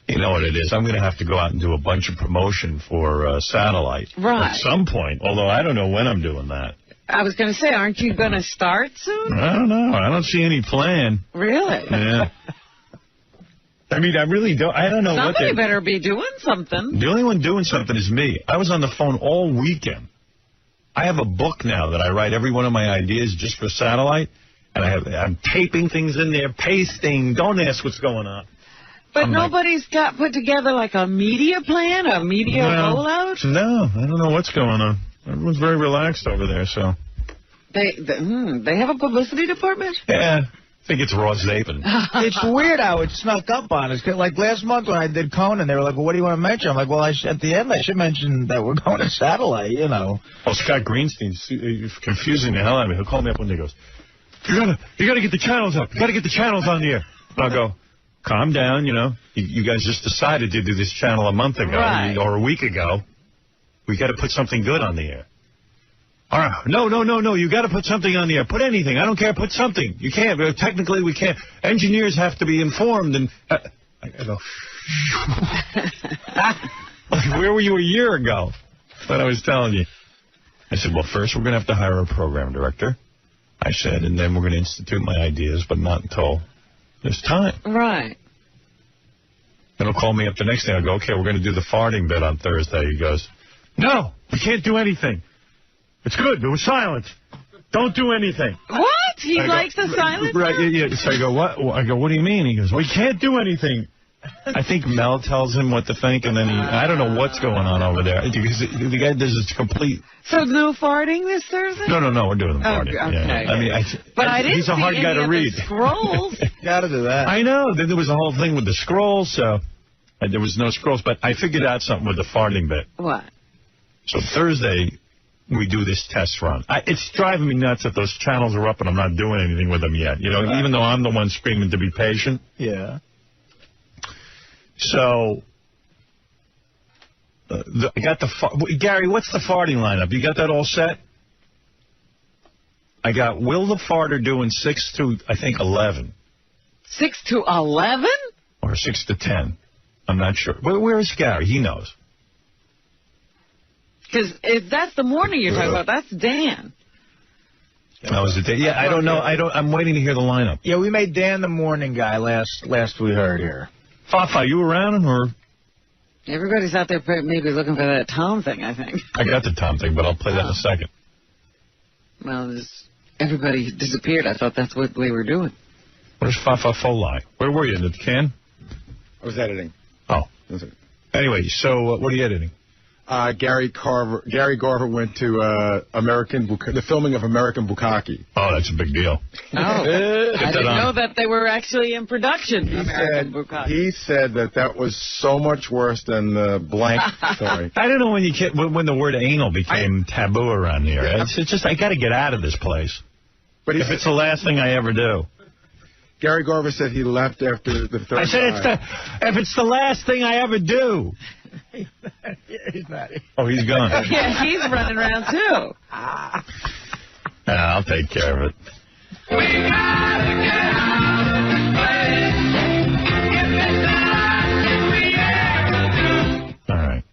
You know what it is. I'm going to have to go out and do a bunch of promotion for satellite at some point, although I don't know when I'm doing that. I was going to say, aren't you going to start soon? I don't know. I don't see any plan. Really? Yeah. I mean, I really don't. I don't know what Somebody better be doing something. The only one doing something is me. I was on the phone all weekend. I have a book now that I write every one of my ideas just for satellite, and I'm taping things in there, pasting. Don't ask what's going on. But nobody's got put together like a media plan, a media rollout? No, I don't know what's going on. Everyone's very relaxed over there, so. They have a publicity department? Yeah. I think it's Ross Zapin. It's weird how it snuck up on us. Like last month when I did Conan, they were like, well, what do you want to mention? I'm like, well, at the end, I should mention that we're going to satellite, you know. Well, Scott Greenstein's confusing the hell out of me. He'll call me up one day and goes, you gotta get the channels up. You got to get the channels on the air. And I'll go, calm down, you know. You guys just decided to do this channel a month ago or a week ago. We got to put something good on the air. All right. No. You got to put something on the air. Put anything. I don't care. Put something. You can't. Technically, we can't. Engineers have to be informed. And I go, where were you a year ago? That's what I was telling you. I said, well, first we're going to have to hire a program director. I said, and then we're going to institute my ideas, but not until there's time. Right. Then he'll call me up the next day. I'll go, okay, we're going to do the farting bit on Thursday. He goes, no, we can't do anything. It's good. It was silent. Don't do anything. What? He likes the silence? Right, yeah. So I go, what? I go, what do you mean? He goes, we can't do anything. I think Mel tells him what to think, and then I don't know what's going on over there. Because the guy does this complete... So no farting this Thursday? No, we're doing the farting. Okay. Yeah. I mean, but I didn't he's a hard see guy any to of read. The scrolls. Got to do that. I know. Then there was a whole thing with the scrolls, so there was no scrolls. But I figured out something with the farting bit. What? So Thursday... we do this test run. It's driving me nuts that those channels are up and I'm not doing anything with them yet. You know, even though I'm the one screaming to be patient. Yeah. So, I got Gary, what's the farting lineup? You got that all set? I got Will the Farter doing 6 to, I think, 11. 6 to 11? Or 6 to 10. I'm not sure. Where is Gary? He knows. Because if that's the morning you're talking about, that's Dan. Oh, is it Dan? Yeah, I don't know. I'm waiting to hear the lineup. Yeah, we made Dan the morning guy last we heard here. Fafa, you around or? Everybody's out there maybe looking for that Tom thing, I think. I got the Tom thing, but I'll play that in a second. Well, everybody disappeared. I thought that's what we were doing. Where's Fafa Folai? Where were you? In the can? I was editing. Oh. Anyway, so what are you editing? Gary Garver went to the filming of American 𝗛𝗄𝗿. Oh, that's a big deal. Oh, I didn't know that they were actually in production. He said that was so much worse than the blank story. I don't know when the word anal became taboo around here. It's just I got to get out of this place. But if it's the last thing I ever do. Gary Garver said he left after the third. I said if it's the last thing I ever do. He's not. Oh, he's gone. Yeah, he's running around, too. I'll take care of it. We gotta get out of this place. If it's the last thing we ever do. All right.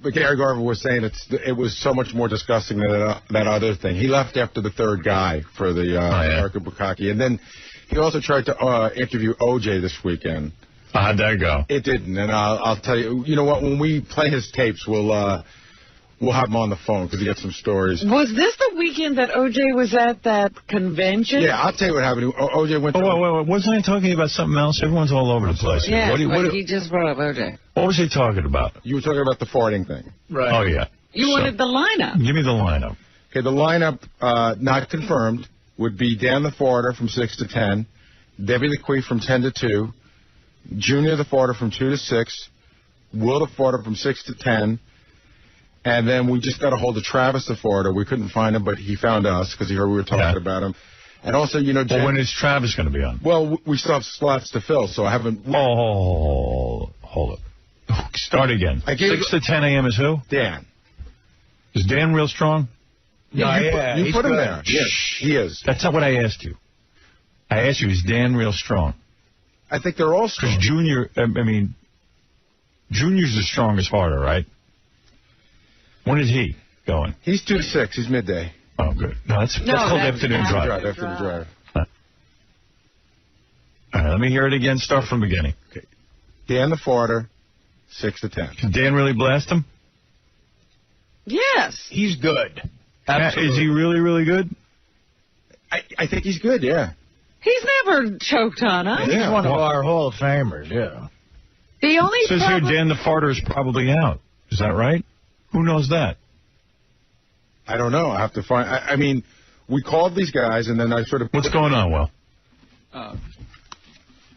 But Gary Garver was saying it was so much more disgusting than that other thing. He left after the third guy for the American 𝗛𝗄𝗿. And then he also tried to interview O.J. this weekend. How'd that go? It didn't, and I'll tell you. You know what? When we play his tapes, we'll have him on the phone because he got some stories. Was this the weekend that O.J. was at that convention? Yeah, I'll tell you what happened. O.J. went. Wait. Wasn't I talking about something else? Everyone's all over the place. Yeah, he just brought up O.J. What was he talking about? You were talking about the farting thing. Right. Oh yeah. You wanted the lineup. Give me the lineup. Okay, the lineup not confirmed would be Dan the Farter from 6 to 10, Debbie the Queef from 10 to 2. Junior the Farter from 2 to 6, Will the Farter from 6 to 10, and then we just got a hold of Travis the Farter. We couldn't find him, but he found us because he heard we were talking about him. And also, you know... Well, when is Travis going to be on? Well, we still have slots to fill, so I haven't... Oh, hold it. Start again. 6 to 10 a.m. is who? Dan. Is Dan real strong? No, you put him there. Yes, he is. That's not what I asked you. I asked you, is Dan real strong? I think they're all strong. Because Junior, I mean, Junior's the strongest farter, right? When is he going? He's 2 to 6. He's midday. Oh, good. No, that's called afternoon drive. After the drive. All right, let me hear it again. Start from the beginning. Okay. Dan the farter, 6 to 10. Did Dan really blast him? Yes. He's good. Absolutely. Is he really, really good? I think he's good, yeah. He's never choked on us. He's one of our Hall of Famers, yeah. The only Says here Dan the farter is probably out. Is that right? Who knows that? I don't know. I have to find... I mean, we called these guys, and then I sort of... What's going on, Will?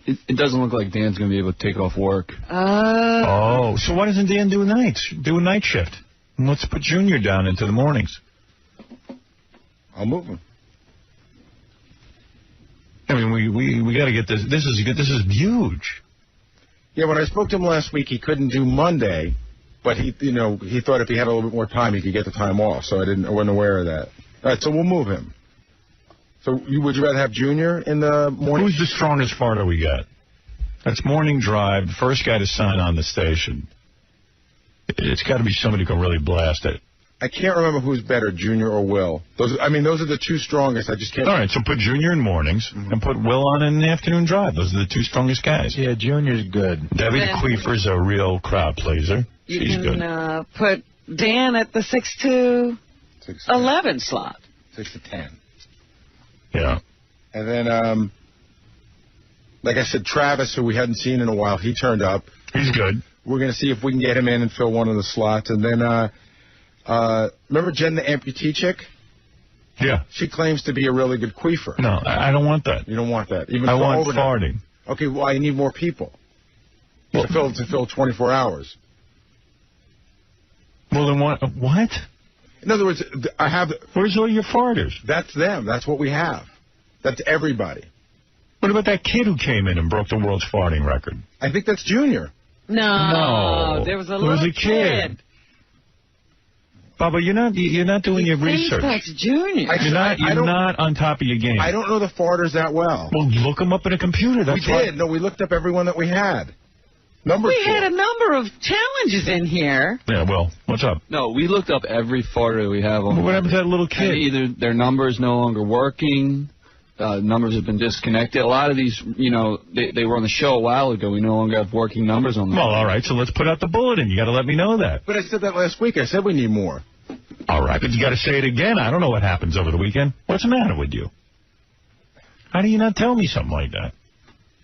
It doesn't look like Dan's going to be able to take off work. Oh, so why doesn't Dan do a night shift? And let's put Junior down into the mornings. I'll move him. I mean, we got to get this. This is huge. Yeah, when I spoke to him last week, he couldn't do Monday, but he thought if he had a little bit more time, he could get the time off. So I wasn't aware of that. All right, so we'll move him. So would you rather have Junior in the morning? Who's the strongest farter we got? That's morning drive. The first guy to sign on the station. It's got to be somebody who can really blast it. I can't remember who's better, Junior or Will. Those are the two strongest. I just can't. All right, so put Junior in mornings and put Will on in the afternoon drive. Those are the two strongest guys. Yeah, Junior's good. Debbie Queefer's a real crowd pleaser. She's good. You can put Dan at the 6 to 11 slot. 6 to 10. Yeah. And then, like I said, Travis, who we hadn't seen in a while, he turned up. He's good. We're going to see if we can get him in and fill one of the slots. And then, remember Jen, the amputee chick? Yeah. She claims to be a really good queefer. No, I don't want that. You don't want that? Even I want farting. Okay, well, I need more people to fill 24 hours. Well, then what? In other words, I have... Where's all your farters? That's them. That's what we have. That's everybody. What about that kid who came in and broke the world's farting record? I think that's Junior. No. There was a little kid. Bubba, you're not doing your research. That's Junior. You're not on top of your game. I don't know the farters that well. Well, look them up in a computer. We did. No, we looked up everyone that we had. We had a number of challenges in here. Yeah, well, what's up? No, we looked up every farter we have on. What happened to that little kid? And either their number is no longer working, numbers have been disconnected. A lot of these, they were on the show a while ago. We no longer have working numbers on them. Well, all right, so let's put out the bulletin. You got to let me know that. But I said that last week. I said we need more. All right, but you got to say it again. I don't know what happens over the weekend. What's the matter with you? How do you not tell me something like that?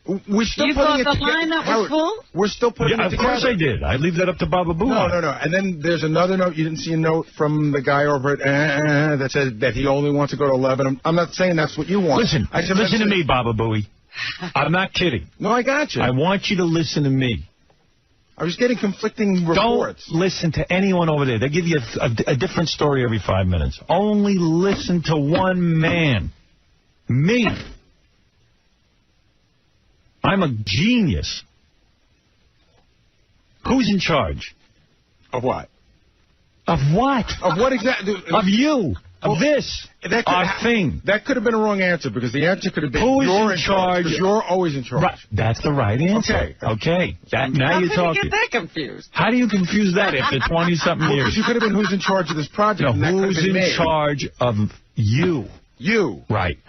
We're still you putting thought it the lineup was full? We're still putting it together. Of course I did. I leave that up to Baba Booey. No. And then there's another note. You didn't see a note from the guy over at that said that he only wants to go to 11. I'm not saying that's what you want. Listen to me, Baba Booey. I'm not kidding. No, I got you. I want you to listen to me. I was getting conflicting reports. Don't listen to anyone over there. They give you a different story every 5 minutes. Only listen to one man. Me. I'm a genius. Who's in charge? Of what? Of what? Of what exactly? Of you. Of this. Our thing. That could have been a wrong answer because the answer could have been who is in charge? Because you're always in charge. Right. That's the right answer. Okay. Now you're talking. How can you get that confused? How do you confuse that after 20-something years? Because you could have been who's in charge of this project. No, who's in charge of you? You. Right.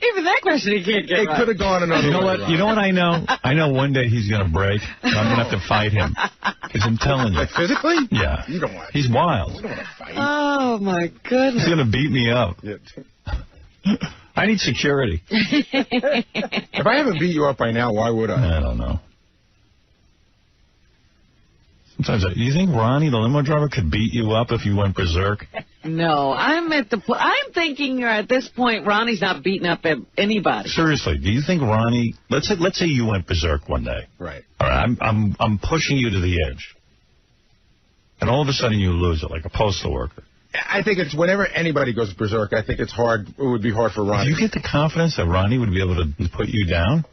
Even that question he can't get right. It could have gone another way. You know what I know? I know one day he's going to break, and I'm going to have to fight him. Because I'm telling you. Like physically? Yeah. You don't want to. He's wild. You don't want to fight. Oh, my goodness. He's going to beat me up. Yeah. I need security. If I haven't beat you up by now, why would I? I don't know. Sometimes, do you think Ronnie, the limo driver, could beat you up if you went berserk? No, I'm thinking at this point Ronnie's not beating up anybody. Seriously, do you think Ronnie? Let's say you went berserk one day. Right. All right, I'm pushing you to the edge, and all of a sudden you lose it like a postal worker. I think it's whenever anybody goes berserk, I think it's hard. It would be hard for Ronnie. Do you get the confidence that Ronnie would be able to put you down?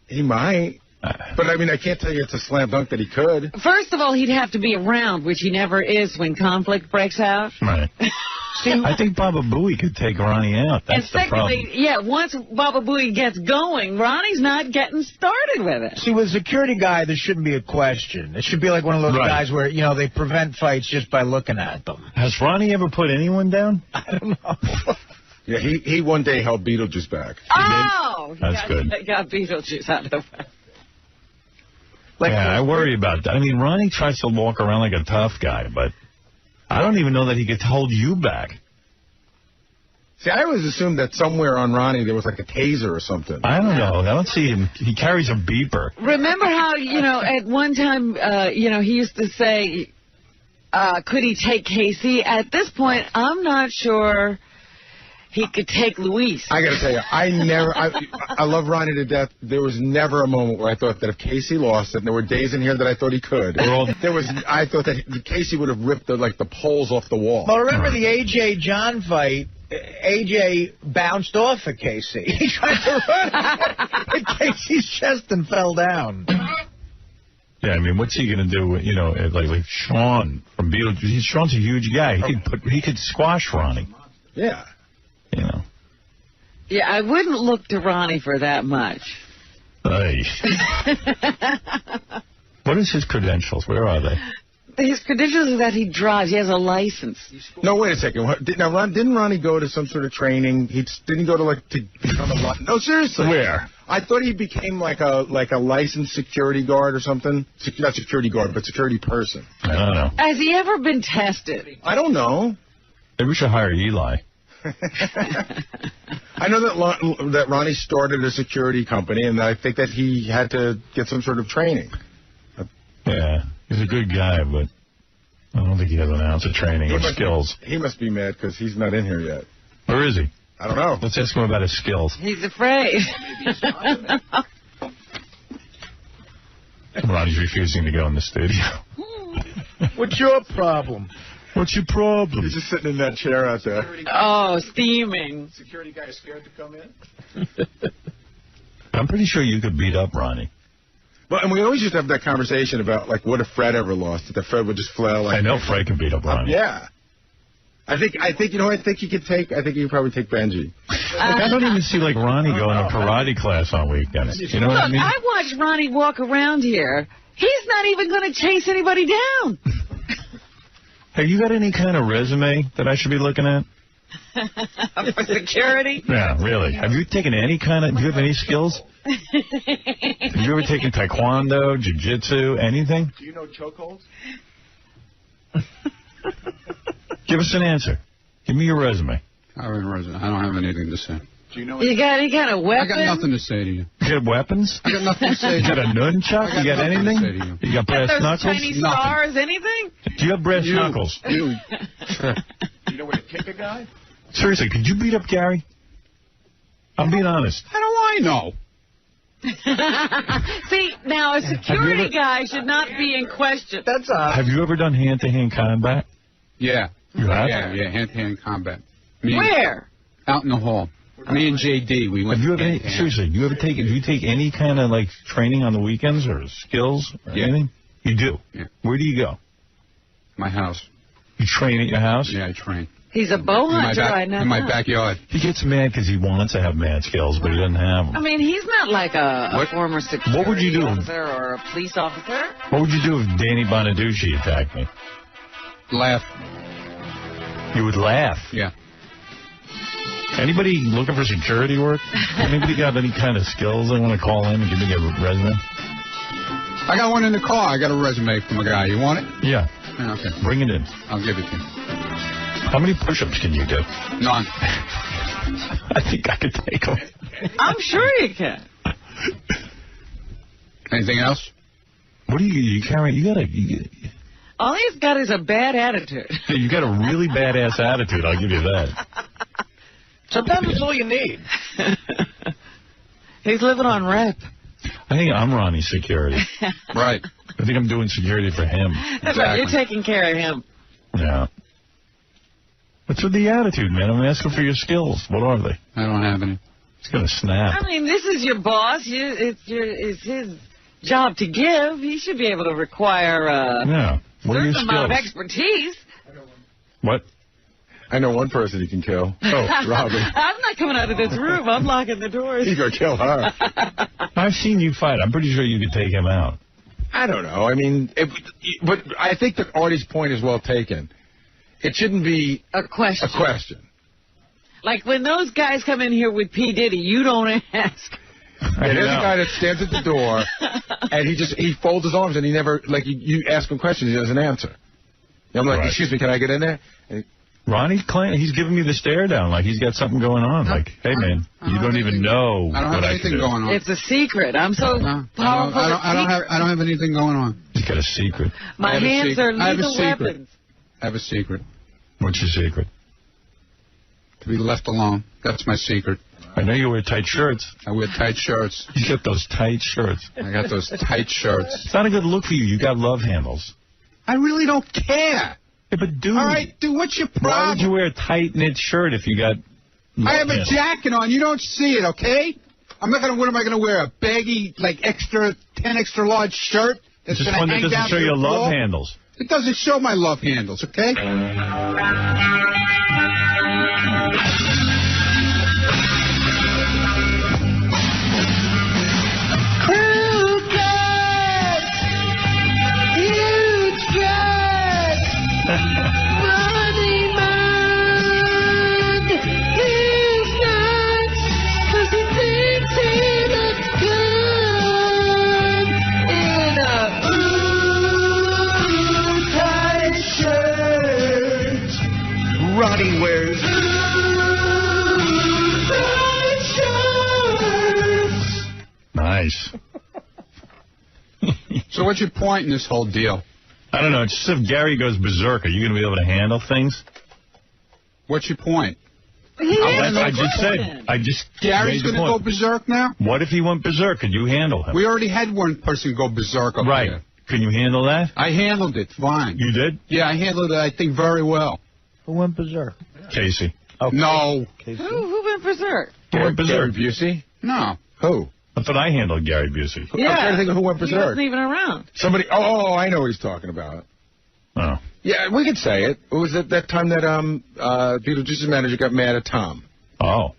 He might. But, I mean, I can't tell you it's a slam dunk that he could. First of all, he'd have to be around, which he never is when conflict breaks out. Right. See, I think Baba Booey could take Ronnie out. That's the problem. And secondly, once Baba Booey gets going, Ronnie's not getting started with it. See, with a security guy, there shouldn't be a question. It should be like one of those guys where, you know, they prevent fights just by looking at them. Has Ronnie ever put anyone down? I don't know. Yeah, he one day held Beetlejuice back. Oh! That's good. He got Beetlejuice out of the way. I worry about that. I mean, Ronnie tries to walk around like a tough guy, but I don't even know that he could hold you back. See, I always assumed that somewhere on Ronnie there was like a taser or something. I don't know. I don't see him. He carries a beeper. Remember how, at one time, he used to say, could he take Casey? At this point, I'm not sure he could take Luis. I got to tell you, I love Ronnie to death. There was never a moment where I thought that if Casey lost it, and there were days in here that I thought he could. I thought that Casey would have ripped the poles off the wall. Well, remember the AJ John fight? AJ bounced off of Casey. He tried to run hit Casey's chest and fell down. Yeah, I mean, what's he going to do? Like Sean from Beetlejuice. Sean's a huge guy. He could squash Ronnie. Yeah. Yeah, I wouldn't look to Ronnie for that much. Hey. What is his credentials? Where are they? His credentials is that he drives. He has a license. No, wait a second. Didn't Ronnie go to some sort of training? Didn't he go to become a... No, seriously. Where? I thought he became like a licensed security guard or something. Not security guard, but security person. I don't know. Has he ever been tested? I don't know. Maybe we should hire Eli. I know that Ronnie started a security company, and I think that he had to get some sort of training. Yeah, he's a good guy, but I don't think he has an ounce of training or skills. He must be mad because he's not in here yet. Where is he? I don't know. Let's ask him about his skills. He's afraid. Ronnie's refusing to go in the studio. What's your problem? What's your problem? He's just sitting in that chair out there. Oh, steaming. Security guy is scared to come in? I'm pretty sure you could beat up Ronnie. Well, and we always used to have that conversation about, what if Fred ever lost? That Fred would just flail. I know Fred could beat up Ronnie. Yeah. I think he could take. I think he could probably take Benji. I don't even see Ronnie going to karate class on weekends. You know what I mean? I watched Ronnie walk around here. He's not even going to chase anybody down. Have you got any kind of resume that I should be looking at? For security? Yeah, really. Have you taken do you have any skills? Have you ever taken taekwondo, jiu-jitsu, anything? Do you know chokeholds? Give us an answer. Give me your resume. I don't have anything to say. Do you know? You got any kind of weapon? I got nothing to say to you. You got weapons? I got nothing to say. You got a nunchuck? You got anything? You got brass knuckles? Chinese stars, anything? Do you have brass knuckles? Do you know where to kick a guy? Seriously, could you beat up Gary? I'm being honest. How do I know? See, now a security guy should not be in question. That's odd. Have you ever done hand-to-hand combat? Yeah. You have? Yeah, hand-to-hand combat. Where? Out in the hall. Me and JD, we went. Have you ever seriously? Do you take any kind of training on the weekends or skills or anything? You do. Yeah. Where do you go? My house. You train at your house? Yeah, I train. He's a bow hunter right now. In my backyard. He gets mad because he wants to have mad skills, but he doesn't have them. I mean, he's not like a former security What would you do? officer or a police officer. What would you do if Danny Bonaducci attacked me? Laugh. You would laugh? Yeah. Anybody looking for security work? Anybody got any kind of skills they want to call in and give me a resume? I got one in the car. I got a resume from a guy. You want it? Yeah. Okay. Bring it in. I'll give it to you. How many push-ups can you do? None. I think I could take them. I'm sure you can. Anything else? What do you carry? All he's got is a bad attitude. You got a really badass attitude, I'll give you that. Sometimes it's all you need. He's living on rep. I think I'm Ronnie's security. Right. I think I'm doing security for him. That's right, you're taking care of him. Yeah. What's with the attitude, man? I'm asking for your skills. What are they? I don't have any. He's going to snap. I mean, this is your boss. It's his job to give. He should be able to require yeah. What are your certain amount of skills? expertise. What? I know one person he can kill. Oh, Robin. I'm not coming out of this room. I'm locking the doors. He's going to kill her. I've seen you fight. I'm pretty sure you could take him out. I don't know. I mean, but I think that Artie's point is well taken. It shouldn't be a question. Like when those guys come in here with P. Diddy, you don't ask. And there's a guy that stands at the door, and he folds his arms, and he never, like, you ask him questions, he doesn't answer. I'm like, excuse me, can I get in there? Ronnie's giving me the stare down, like he's got something going on. Like, hey, man, you don't even know I don't have anything going on. It's a secret. I'm so powerful. I don't have anything going on. He's got a secret. My hands are lethal weapons. I have a secret. What's your secret? To be left alone. That's my secret. I know you wear tight shirts. I wear tight shirts. You got those tight shirts. I got those tight shirts. It's not a good look for you. You got love handles. I really don't care. Yeah, but dude. All right, dude, what's your problem? Why would you wear a tight knit shirt if you got love I have handles? a jacket on. You don't see it, okay? What am I going to wear? A baggy, like, 10 extra large shirt? That's just gonna one that hang doesn't down show to your the love floor? handles. It doesn't show my love handles, okay? Ronnie wears. Nice. So what's your point in this whole deal? I don't know. It's just if Gary goes berserk, are you going to be able to handle things? What's your point? I just said. Gary's going to go berserk now? What if he went berserk? Could you handle him? We already had one person go berserk up there. Can you handle that? I handled it fine. You did? Yeah, I handled it, I think, very well. Who went berserk? Casey. Oh, no. Casey. Who went berserk? Who went berserk? Gary Booey? No. Who? I thought I handled Gary Booey. Yeah. I'm trying to think of who went He berserk. wasn't even around. Somebody. Oh, I know what he's talking about. Oh. Yeah, we could say it. It was at that time that Beetlejuice's manager got mad at Tom. Oh.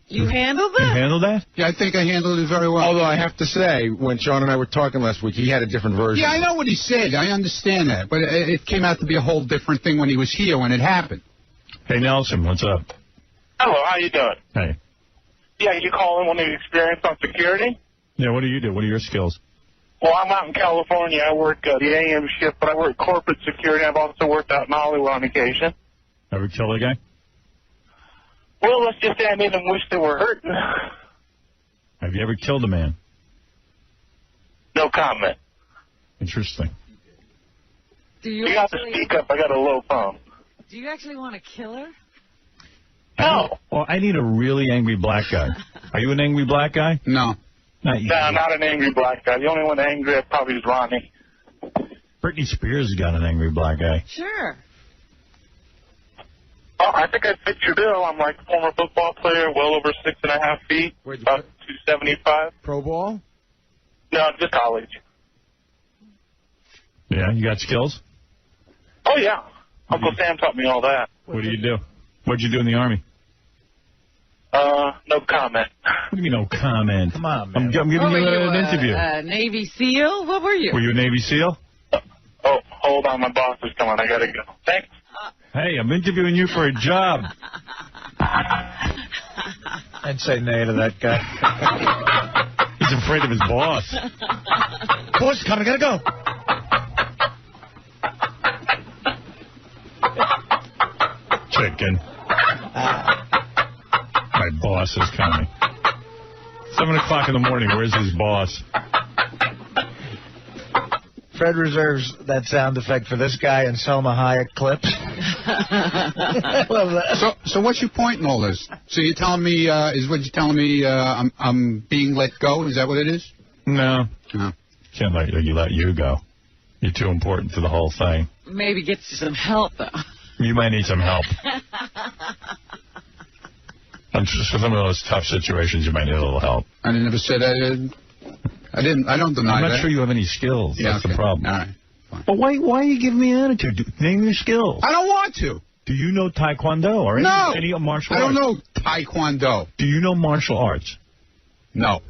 You handled that? You handled that? Yeah, I think I handled it very well. Although I have to say, when Sean and I were talking last week, he had a different version. Yeah, I know what he said. I understand that. But it came out to be a whole different thing when he was here, when it happened. Hey, Nelson, what's up? Hello, how you doing? Hey. Yeah, you calling on the experience on security? Yeah, what do you do? What are your skills? Well, I'm out in California. I work the AM shift, but I work corporate security. I've also worked out in Hollywood on occasion. Ever kill a guy? Well, let's just say I made them wish they were hurting. Have you ever killed a man? No comment. Interesting. Do you You have to speak up. I got a low phone. Do you actually want to kill her? No. Well, I need a really angry black guy. Are you an angry black guy? No. Not you. No, not an angry black guy. The only one angry probably is Ronnie. Britney Spears has got an angry black guy. Sure. Oh, I think I fit your bill. I'm like a former football player, well over 6.5 feet, Wait, about 275. Pro ball? No, just college. Yeah, you got skills? Oh, yeah. Uncle Sam taught me all that. What do you do? What'd you do in the Army? No comment. What do you mean, no comment? Come on, man. I'm giving you an interview. Navy SEAL? What were you? Were you a Navy SEAL? Oh, hold on. My boss is coming. I got to go. Thanks. Hey, I'm interviewing you for a job. I'd say nay to that guy. He's afraid of his boss. Boss is coming, gotta go. Chicken. My boss is coming. 7 o'clock in the morning. Where's his boss? Fred reserves that sound effect for this guy in Selma Hayek clips. I love that. So what's your point in all this? So you're telling me, I'm being let go? Is that what it is? No. No. Can't let you go. You're too important to the whole thing. Maybe get you some help, though. You might need some help. For some of those tough situations, you might need a little help. I never said I did. I don't deny I'm that. not sure you have any skills. Yeah, That's okay. the problem. All right. Fine. But why are you giving me attitude? Name your skills. I don't want to. Do you know Taekwondo or any martial arts? I don't know Taekwondo. Do you know martial arts? No.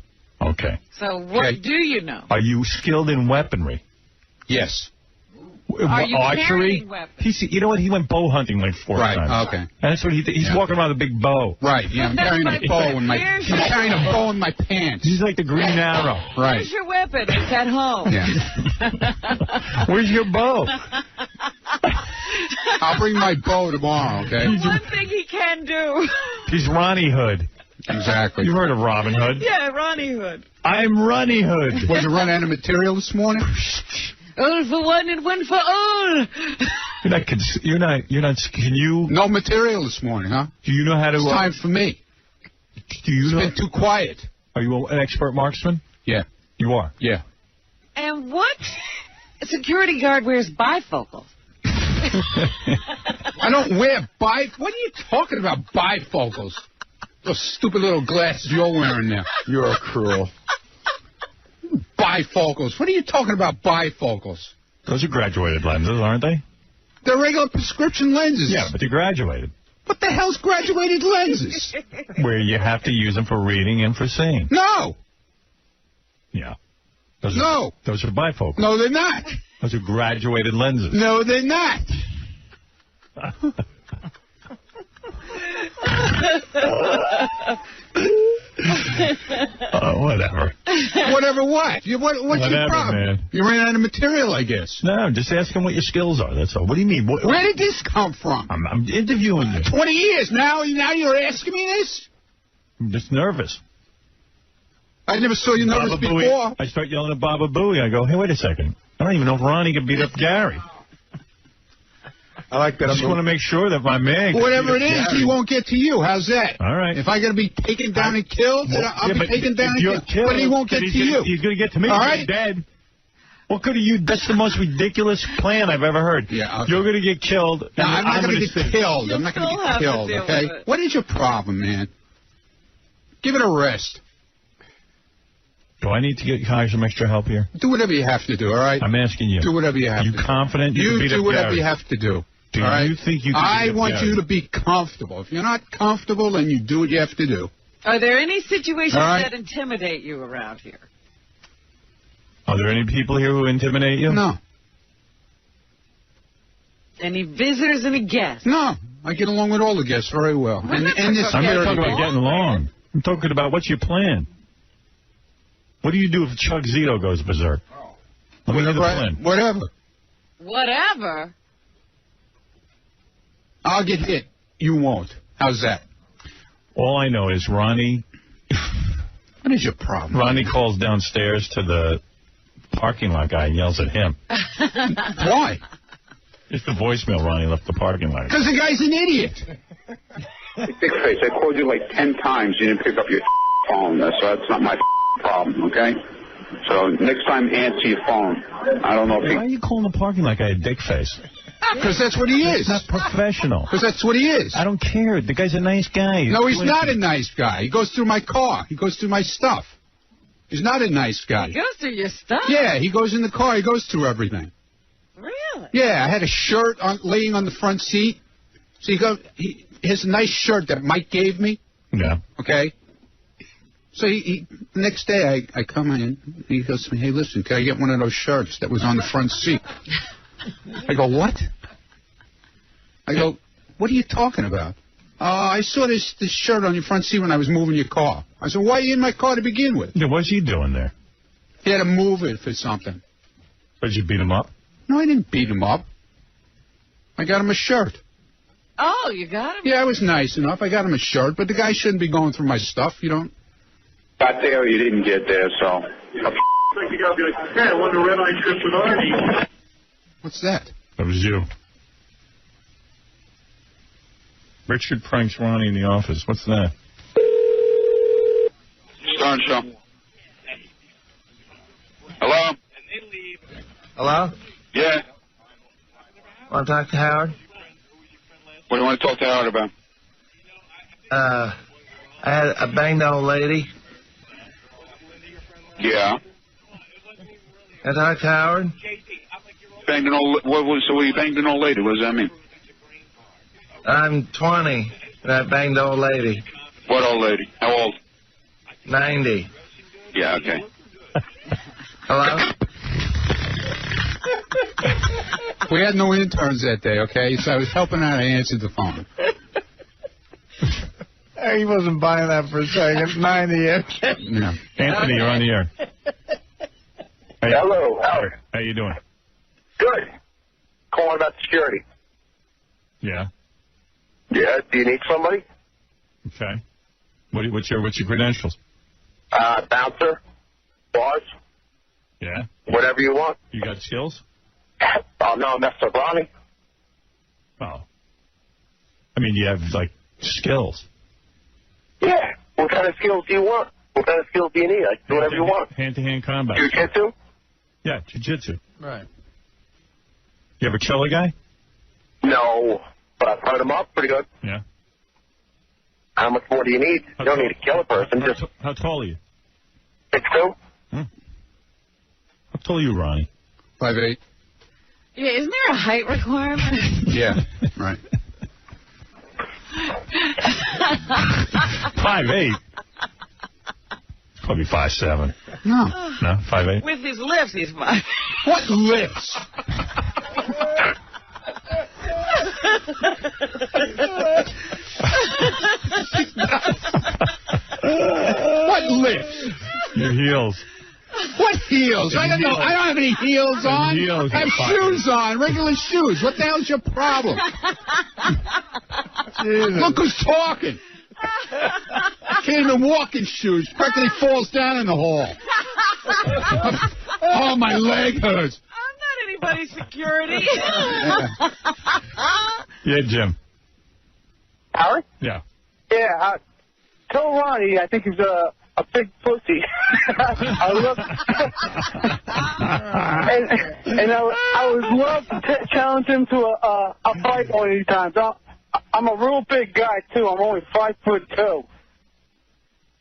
Okay. So what do you know? Are you skilled in weaponry? Yes. Are you archery? carrying weapons? You know what? He went bow hunting like 4 times. Right, okay. And that's what he's walking around with a big bow. Right, yeah, I'm carrying a bow in my pants. He's like the Green Arrow. Right. Where's your weapon? It's at home. Yeah. Where's your bow? I'll bring my bow tomorrow, okay? One thing he can do. He's Ronnie Hood. Exactly. You heard of Robin Hood? Yeah, Ronnie Hood. I'm Ronnie Hood. Was you run out of material this morning? All for one and one for all. You're not, can you? No material this morning, huh? Do you know how to? It's time for me. Do you know? It's been too quiet. Are you an expert marksman? Yeah. You are? Yeah. And what security guard wears bifocals? I don't wear What are you talking about, bifocals? Those stupid little glasses you're wearing there. You're cruel. Bifocals. What are you talking about, bifocals? Those are graduated lenses, aren't they? They're regular prescription lenses. Yeah, but they're graduated. What the hell's graduated lenses? Where you have to use them for reading and for seeing. No. Yeah. Those are bifocals. No, they're not. Those are graduated lenses. No, they're not. Whatever. Whatever what? What's your problem? Man. You ran out of material, I guess. No, I'm just asking what your skills are, that's all. What do you mean? Where did this come from? I'm interviewing you. 20 years. Now you're asking me this? I'm just nervous. I never saw you nervous before. Booey. I start yelling at Baba Booey. I go, hey, wait a second. I don't even know if Ronnie can beat up Gary. I like that. I just want to make sure that my man... Whatever it is, he won't get to you. How's that? All right. If I got to be taken down and killed, I'll be taken down and killed. But he won't get to you. He's going to get to me. All right? Dead. What could you... That's the most ridiculous plan I've ever heard. Yeah, okay. You're going to get killed. No, I'm not going to get killed. I'm not going to get killed, to okay? What is your problem, man? Give it a rest. Do I need to hire some extra help here? Do whatever you have to do, all right? I'm asking you. Do whatever you have to do. Are you confident you can beat up do whatever Gary? you have to do. Do all right? you think you can I beat up want Gary? you to be comfortable. If you're not comfortable, then you do what you have to do. Are there any situations All right. that intimidate you around here? Are there any people here who intimidate you? No. Any visitors, any guests? No. I get along with all the guests very well. And this I'm not very talking about well. getting along. I'm talking about what's your plan? What do you do if Chuck Zito goes berserk? Let me know the plan. Whatever. Whatever. I'll get hit. You won't. How's that? All I know is Ronnie... What is your problem? Ronnie calls downstairs to the parking lot guy and yells at him. Why? It's the voicemail Ronnie left the parking lot. Because the guy's an idiot. Big face, I called you like 10 times. You didn't pick up your phone. So that's not my problem, okay? So next time, answer your phone. I don't know if Why are you calling the parking lot guy a dick face? Because that's what he is. It's not professional. Because that's what he is. I don't care. The guy's a nice guy. No, he's not a nice guy. He goes through my car. He goes through my stuff. He's not a nice guy. He goes through your stuff? Yeah, he goes in the car. He goes through everything. Really? Yeah, I had a shirt laying on the front seat. So he has a nice shirt that Mike gave me. Yeah. Okay? So the next day I come in, he goes to me, hey, listen, can I get one of those shirts that was on the front seat? I go, what? I go, what are you talking about? I saw this shirt on your front seat when I was moving your car. I said, why are you in my car to begin with? Yeah, what's he doing there? He had to move it for something. Did you beat him up? No, I didn't beat him up. I got him a shirt. Oh, you got him? Yeah, I was nice enough. I got him a shirt, but the guy shouldn't be going through my stuff, you know. got there, you didn't get there, so. You gotta be like, hey, I won the red eye trip with Artie. What's that? That was you. Richard pranks Ronnie in the office. What's that? Stern Show. Hello? Hello? Yeah. Want to talk to Howard? What do you want to talk to Howard about? I banged an old lady. Yeah. Can I talk to Howard? Banged an old. So you banged an old lady? What does that mean? I'm 20. And I banged the old lady. What old lady? How old? 90. Yeah, okay. Hello? We had no interns that day, okay? So I was helping out. I answered the phone. He wasn't buying that for a second. 90, okay. Yeah. Anthony, you're on the air. Hey. Hello, Howard. How you doing? Good. Calling about security. Yeah. Yeah, do you need somebody? Okay. What's your credentials? Bouncer, bars, Yeah. whatever you want. You got skills? Oh, no, that's the Ronnie. Oh. I mean, you have, like, skills. Yeah. What kind of skills do you want? What kind of skills do you need? I can do whatever you want. Hand-to-hand combat. Jiu-jitsu? Yeah, jiu-jitsu. Right. You ever kill a guy? No, but I've heard him up pretty good. Yeah. How much more do you need? You don't need to kill a person. Just How tall are you? 6'2". How tall are you, Ronnie? 5'8". Yeah, isn't there a height requirement? Yeah, right. 5'8". Probably 5'7". No. No, 5'8". With his lifts, he's 5. What lips? What lips? Your heels. What heels? I don't know. I don't have any heels on. Heels I have shoes on, regular shoes. What the hell's your problem? Look who's talking. Can't even walk in shoes. Practically falls down in the hall. Oh, my leg hurts. I'm not anybody's security. Yeah, Jim. Howard? Yeah. Yeah, tell Ronnie I think he's a big pussy. I love and I would love to challenge him to a fight one of these times. I'm a real big guy too. I'm only 5'2".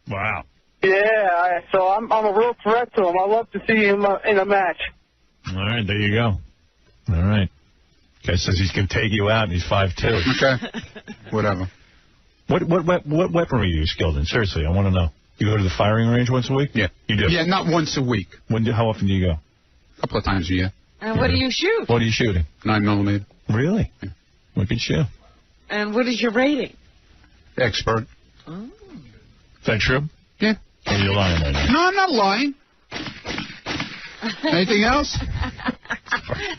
Wow. Yeah, so I'm a real threat to him. I'd love to see him in a match. All right, there you go. All right. Guy says he's going to take you out, and he's 5'2". Okay. Whatever. What weaponry are you skilled in? Seriously, I want to know. You go to the firing range once a week? Yeah. You do? Yeah, not once a week. How often do you go? A couple of times a year. And what do you shoot? What are you shooting? 9mm. Really? Yeah. Look at you. And what is your rating? Expert. Oh. Is that true? Yeah. Or are you lying right now? No, I'm not lying. Anything else?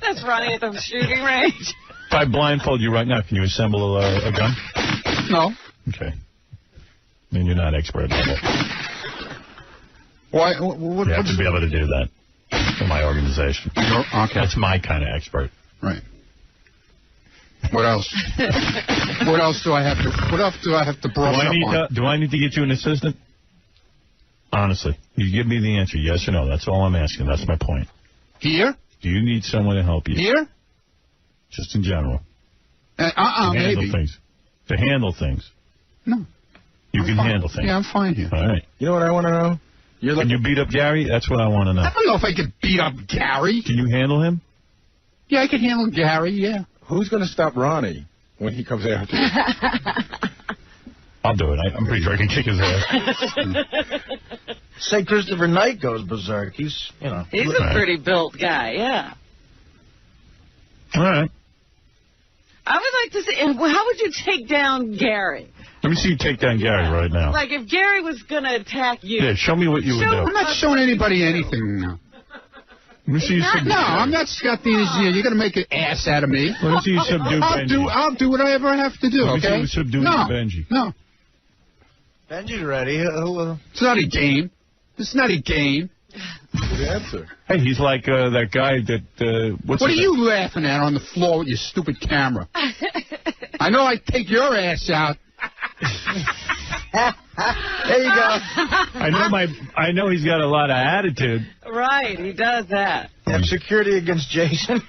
That's Ronnie at the shooting range. If I blindfold you right now, can you assemble a gun? No. Okay. Then you're not expert level. Why? You have to be able to do that for my organization. Okay. That's my kind of expert. Right. What else? What else do I have to? What else do I have to brush up on? Do I need to get you an assistant? Honestly, you give me the answer, yes or no. That's all I'm asking. That's my point. Here? Do you need someone to help you? Here? Just in general. Maybe. To handle things. No. You can handle things. Yeah, I'm fine here. All right. You know what I want to know? Can you beat up Gary? That's what I want to know. I don't know if I can beat up Gary. Can you handle him? Yeah, I can handle Gary, yeah. Who's going to stop Ronnie when he comes after you? I'll do it. I'm pretty sure I can kick his ass. Say Christopher Knight goes berserk. He's, you know. He's a pretty built guy, yeah. All right. I would like to see, how would you take down Gary? Let me see you take down Gary right now. Like if Gary was going to attack you. Yeah, show me what you would do. I'm not showing anybody anything now. Let me see you subdue. No, I'm not Scott the Engineer. You're going to make an ass out of me. Let me see you subdue Benji. I'll do whatever I have to do, Let me okay? see you subdue Benji. No. Benji's ready. It's not a game. It's not a game. Good answer. Hey, he's like that guy that... What are you laughing at on the floor with your stupid camera? I know I'd take your ass out. There you go. I know he's got a lot of attitude. Right, he does that. Have security against Jason.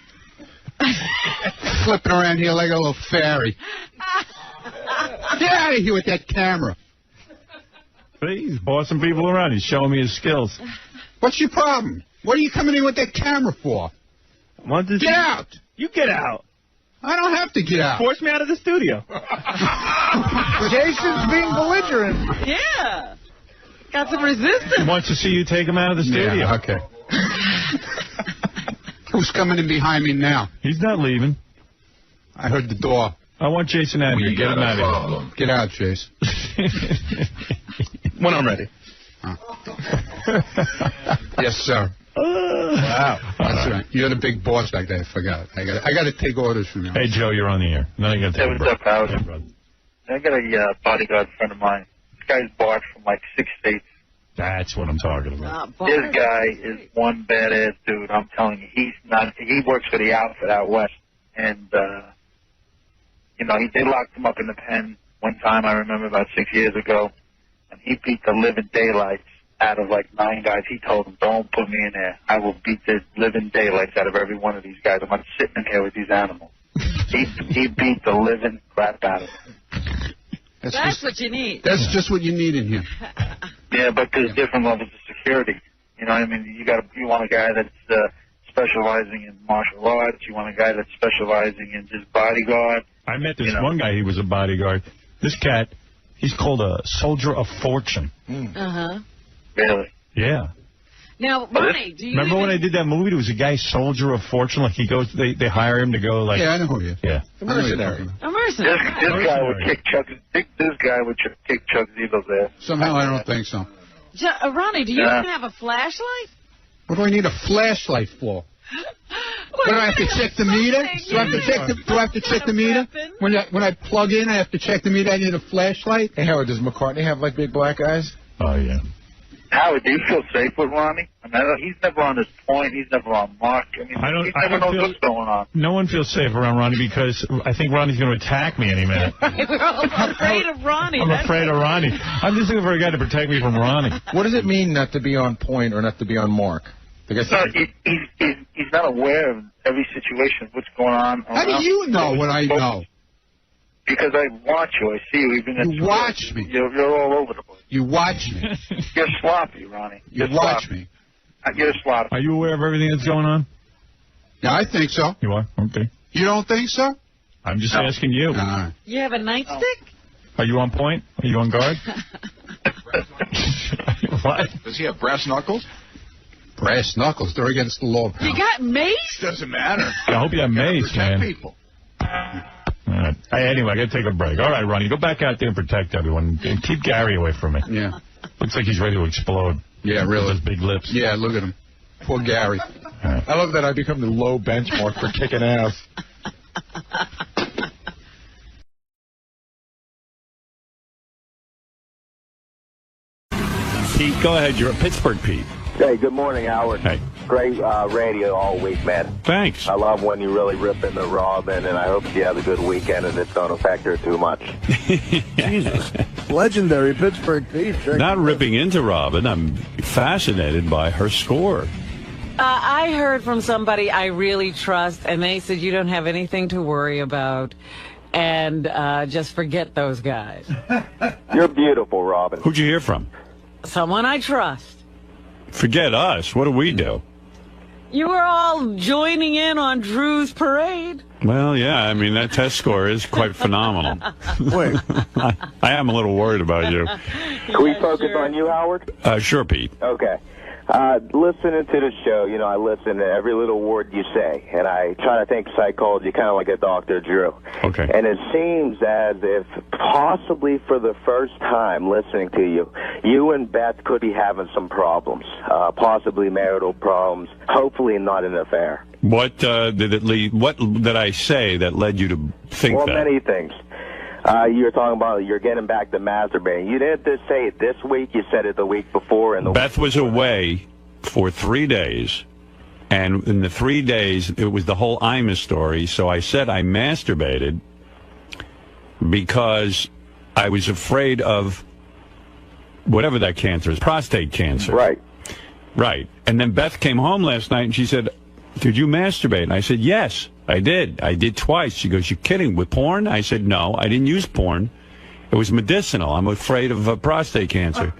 Flipping around here like a little fairy. Get out of here with that camera. See, he's bossing people around. He's showing me his skills. What's your problem? What are you coming in with that camera for? Get out! You get out. I don't have to get out. Force me out of the studio. Jason's being belligerent. Yeah. Got some resistance. He wants to see you take him out of the studio. Yeah, okay. Who's coming in behind me now? He's not leaving. I heard the door. I want Jason out of here. Get him out of here. Get out, Jason. When I'm ready. Yes, sir. Wow. That's right. You're the big boss back there. I forgot. I got to take orders from you. Hey, Joe, you're on the air. Now you got to take a break. Howard? Hey, brother. I got a bodyguard friend of mine. This guy's barred from like 6 states. That's what I'm talking about. This guy is one badass dude. I'm telling you, he's not. He works for the outfit out west, and they locked him up in the pen one time. I remember about 6 years ago, and he beat the living daylights out of like 9 guys. He told them, "Don't put me in there. I will beat the living daylights out of every one of these guys. I'm not sitting in here with these animals." He beat the living crap out of them. That's what you need. That's just what you need in here. Yeah, but there's different levels of security. You know what I mean? You want a guy that's specializing in martial arts. You want a guy that's specializing in just bodyguard. I met this one guy. He was a bodyguard. This cat, he's called a soldier of fortune. Uh-huh. Really? Yeah. Now, Ronnie, do you remember when I did that movie? There was a guy, soldier of fortune. Like he goes, they hire him to go. Like, yeah, I know who he is. Yeah, A mercenary. This guy would kick Chuck Zito's ass. Somehow I don't think so. Ronnie, do you even have a flashlight? What do I need a flashlight for? What, do I have to check the meter? Do I have to check the meter? When I plug in, I have to check the meter. I need a flashlight. Hey, Howard, does McCartney have like big black eyes? Oh yeah. Howard, do you feel safe with Ronnie? I mean, he's never on his point. He's never on mark. I mean, he never knows what's going on. No one feels safe around Ronnie because I think Ronnie's going to attack me any minute. We're all afraid of Ronnie. I'm afraid of Ronnie. I'm just looking for a guy to protect me from Ronnie. What does it mean not to be on point or not to be on mark? He's not aware of every situation, what's going on. How do you know what I know? Because I watch you. I see you. You watch me. You're all over the place. You watch me. You're sloppy, Ronnie. You watch me. You're sloppy. Are you aware of everything that's going on? Yeah, I think so. You are? Okay. You don't think so? I'm just asking you. You have a nightstick? Are you on point? Are you on guard? What? Does he have brass knuckles? Brass knuckles. They're against the law. You got mace? Doesn't matter. I hope you have mace, man. People. All right. Hey, anyway, I got to take a break. All right, Ronnie, go back out there and protect everyone. And keep Gary away from me. Yeah. Looks like he's ready to explode. Yeah, really. With his big lips. Yeah, look at him. Poor Gary. Right. I love that I become the low benchmark for kicking ass. Pete, go ahead. You're a Pittsburgh Pete. Hey, good morning, Howard. Hey. Great radio all week, man. Thanks. I love when you really rip into Robin, and I hope you have a good weekend and it don't affect her too much. Jesus. Legendary Pittsburgh Pete. Not ripping into Robin. I'm fascinated by her score. I heard from somebody I really trust, and they said you don't have anything to worry about, and just forget those guys. You're beautiful, Robin. Who'd you hear from? Someone I trust. Forget us. What do we do? You were all joining in on Drew's parade. Well, yeah, I mean, that test score is quite phenomenal. Wait. I am a little worried about you. Can we focus on you, Howard? Sure, Pete. Okay. Listening to the show, I listen to every little word you say, and I try to think psychology kind of like a Dr. Drew. Okay. And it seems as if possibly for the first time listening to you, you and Beth could be having some problems, possibly marital problems, hopefully not an affair. What did it lead? What did I say that led you to think that? Well, many things. You were talking about you're getting back to masturbating. You didn't just say it this week. You said it the week before. And Beth was away for 3 days, and in the 3 days, it was the whole 𝗦𝗵cie story. So I said I masturbated because I was afraid of whatever that cancer is, prostate cancer. Right. Right. And then Beth came home last night, and she said, "Did you masturbate?" And I said, "Yes, I did. I did twice." She goes, "You're kidding. With porn?" I said, "No, I didn't use porn. It was medicinal. I'm afraid of prostate cancer."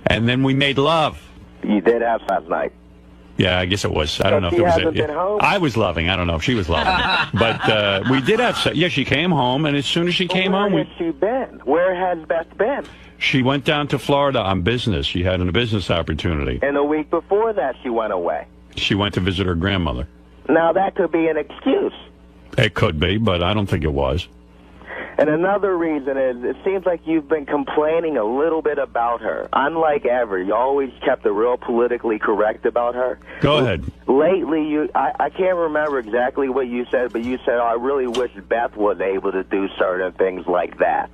And then we made love. You did have last night. Yeah, I guess it was. I don't know if it was it. Yeah. I was loving. I don't know if she was loving. But we did have. Yeah, she came home, and as soon as she came home, where has she been? Where has Beth been? She went down to Florida on business. She had a business opportunity. And a week before that, she went away. She went to visit her grandmother. Now, that could be an excuse. It could be, but I don't think it was. And another reason is it seems like you've been complaining a little bit about her. Unlike ever, you always kept it real politically correct about her. Go ahead. Lately, I can't remember exactly what you said, but you said, oh, I really wish Beth was able to do certain things like that.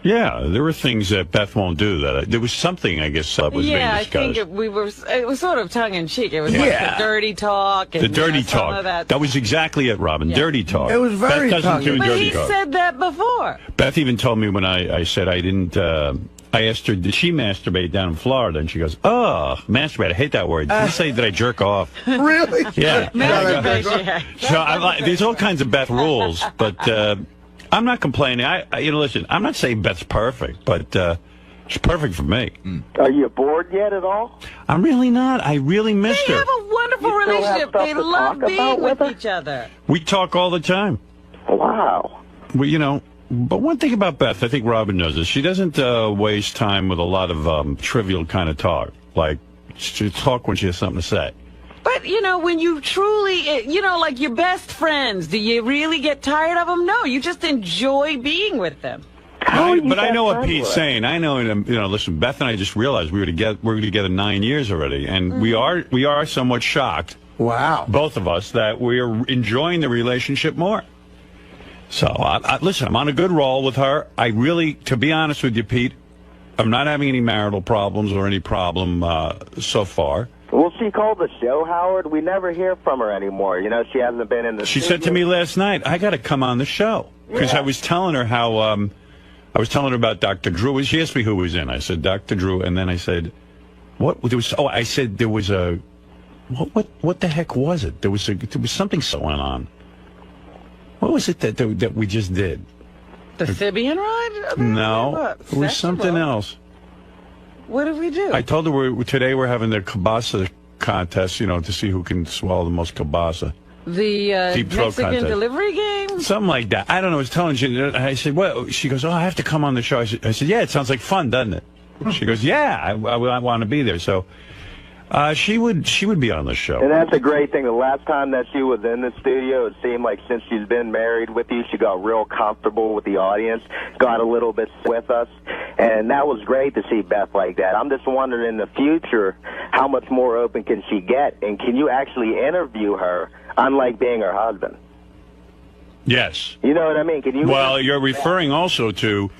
Yeah, there were things that Beth won't do. There was something, I guess, that was being discussed. I think it was sort of tongue-in-cheek. It was like the dirty talk. And, the dirty talk. That was exactly it, Robin. Yeah. Dirty talk. It was very Beth doesn't do But dirty he talk. said that before. Beth even told me when I said I didn't... I asked her, did she masturbate down in Florida? And she goes, oh, masturbate. I hate that word. Did you say that I jerk off? Really? Yeah. Masturbation. So there's all kinds of Beth rules, but... I'm not complaining. Listen, I'm not saying Beth's perfect, but she's perfect for me. Are you bored yet at all? I'm really not. I really missed her. They have a wonderful relationship. They love being with each other. We talk all the time. Wow. But one thing about Beth, I think Robin knows this. She doesn't waste time with a lot of trivial kind of talk. Like, she talk when she has something to say. But, when you truly, like your best friends, do you really get tired of them? No, you just enjoy being with them. But I know what Pete's saying. I know, listen, Beth and I just realized we're together 9 years already, and we are somewhat shocked. Wow. Both of us, that we're enjoying the relationship more. So, listen, I'm on a good roll with her. I really, to be honest with you, Pete, I'm not having any marital problems or any problem so far. Will she call the show, Howard? We never hear from her anymore. She hasn't been in the She said to me last night, I got to come on the show. Because I was telling her how, I was telling her about Dr. Drew. She asked me who was in. I said, Dr. Drew. And then I said, I said there was a, what the heck was it? There was something going on. What was it that we just did? The Sibian ride? No, it was something else. What did we do? I told her today we're having the kielbasa contest, to see who can swallow the most kielbasa. The Deep throat Mexican contest. delivery game? Something like that. I don't know. I was telling you. I said, well, she goes, oh, I have to come on the show. I said, yeah, it sounds like fun, doesn't it? She goes, yeah, I want to be there. So she would be on the show. And that's a great thing. The last time that she was in the studio, it seemed like since she's been married with you, she got real comfortable with the audience, got a little bit with us. And that was great to see Beth like that. I'm just wondering in the future, how much more open can she get? And can you actually interview her, unlike being her husband? Yes. You know what I mean? Can you? Well, you're referring also to,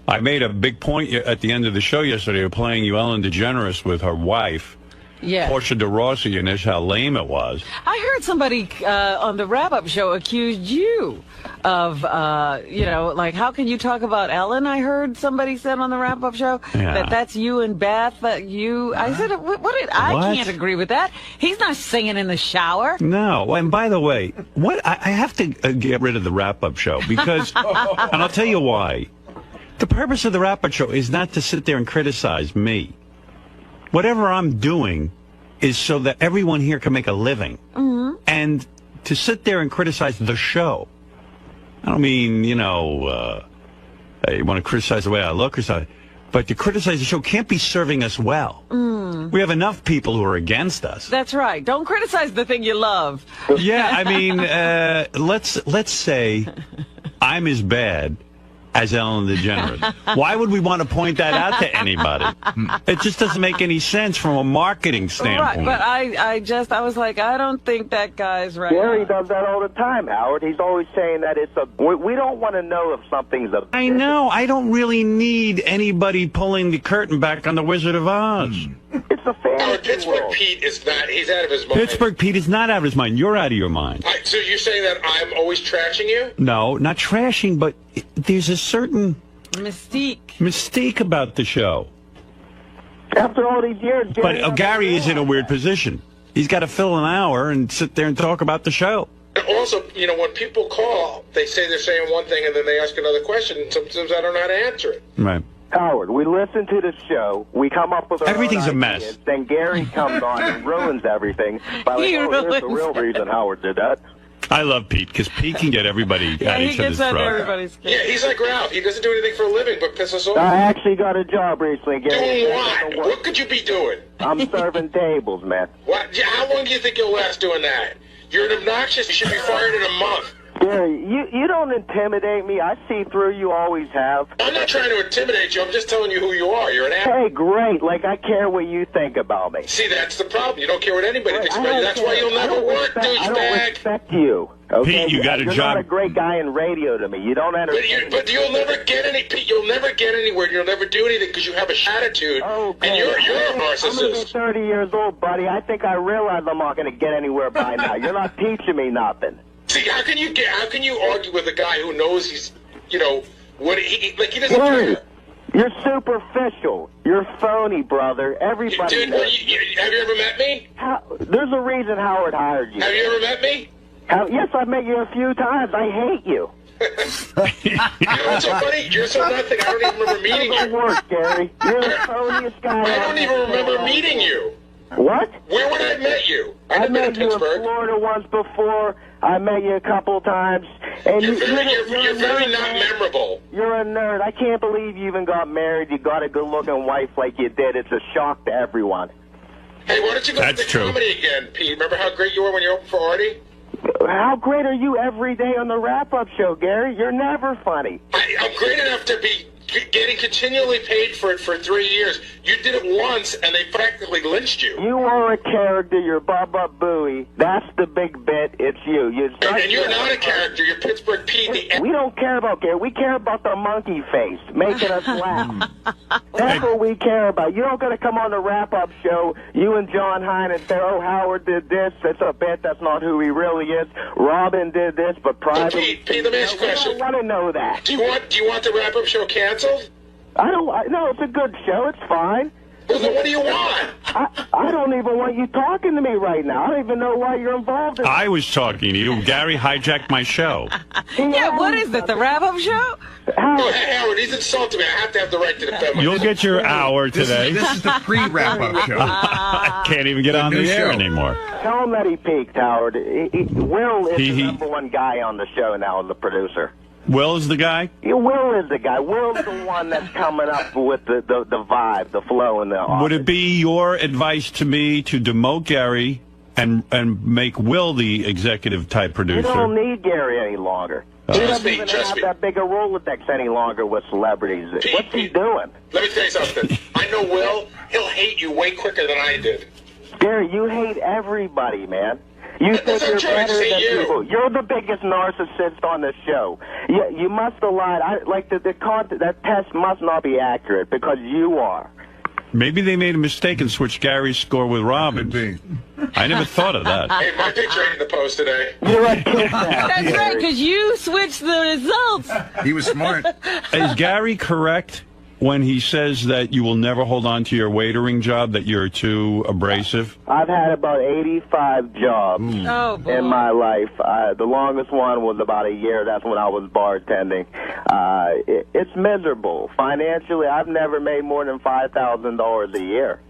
I made a big point at the end of the show yesterday of playing you Ellen DeGeneres with her wife. Yeah. Portia de Rossi, and that's how lame it was. I heard somebody on the wrap-up show accused you of, like, how can you talk about Ellen? I heard somebody said on the wrap-up show that's you and Beth. I said, I can't agree with that. He's not singing in the shower. No. And by the way, I have to get rid of the wrap-up show because, and I'll tell you why. The purpose of the wrap-up show is not to sit there and criticize me. Whatever I'm doing is so that everyone here can make a living. Mm-hmm. And to sit there and criticize the show, I don't mean, you want to criticize the way I look or something, but to criticize the show can't be serving us well. Mm. We have enough people who are against us. That's right. Don't criticize the thing you love. Yeah, I mean, let's say I'm as bad as Ellen DeGeneres. Why would we want to point that out to anybody? It just doesn't make any sense from a marketing standpoint. Right, but I was like, I don't think that guy's right. Gary does that all the time, Howard. He's always saying that we don't want to know if something's a... I know. I don't really need anybody pulling the curtain back on the Wizard of Oz. It's a fantasy Pittsburgh Pete is not, he's out of his mind. Pittsburgh Pete is not out of his mind. You're out of your mind. So you're saying that I'm always trashing you? No, not trashing, but there's a certain mystique about the show. After all these years, but Gary is in a weird position. He's got to fill an hour and sit there and talk about the show. Also, when people call, they say they're saying one thing and then they ask another question, and sometimes I don't know how to answer it. Right. Howard, we listen to the show. We come up with our Everything's own a ideas, mess. Then Gary comes on and ruins everything. By like, He oh, here's the ruins real reason Howard did that. I love Pete because Pete can get everybody Yeah, at he each other's gets under throat. everybody's skin. Yeah, he's like Ralph. He doesn't do anything for a living but piss us off. I actually got a job recently, Gary. Doing what? What could you be doing? I'm serving tables, man. What? Yeah, how long do you think you'll last doing that? You're an obnoxious. You should be fired in a month. Gary, you don't intimidate me. I see through you, always have. I'm not trying to intimidate you. I'm just telling you who you are. You're an ass. Hey, great. Like, I care what you think about me. See, that's the problem. You don't care what anybody thinks I about you. don't That's care. why you'll I never don't work, respect- I don't douchebag. respect you. Okay? Pete, you got a You're job. not a great guy in radio to me. You don't understand. But you'll never get any. Pete, you'll never get anywhere. You'll never do anything because you have a attitude, and you're a I'm going to be narcissist. 30 years old, buddy. I think I realize I'm not going to get anywhere by now. You're not teaching me nothing. See, how can you argue with a guy who knows he's, what he doesn't Gary, care? you're superficial. You're phony, brother. Everybody Dude, knows. have you ever met me? There's a reason Howard hired you. Have you ever met me? Yes, I've met you a few times. I hate you. You know what's so funny? You're so nothing. I don't even remember meeting Good you. work, Gary. You're the phoniest guy. I don't even remember meeting you. What? Where would I have met you? I I've been in met you in Pittsburgh. Florida once before. I met you a couple times. And You're you're very a not nerd. memorable. You're a nerd. I can't believe you even got married. You got a good-looking wife like you did. It's a shock to everyone. Hey, why don't you go That's to the true. comedy again, Pete? Remember how great you were when you opened for Artie? How great are you every day on the wrap-up show, Gary? You're never funny. I'm great enough to be getting continually paid for it for 3 years. You did it once, and they practically lynched you. You are a character. You're Booey. That's the big bit. It's you. And you're not a character. You're Pittsburgh Pete. We don't care about Gary. We care about the monkey face making us laugh. That's what we care about. You don't got to come on the wrap-up show, you and John Hine, and say, oh, Howard did this. It's a bit. That's not who he really is. Robin did this, but privately... Pete, let me ask you a question. We don't want to know that. Do you want the wrap-up show canceled? No, it's a good show. It's fine. Well, then what do you want? I don't even want you talking to me right now. I don't even know why you're involved in it. I was talking to you. Gary hijacked my show. Yeah, what is it, the wrap-up show? Oh, hey, Howard, he's insulting me. I have to have the right to defend myself. You'll get your hour today. This is the pre-wrap-up show. I can't even get on the air anymore. Tell him that he peaked, Howard. Will is the number one guy on the show now as a producer. Will is the guy? Yeah, Will is the guy. Will's the one that's coming up with the vibe, the flow, and the office. Would it be your advice to me to demote Gary and make Will the executive type You producer? don't need Gary any longer. He doesn't even have that big a Rolodex any longer with celebrities. What's he doing? Let me tell you something. I know Will. He'll hate you way quicker than I did. Gary, you hate everybody, man. You think you're better than people. You're the biggest narcissist on the show. You must have lied. That test must not be accurate because you are. Maybe they made a mistake and switched Gary's score with Robin. I never thought of that. Hey, my picture ain't in the post today. You're a kiss That's right, because you switched the results. He was smart. Is Gary correct when he says that you will never hold on to your waitering job, that you're too abrasive? I've had about 85 jobs in my life. The longest one was about a year. That's when I was bartending. It's miserable. Financially, I've never made more than $5,000 a year.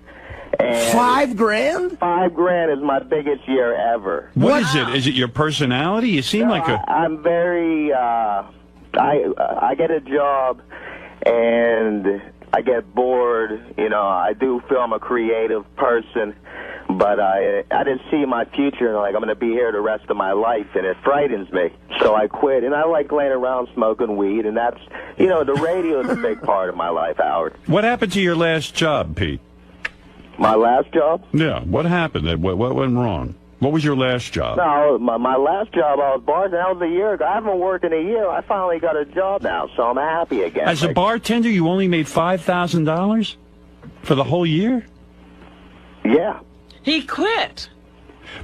And $5 grand? $5 grand is my biggest year ever. What is it? Is it your personality? You seem like a... I'm very... I get a job and I get bored. I do feel I'm a creative person, but I didn't see my future, and I'm going to be here the rest of my life, and it frightens me. So I quit, and I like laying around smoking weed, and that's, the radio is a big part of my life, Howard. What happened to your last job, Pete? My last job? Yeah, what happened? What went wrong? What was your last job? No, my last job, I was bartending. That was a year ago. I haven't worked in a year. I finally got a job now, so I'm happy again. As a bartender, you only made $5,000 for the whole year? Yeah. He quit.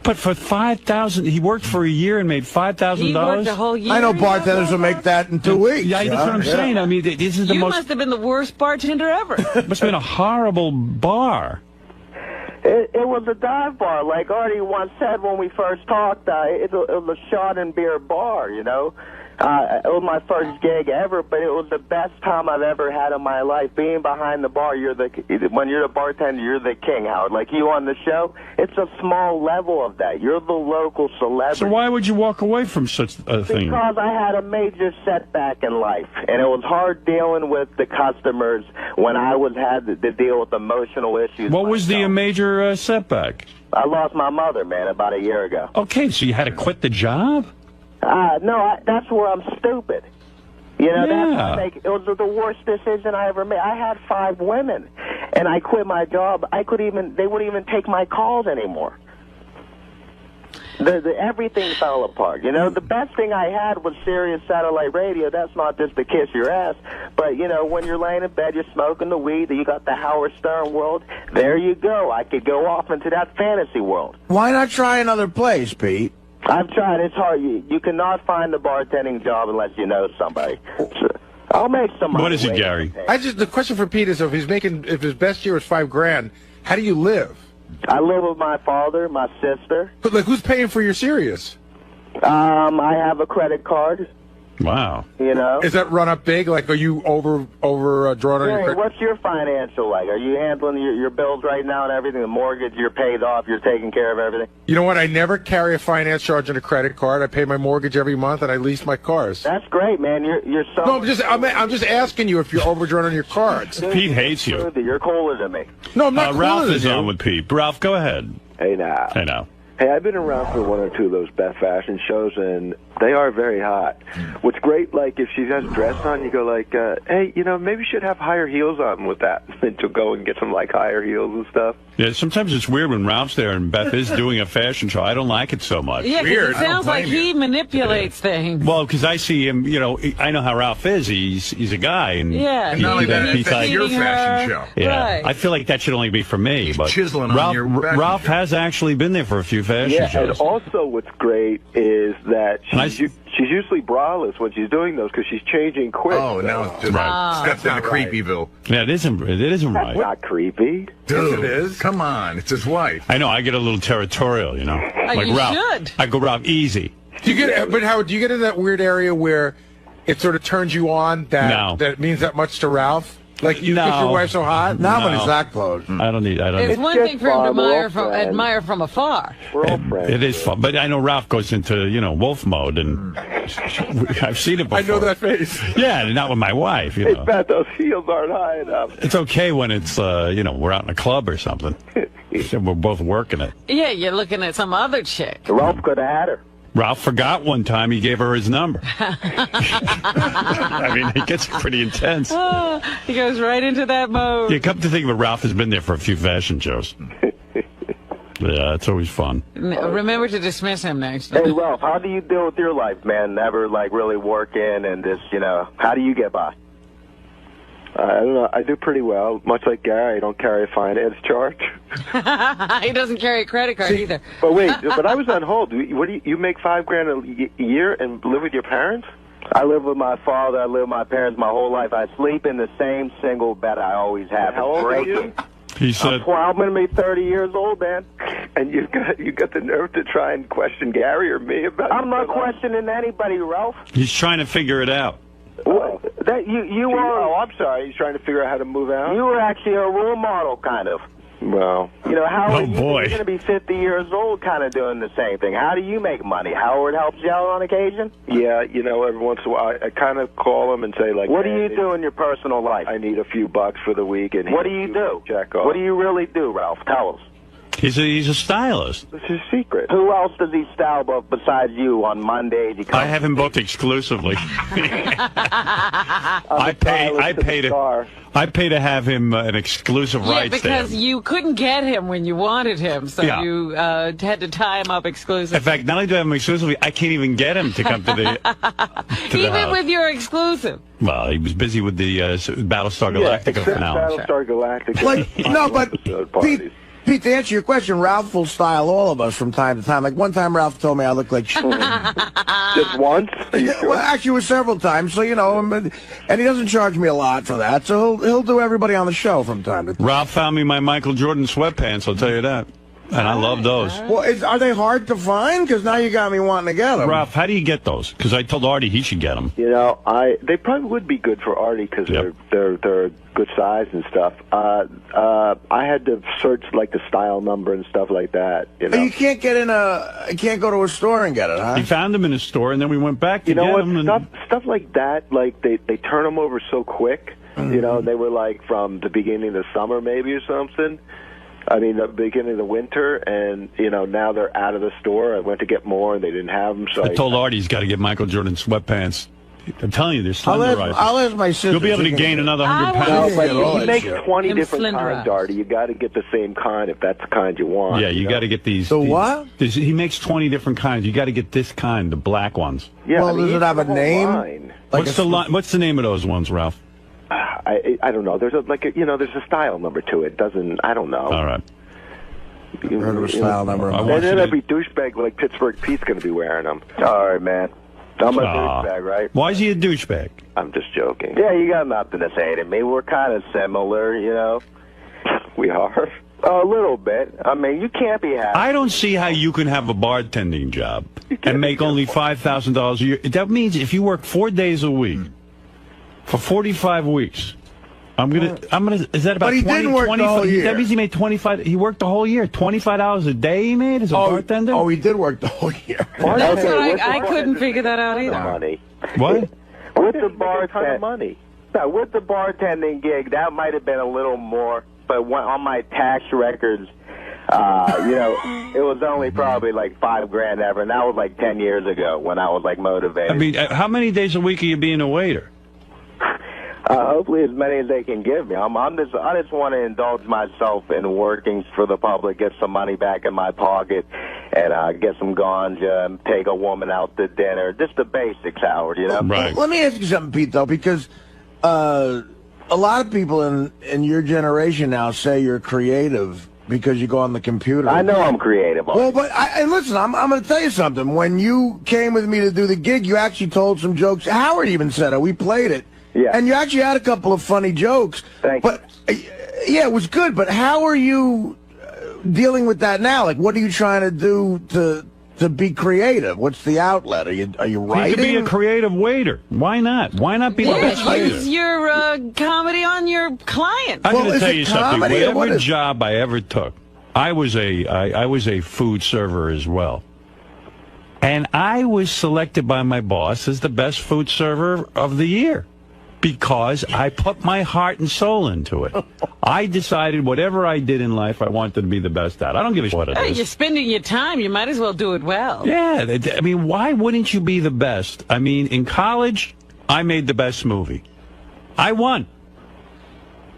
But for $5,000, he worked for a year and made $5,000? He worked a whole year. I know bartenders will make that in 2 weeks. Yeah, that's what I'm saying. I mean, this is the You most... must have been the worst bartender ever. It must have been a horrible bar. It was a dive bar. Like Artie once said when we first talked, it was a shot and beer bar, It was my first gig ever, but it was the best time I've ever had in my life. Being behind the bar, when you're the bartender, you're the king, Howard. Like you on the show, it's a small level of that. You're the local celebrity. So why would you walk away from such a thing? Because I had a major setback in life, and it was hard dealing with the customers when I had to deal with emotional issues. What was the major setback? I lost my mother, man, about a year ago. Okay, so you had to quit the job? No, that's where I'm stupid. You know, Yeah. it was the worst decision I ever made. I had 5 women, and I quit my job. They wouldn't even take my calls anymore. Everything fell apart. You know, the best thing I had was Sirius Satellite Radio. That's not just to kiss your ass, but, you know, when you're laying in bed, you're smoking the weed, you got the Howard Stern world. There you go. I could go off into that fantasy world. Why not try another place, Pete? I've tried. It's hard. You cannot find a bartending job unless you know somebody. So, I'll make some money. What is it, Gary? The question for Pete is, if his best year was $5 grand, how do you live? I live with my father, my sister. But like, who's paying for your Sirius? I have a credit card. Wow. You know? Is that run up big? Like, are you over drawn on your credit? What's your financial like? Are you handling your bills right now and everything? The mortgage, you're paid off, you're taking care of everything? You know what? I never carry a finance charge on a credit card. I pay my mortgage every month, and I lease my cars. That's great, man. You're so... No, I'm just asking you if you're overdrawn on your cards. Pete hates you. You're cooler than me. No, I'm not Ralph cooler is than you. on with Pete. Ralph, go ahead. Hey, now. Hey, now. Hey, I've been around for one or two of those Beth fashion shows, and they are very hot. What's great, like, if she has a dress on, you go like, hey, you know, maybe you should have higher heels on with that. And to go and get some, like, higher heels and stuff. Yeah, sometimes it's weird when Ralph's there and Beth is doing a fashion show. I don't like it so much. Yeah, 'cause it sounds like he manipulates things. Well, because I see him, you know, I know how Ralph is. He's a guy. And Yeah. And not only that, he's that's like, your fashion show. Yeah, Right. I feel like that should only be for me. But chiseling on Ralph, your fashion Ralph show. has actually been there for a few fashion Yeah, shows. and also what's great is that she's usually braless when she's doing those because she's changing quick. Oh, now it's just steps down to Creepyville. Yeah, it isn't right. That's not creepy. Dude, yes, it is. Come on, it's his wife. I know. I get a little territorial, you know. Like you Ralph. should. I go Ralph easy. Do you get? But Howard, do you get in that weird area where it sort of turns you on that that means that much to Ralph? Like you think your wife's so hot? Not when it's that close. I don't need. It's one thing for him to admire from afar. We're all friends. It is fun, but I know Ralph goes into wolf mode, and I've seen it before. I know that face. Yeah, not with my wife. You know, Bet those heels aren't high enough. it's okay when it's we're out in a club or something. So we're both working it. Yeah, you're looking at some other chick. Ralph could have had her. Ralph forgot one time he gave her his number. I mean, it gets pretty intense. Oh, he goes right into that mode. Yeah, come to think of it, Ralph has been there for a few fashion shows. Yeah, it's always fun. Remember to dismiss him next. Hey, Ralph, how do you deal with your life, man? Never, like, really working and just, how do you get by? I don't know. I do pretty well. Much like Gary, I don't carry a finance charge. He doesn't carry a credit card either. But wait, but I was on hold. What do you make $5 grand a year and live with your parents? I live with my father. I live with my parents my whole life. I sleep in the same single bed I always have. How old are you? He said, I'm going to be 30 years old, man. And you got the nerve to try and question Gary or me about I'm not questioning anybody, Ralph. He's trying to figure it out. That you are. Oh, I'm sorry. He's trying to figure out how to move out. You were actually a role model, kind of. Well, Howard, oh boy, you're going to be 50 years old, kind of doing the same thing. How do you make money? Howard helps you out on occasion. Yeah, every once in a while, I kind of call him and say, like, what do you do in your personal life? I need a few bucks for the week, and what do you do? Check off. What do you really do, Ralph? Tell us. He's a stylist. This is secret. Who else does he style besides you on Mondays? I have him booked exclusively. I pay to have him an exclusive rights. Yeah, because you couldn't get him when you wanted him, so you had to tie him up exclusively. In fact, not only do I have him exclusively, I can't even get him to come to the even house. with your exclusive. Well, he was busy with the Battlestar Galactica finale. Battlestar Galactica. No, but Pete, to answer your question, Ralph will style all of us from time to time. Like one time, Ralph told me I look like shit. Just once? Well, actually, it was several times. So and he doesn't charge me a lot for that. So he'll do everybody on the show from time to time. Ralph found me my Michael Jordan sweatpants. I'll tell you that. And I love those. Well, are they hard to find? Because now you got me wanting to get them. Ralph, how do you get those? Because I told Artie he should get them. You know, they probably would be good for Artie because they're good size and stuff. I had to search like the style number and stuff like that. You know, you can't go to a store and get it, huh? He found them in a store, and then we went back to get them. Stuff like that, like they turn them over so quick. You know, they were like from the beginning of the summer maybe or something. I mean, the beginning of the winter, and, you know, now they're out of the store. I went to get more, and they didn't have them. So I told Artie he's got to get Michael Jordan sweatpants. I'm telling you, they're slenderizers. I'll ask my sister. You'll be able to gain another 100 pounds. No, but he makes 20 different kinds, Artie. You got to get the same kind if that's the kind you want. Yeah, you got to get these. What? He makes 20 different kinds. You got to get this kind, the black ones. Yeah, well, does it have a name? What's the name of those ones, Ralph? I don't know. There's a style number to it. I don't know. All right. Heard of a style number. And then every douchebag like Pittsburgh Pete's going to be wearing them. All right, man. I'm a douchebag, right? Why is he a douchebag? I'm just joking. Yeah, you got nothing to say to me. We're kind of similar, you know. We are. A little bit. I mean, you can't be happy. I don't see how you can have a bartending job and make only $5,000 a year. That means if you work 4 days a week for 45 weeks, is that about But he 20, didn't work 20, the whole year. That means he made 25. He worked the whole year. $25 a day he made as a bartender? Oh, he did work the whole year. I couldn't figure that out either. Money. What? With the bartending, with the bartending gig, that might have been a little more. But on my tax records, you know, it was only probably like $5,000 ever, and that was like 10 years ago when I was like motivated. I mean, how many days a week are you being a waiter? Hopefully as many as they can give me. I just want to indulge myself in working for the public, get some money back in my pocket, and get some ganja and take a woman out to dinner. Just the basics, Howard, you know? Right. Let me ask you something, Pete, though, because a lot of people in your generation now say you're creative because you go on the computer. I know I'm creative. Well, but and listen, I'm going to tell you something. When you came with me to do the gig, you actually told some jokes. Howard even said it. We played it. Yeah. And you actually had a couple of funny jokes. Thank you. Yeah, it was good. But how are you dealing with that now? Like, what are you trying to do to be creative? What's the outlet? Are you writing? You could be a creative waiter. Why not? Why not be the best waiter? Use your comedy on your clients. I'm going to tell you something. Whatever job I ever took, I was a food server as well. And I was selected by my boss as the best food server of the year because I put my heart and soul into it. I decided whatever I did in life, I wanted to be the best at. I don't give a shit what it is. You're spending your time. You might as well do it well. Yeah. I mean, why wouldn't you be the best? I mean, in college, I made the best movie. I won.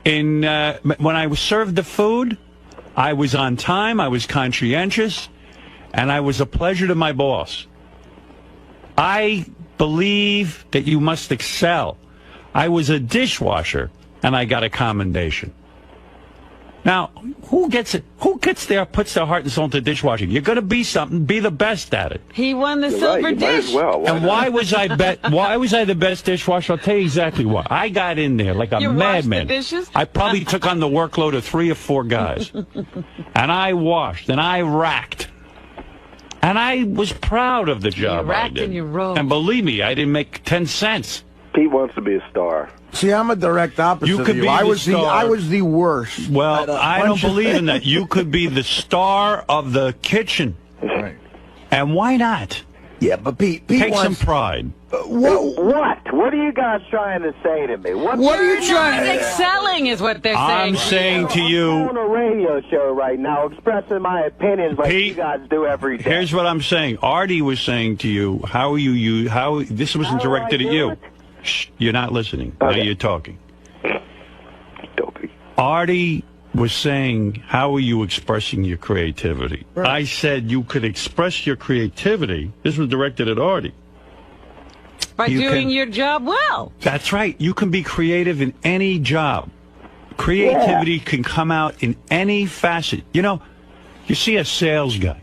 When I was served the food, I was on time, I was conscientious, and I was a pleasure to my boss. I believe that you must excel. I was a dishwasher, and I got a commendation. Now, who gets it? Who gets there, puts their heart and soul into dishwashing? You're going to be something. Be the best at it. He won the silver dish. And why was I the best dishwasher? I'll tell you exactly why. I got in there like a madman. I probably took on the workload of 3 or 4 guys, and I washed and I racked, and I was proud of the job I did. And you rolled. And believe me, I didn't make 10 cents. Pete wants to be a star. See, I'm a direct opposite You could of you. be I the was star. I was the worst. Well, I don't believe in that. You could be the star of the kitchen. Right. And why not? Yeah, but Pete Take some pride. What? What are you guys trying to say to me? What are you trying? Excelling is what they're saying. I'm saying to you, I'm on a radio show right now expressing my opinions like Pete, you guys do every day. here's what I'm saying. Artie was saying to you, this wasn't directed at you. Shh, you're not listening. Okay. Now you're talking. Artie was saying, how are you expressing your creativity? Right. I said you could express your creativity. This was directed at Artie. By doing your job well. That's right. You can be creative in any job. Creativity can come out in any facet. You know, you see a sales guy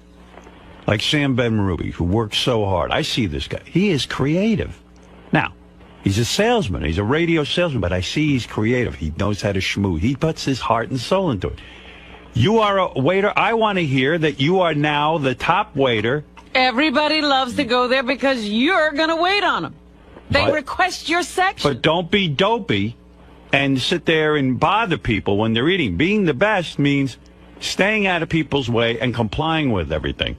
like Sam Ben-Ruby who works so hard. I see this guy. He is creative. Now, he's a salesman. He's a radio salesman, but I see he's creative. He knows how to schmoo. He puts his heart and soul into it. You are a waiter. I want to hear that you are now the top waiter. Everybody loves to go there because you're going to wait on them. They But- request your section. But don't be dopey and sit there and bother people when they're eating. Being the best means staying out of people's way and complying with everything.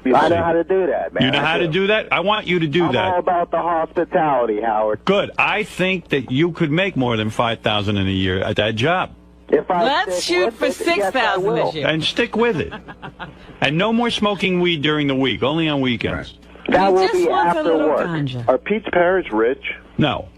I know how to do that, man. You know how to do that? I want you to do I'm that. all about the hospitality, Howard. Good. I think that you could make more than $5,000 in a year at that job. Let's shoot for 6,000 this year. And stick with it. And no more smoking weed during the week, only on weekends. That will just be wants a after little work. ganja. Are Pete's parents rich? No.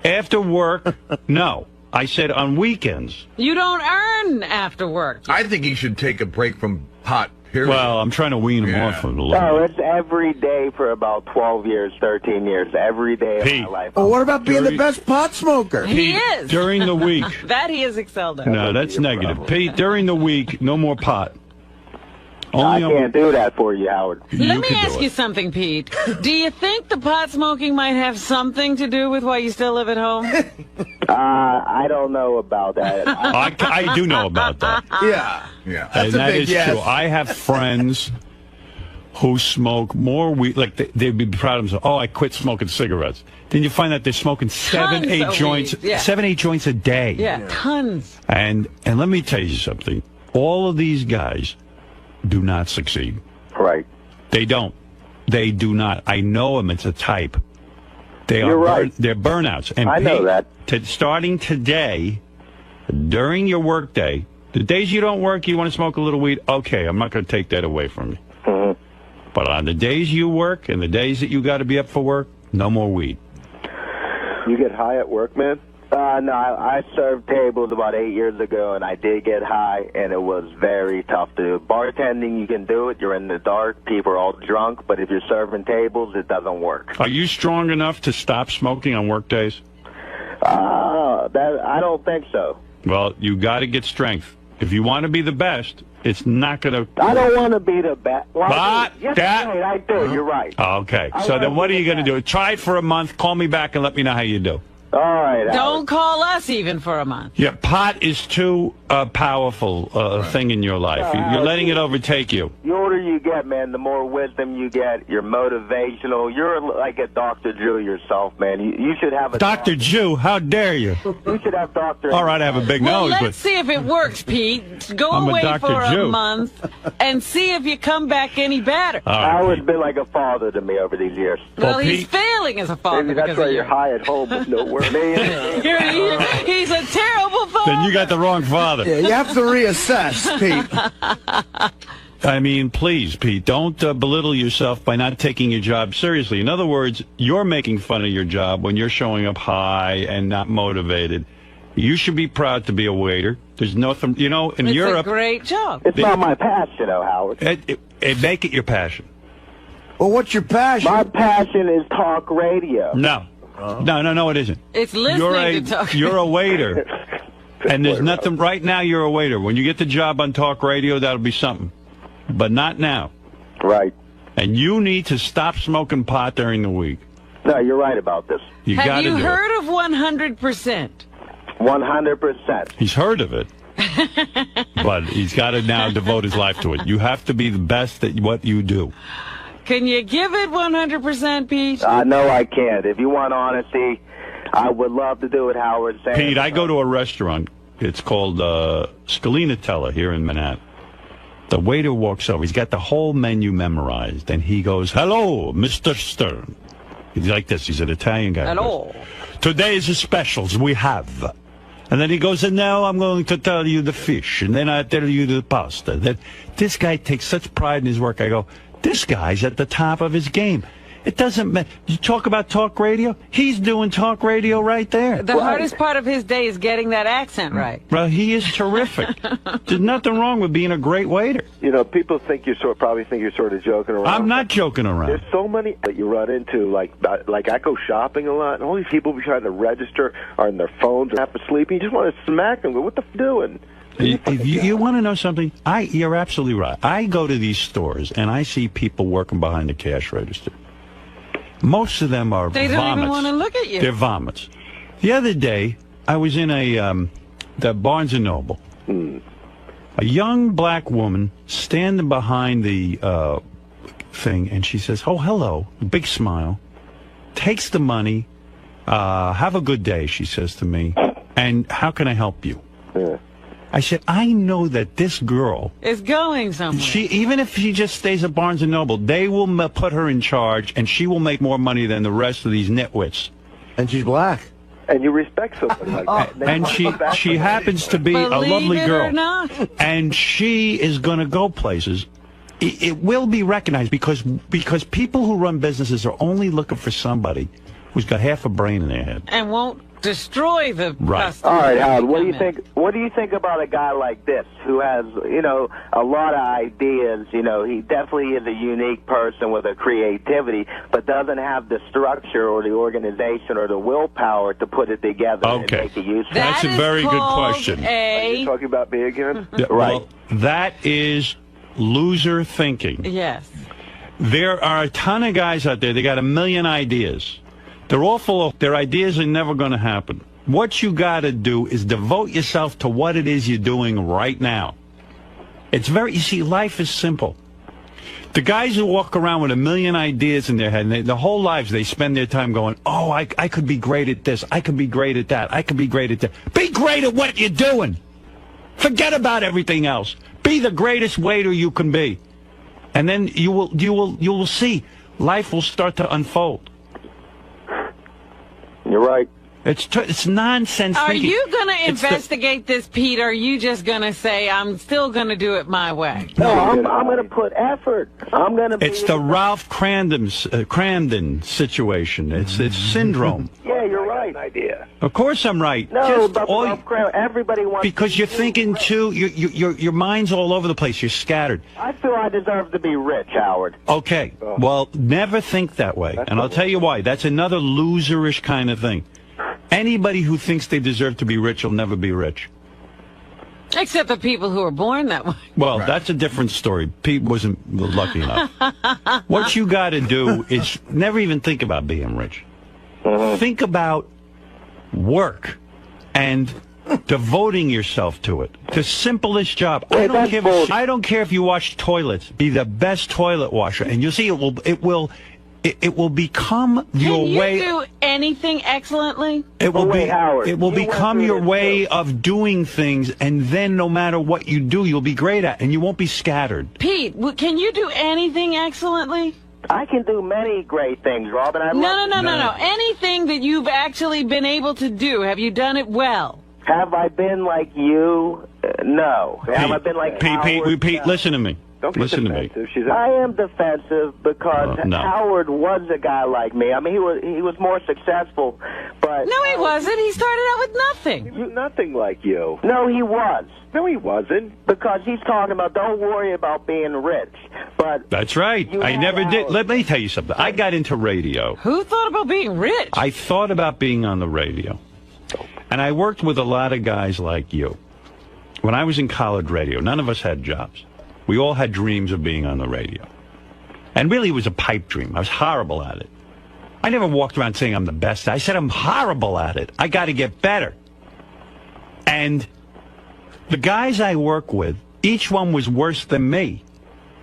After work, no. I said on weekends. You don't earn after work. I think he should take a break from pot, period. Well, I'm trying to wean him off of it a little No, bit. it's every day for about 12 years, 13 years. Every day of my life. Well, what about being the best pot smoker? He is. During the week. That he has excelled at. No, that's negative. Pete, during the week, no more pot. I can't do that for you, Howard. Let me ask you something, Pete. Do you think the pot smoking might have something to do with why you still live at home? I don't know about that. I do know about that. Yeah. Yeah. And that is true. I have friends who smoke more weed. Like, they'd be proud of themselves. Oh, I quit smoking cigarettes. Then you find that they're smoking Tons 7-8 of joints, weed, yeah. 7-8 joints a day. Yeah, tons. And let me tell you something. All of these guys do not succeed. Right. They don't. They do not. I know them. It's a type. You're right. They're burnouts. And I know that. Starting today, during your work day, the days you don't work, you want to smoke a little weed, okay, I'm not going to take that away from you. Mm-hmm. But on the days you work and the days that you got to be up for work, no more weed. You get high at work, man? No, I served tables about 8 years ago, and I did get high, and it was very tough to do. Bartending, you can do it. You're in the dark. People are all drunk. But if you're serving tables, it doesn't work. Are you strong enough to stop smoking on work days? I don't think so. Well, you got to get strength. If you want to be the best, it's not going to... I don't want to be the best. Well, But yes, that- wait, I do. You're right. Okay, so then what are you going to do? Try it for a month, call me back, and let me know how you do. All right. Don't call us even for a month. Yeah, pot is too powerful thing in your life. You're letting it overtake you. The older you get, man, the more wisdom you get. You're motivational. You're like a Dr. Drew yourself, man. You should have a... Dr. Jew, how dare you? You should have Dr. All right, I have a big Well, nose, let's see if it works, Pete. Go I'm a away Dr. for Jew. a month and see if you come back any better. Howard's been like a father to me over these years. Well, he's failing as a father. Maybe that's because why of you're you. high at home with no work. He's a terrible father. Then you got the wrong father. Yeah, you have to reassess, Pete. I mean, please, Pete, don't belittle yourself by not taking your job seriously. In other words, you're making fun of your job when you're showing up high and not motivated. You should be proud to be a waiter. There's nothing, in It's Europe... a great job. It's not my passion, though, Howard. Make it your passion. Well, what's your passion? My passion is talk radio. No. No, it isn't. It's listening to talk. You're a waiter. And there's nothing... Right now, you're a waiter. When you get the job on talk radio, that'll be something. But not now. Right. And you need to stop smoking pot during the week. No, you're right about this. You got Have to you do it. heard of 100%? 100%. He's heard of it. But he's got to now devote his life to it. You have to be the best at what you do. Can you give it 100%, Pete? No, I can't. If you want honesty, I would love to do it, Howard. Pete, I go to a restaurant. It's called 𝗛cie𝗄𝗿𝗍 here in Manhattan. The waiter walks over. He's got the whole menu memorized. And he goes, "Hello, Mr. Stern." He's like this. He's an Italian guy. Hello. Today's specials we have. And then he goes, and now I'm going to tell you the fish. And then I tell you the pasta. Then this guy takes such pride in his work. I go, this guy's at the top of his game. It doesn't matter. You talk about talk radio? He's doing talk radio right there. The hardest part of his day is getting that accent right. Well, he is terrific. There's nothing wrong with being a great waiter. People think probably think you're sort of joking around. I'm not joking around. There's so many that you run into. Like I go shopping a lot, and all these people be trying to register are on their phones or half asleep. And you just want to smack them. Go, what the f doing? If you want to know something, you're absolutely right. I go to these stores, and I see people working behind the cash register. Most of them are They vomits. don't even want to look at you. They're vomits. The other day, I was in the Barnes & Noble, A young black woman standing behind the thing, and she says, "Oh, hello," big smile, takes the money, "Have a good day," she says to me, "and how can I help you?" I said, I know that this girl is going somewhere. Even if she just stays at Barnes & Noble, they will put her in charge, and she will make more money than the rest of these nitwits. And she's black. And you respect somebody like that. And she happens to be a lovely girl. Believe it or not. And she is going to go places. It will be recognized because people who run businesses are only looking for somebody who's got half a brain in their head. And won't destroy the customer. All right, Howard, what do you think? What do you think about a guy like this who has, you know, a lot of ideas? You know, he definitely is a unique person with a creativity, but doesn't have the structure or the organization or the willpower to put it together and make it useful. That's a very good question. Are you talking about me again? Yeah, well, that is loser thinking. Yes. There are a ton of guys out there, they got a million ideas. They're all full of, their ideas are never going to happen. What you got to do is devote yourself to what it is you're doing right now. It's you see, life is simple. The guys who walk around with a million ideas in their head, and their whole lives, they spend their time going, oh, I could be great at this, I could be great at that, I could be great at that. Be great at what you're doing. Forget about everything else. Be the greatest waiter you can be. And then you will see life will start to unfold. You're right. It's nonsense. Are thinking. you going to investigate this, Pete, or are you just going to say, I'm still going to do it my way? No, I'm going to put effort. I'm going to. It's the Ralph Cramden situation. It's syndrome. Yeah, you're right. Idea. Of course I'm right. No, but everybody wants. Because you're thinking too. Your mind's all over the place. You're scattered. I feel I deserve to be rich, Howard. Okay. Well, never think that way, and I'll tell you why. That's another loserish kind of thing. Anybody who thinks they deserve to be rich will never be rich. Except the people who are born that way. Well, that's a different story. Pete wasn't lucky enough. What you got to do is never even think about being rich. Think about work and devoting yourself to it. The simplest job. I don't care if you wash toilets. Be the best toilet washer, and you'll see it will become your way. Can you do anything excellently? It will become your way of doing things, and then no matter what you do, you'll be great at, and you won't be scattered. Pete, can you do anything excellently? I can do many great things, Robin. No. Anything that you've actually been able to do, have you done it well? Have I been like you? No. Have I been like Howard? Pete, listen to me. Listen to me. I am defensive because no. Howard was a guy like me. I mean, he was more successful, but... No, he wasn't. He started out with nothing. Nothing like you. No, he was. No, he wasn't. Because he's talking about don't worry about being rich. But that's right. I never did. Let me tell you something. I got into radio. Who thought about being rich? I thought about being on the radio. And I worked with a lot of guys like you. When I was in college radio, none of us had jobs. We all had dreams of being on the radio. And really, it was a pipe dream. I was horrible at it. I never walked around saying I'm the best. I said I'm horrible at it. I got to get better. And the guys I work with, each one was worse than me.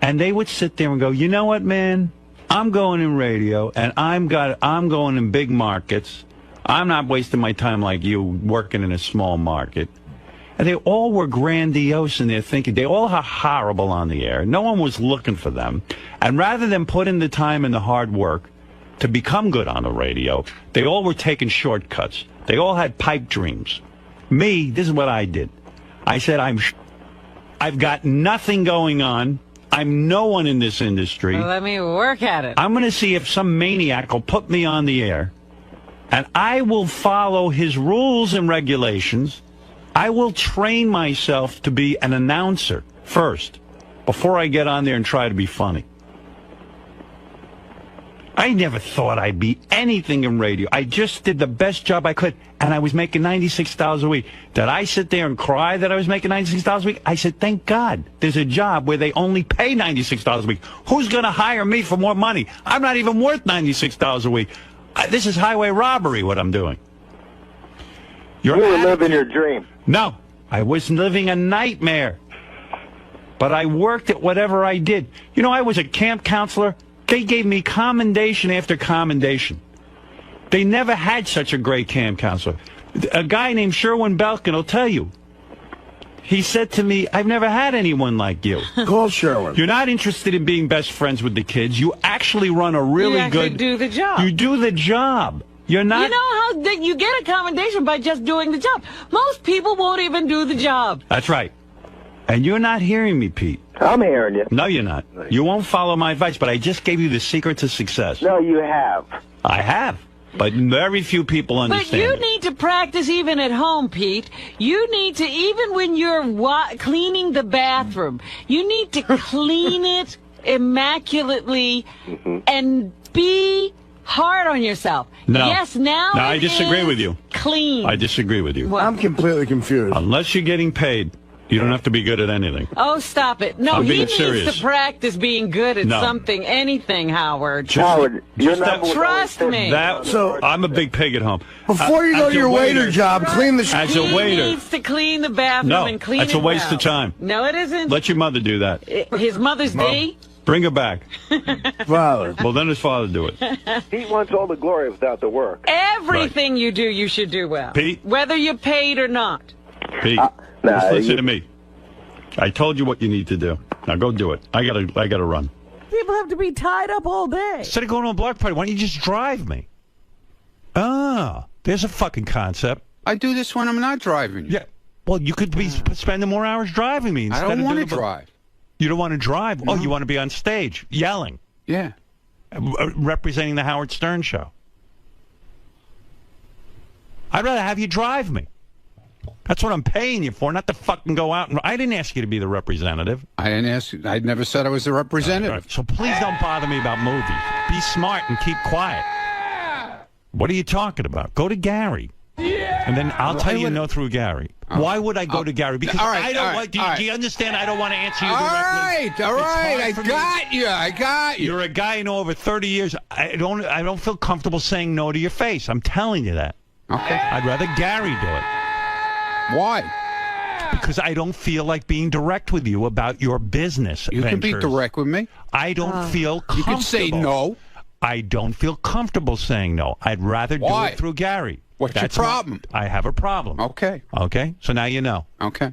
And they would sit there and go, you know what, man? I'm going in radio, and I'm going in big markets. I'm not wasting my time like you working in a small market. And they all were grandiose in their thinking. They all are horrible on the air. No one was looking for them. And rather than put in the time and the hard work to become good on the radio, they all were taking shortcuts. They all had pipe dreams. Me, this is what I did. I said, I've got nothing going on. I'm no one in this industry. Well, let me work at it. I'm going to see if some maniac will put me on the air, and I will follow his rules and regulations. I will train myself to be an announcer first, before I get on there and try to be funny. I never thought I'd be anything in radio. I just did the best job I could, and I was making $96 a week. Did I sit there and cry that I was making $96 a week? I said, thank God there's a job where they only pay $96 a week. Who's going to hire me for more money? I'm not even worth $96 a week. This is highway robbery, what I'm doing. You were living your dream. No, I was living a nightmare. but I worked at whatever I did. You know, I was a camp counselor. They gave me commendation after commendation. They never had such a great camp counselor. A guy named 𝗻𝗿𝗿𝗱 will tell you. He said to me, I've never had anyone like you. Call Sherwin. You're not interested in being best friends with the kids. You actually run a really good... You do the job. You do the job. You're not... You know how you get a commendation by just doing the job. Most people won't even do the job. That's right. And you're not hearing me, Pete. I'm hearing you. No, you're not. You won't follow my advice, but I just gave you the secret to success. No, you have. I have. But very few people understand But you it. need to practice even at home, Pete. You need to, even when you're cleaning the bathroom, you need to clean it immaculately and be hard on yourself. No. Yes, now No, I it disagree is with you. Clean. I disagree with you. I'm completely confused. Unless you're getting paid, you don't have to be good at anything. Oh, stop it. No, I'm he being needs serious. to practice being good at No. something, anything, Howard. Howard, your number was Trust me. So I'm a big pig at home. Before you go As to a your waiter job, clean the... As a He waiter. needs to clean the bathroom No, and clean that's it a waste well. of time. No, it isn't. Let your mother do that. His mother's day? Bring her back. Father. Well, then his father do it. He wants all the glory without the work. Everything you do, you should do well. Pete? Whether you're paid or not. Pete, just listen to me. I told you what you need to do. Now go do it. I gotta run. People have to be tied up all day. Instead of going to a block party, why don't you just drive me? Ah, there's a fucking concept. I do this when I'm not driving. Yeah. Well, you could be spending more hours driving me. I Instead don't of want to doing the- drive. You don't want to drive? Oh, you want to be on stage yelling. Yeah. Representing the Howard Stern show. I'd rather have you drive me. That's what I'm paying you for, not to fucking go out. I didn't ask you to be the representative. I didn't ask you. I never said I was the representative. Right, so please don't bother me about movies. Be smart and keep quiet. What are you talking about? Go to Gary. And then I'll tell you no through Gary. Why would I go to Gary? Because I don't like. Do you understand? I don't want to answer you directly. All right. I got you. You're a guy I know over 30 years. I don't feel comfortable saying no to your face. I'm telling you that. Okay. I'd rather Gary do it. Why? Because I don't feel like being direct with you about your business You can be ventures. direct with me. I don't feel comfortable. You can say no. I don't feel comfortable saying no. I'd rather do Why? it through Gary. What's your problem? I have a problem. Okay. Okay? So now you know. Okay.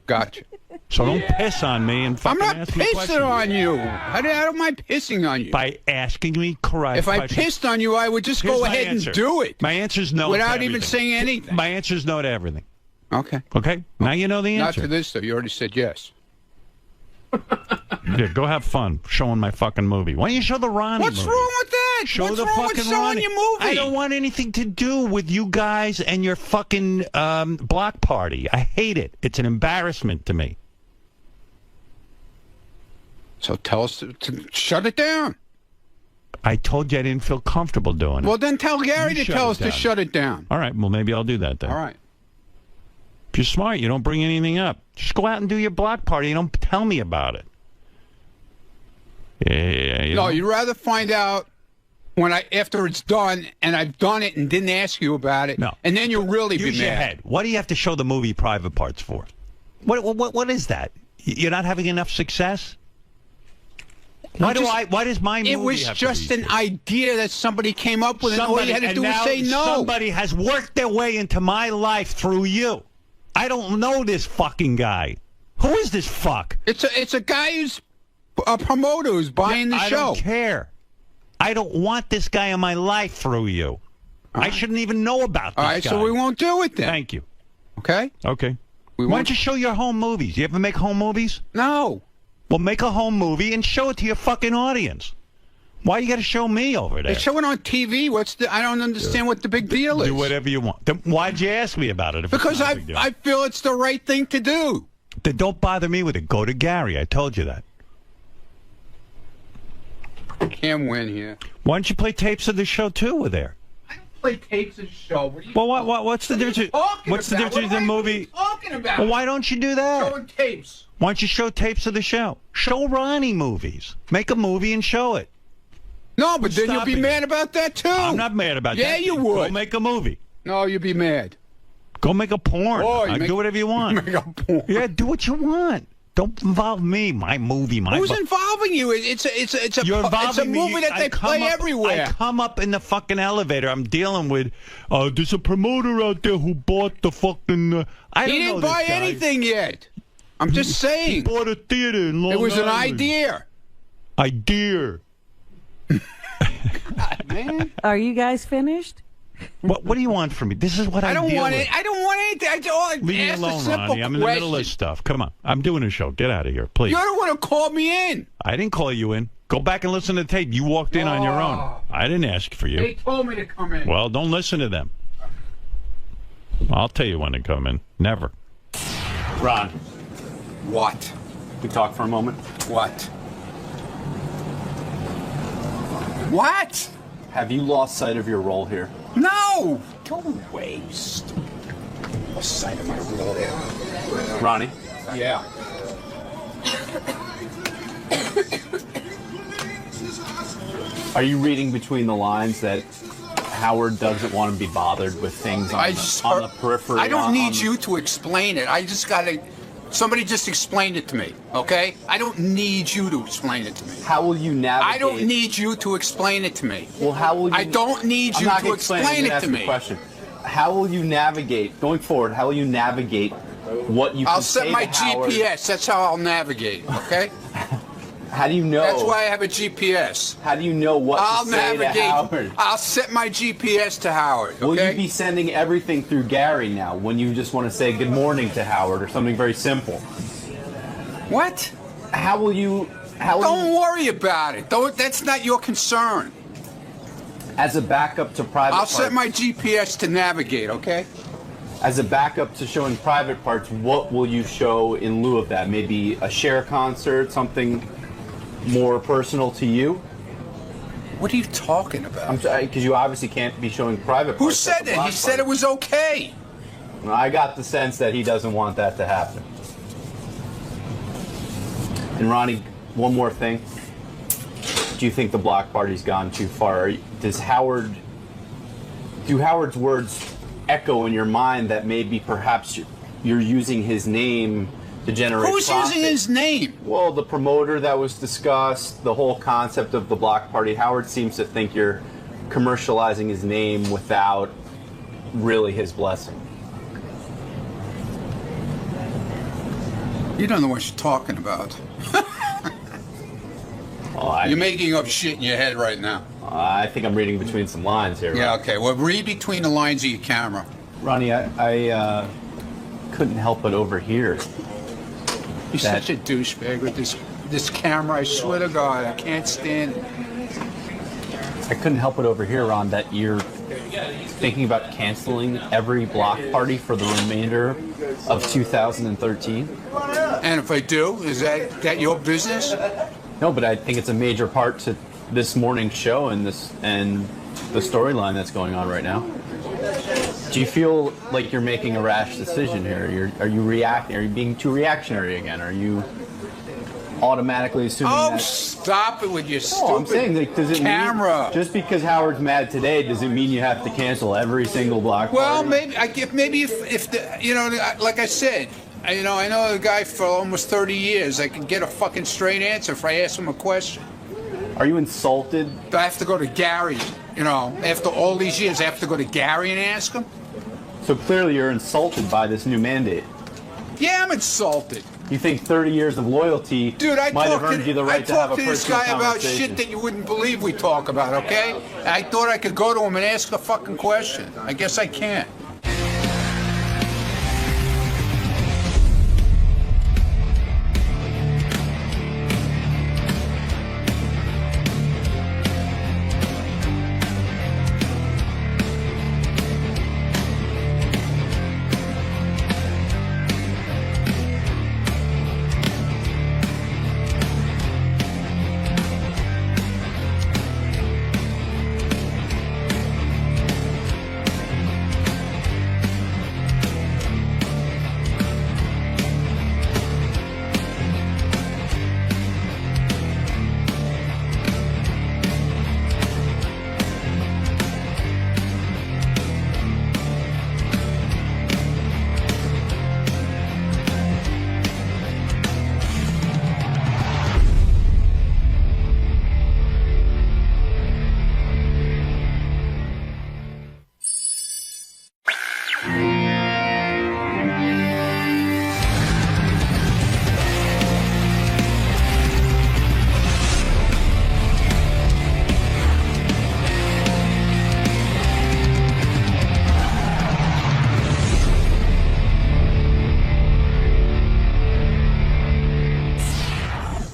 Gotcha. So don't piss on me and I'm fucking not ask me pissing questions. on you. How don't mind pissing on you? By asking me correct If I questions. pissed on you, I would just Here's go my ahead answer. and do it. My answer is no. Without to even everything. saying anything. My answer is no to everything. Okay. Okay? Now you know the Not answer. to this, though. You already said yes. Yeah, go have fun showing my fucking movie. Why don't you show the Ronnie What's movie? wrong with that? Show What's the wrong fucking with showing Ronnie. your movie? I don't want anything to do with you guys and your fucking block party. I hate it. It's an embarrassment to me. So tell us to shut it down. I told you I didn't feel comfortable doing it. Well, then tell Gary You to shut tell it us to down. shut it down. All right, well, maybe I'll do that then. All right. If you're smart, you don't bring anything up. Just go out and do your block party. You don't tell me about it. Yeah, you No, know? you'd rather find out after it's done and I've done it and didn't ask you about it. No. And then you'll really Use be your mad. head. What do you have to show the movie private parts for? What is that? You're not having enough success? Why does my movie It was have to just be an idea that somebody came up with, and all you had to do was now say no. Somebody has worked their way into my life through you. I don't know this fucking guy. Who is this fuck? It's a guy who's a promoter who's buying the I show. don't care. I don't want this guy in my life through you. I shouldn't even know about this All right, guy. so we won't do it then. Thank you. Okay? Okay. We Why won't- don't you show your home movies? You ever make home movies? No. Well, make a home movie and show it to your fucking audience. Why you got to show me over there? They show it on TV. I don't understand what the big deal is. Do whatever you want. Then why'd you ask me about it? If it's Because not a big deal? I feel it's the right thing to do. Then don't bother me with it. Go to Gary. I told you that. I can't win here. Why don't you play tapes of the show too? With there. Play tapes of the show. Well, what's the difference? What's the difference between the movie? Talking about? Well, why don't you do that? Showing tapes. Why don't you show tapes of the show? Show Ronnie movies. Make a movie and show it. No, but then you'll be stopping mad about that too. I'm not mad about that. Yeah, you would. Go make a movie. No, you'd be mad. Go make a porn. Oh, Do whatever you want. Make a porn. Yeah, do what you want. Don't involve me. My movie. Who's involving you? It's a movie that they play everywhere. I come up in the fucking elevator. I'm dealing with. There's a promoter out there who bought the fucking. He didn't buy anything yet. I'm just saying. He bought a theater in Long It was an Island. idea. Idea. Man. Are you guys finished? What do you want from me? This is what I don't deal want with. it. I don't want anything. Leave me alone, Ronnie. I'm in the middle of stuff. Come on. I'm doing a show. Get out of here, please. You're the one who called me in. I didn't call you in. Go back and listen to the tape. You walked in on your own. I didn't ask for you. They told me to come in. Well, don't listen to them. I'll tell you when to come in. Never. Ron. What? We talk for a moment? What? What? Have you lost sight of your role here? No! Go away, stupid. Lost sight of my role there. Ronnie? Yeah. Are you reading between the lines that Howard doesn't want to be bothered with things on the periphery? I don't need you to explain it. I just gotta... Somebody just explained it to me, okay? I don't need you to explain it to me. How will you navigate? I don't need you to explain it to me. Well, how will you... I don't need you to explain it to me. Question. How will you navigate, going forward, how will you navigate what you can I'll set say my to Howard? GPS. That's how I'll navigate, okay? How do you know? That's why I have a GPS. How do you know what to say to Howard? I'll set my GPS to Howard, okay? Will you be sending everything through Gary now when you just want to say good morning to Howard or something very simple? What? How will you... Don't worry about it. That's not your concern. As a backup to private I'll parts, set my GPS to navigate, okay? as a backup to showing private parts, what will you show in lieu of that? Maybe a Cher concert, something more personal to you? What are you talking about? Because you obviously can't be showing private parts. Who said that? He said it was okay. Well, I got the sense that he doesn't want that to happen. And Ronnie, one more thing. Do you think the block party's gone too far? Do Howard's words echo in your mind that maybe perhaps you're using his name to generate Who's profit? using his name? Well, the promoter that was discussed, the whole concept of the block party. Howard seems to think you're commercializing his name without really his blessing. You don't know what you're talking about. You're making up shit in your head right now. I think I'm reading between some lines here. Yeah, okay. Well, read between the lines of your camera. Ronnie, I couldn't help but overhear. You're such a douchebag with this camera. I swear to God, I can't stand it. I couldn't help but overhear, Ron, that you're thinking about canceling every block party for the remainder of 2013. And if I do, is that your business? No, but I think it's a major part to this morning's show and the storyline that's going on right now. Do you feel like you're making a rash decision here? Are you reacting? Are you being too reactionary again? Are you automatically assuming that... stop it with your stupid I'm saying, does it camera. Mean, just because Howard's mad today, does it mean you have to cancel every single block Well, party? maybe if the, you know, like I said, I know the guy for almost 30 years. I can get a fucking straight answer if I ask him a question. Are you insulted? I have to go to Gary, you know, after all these years, I have to go to Gary and ask him? So clearly you're insulted by this new mandate. Yeah, I'm insulted. You think 30 years of loyalty might have earned you the right to have a I talked to this personal guy about conversation. shit that you wouldn't believe we talk about, okay? I thought I could go to him and ask a fucking question. I guess I can't.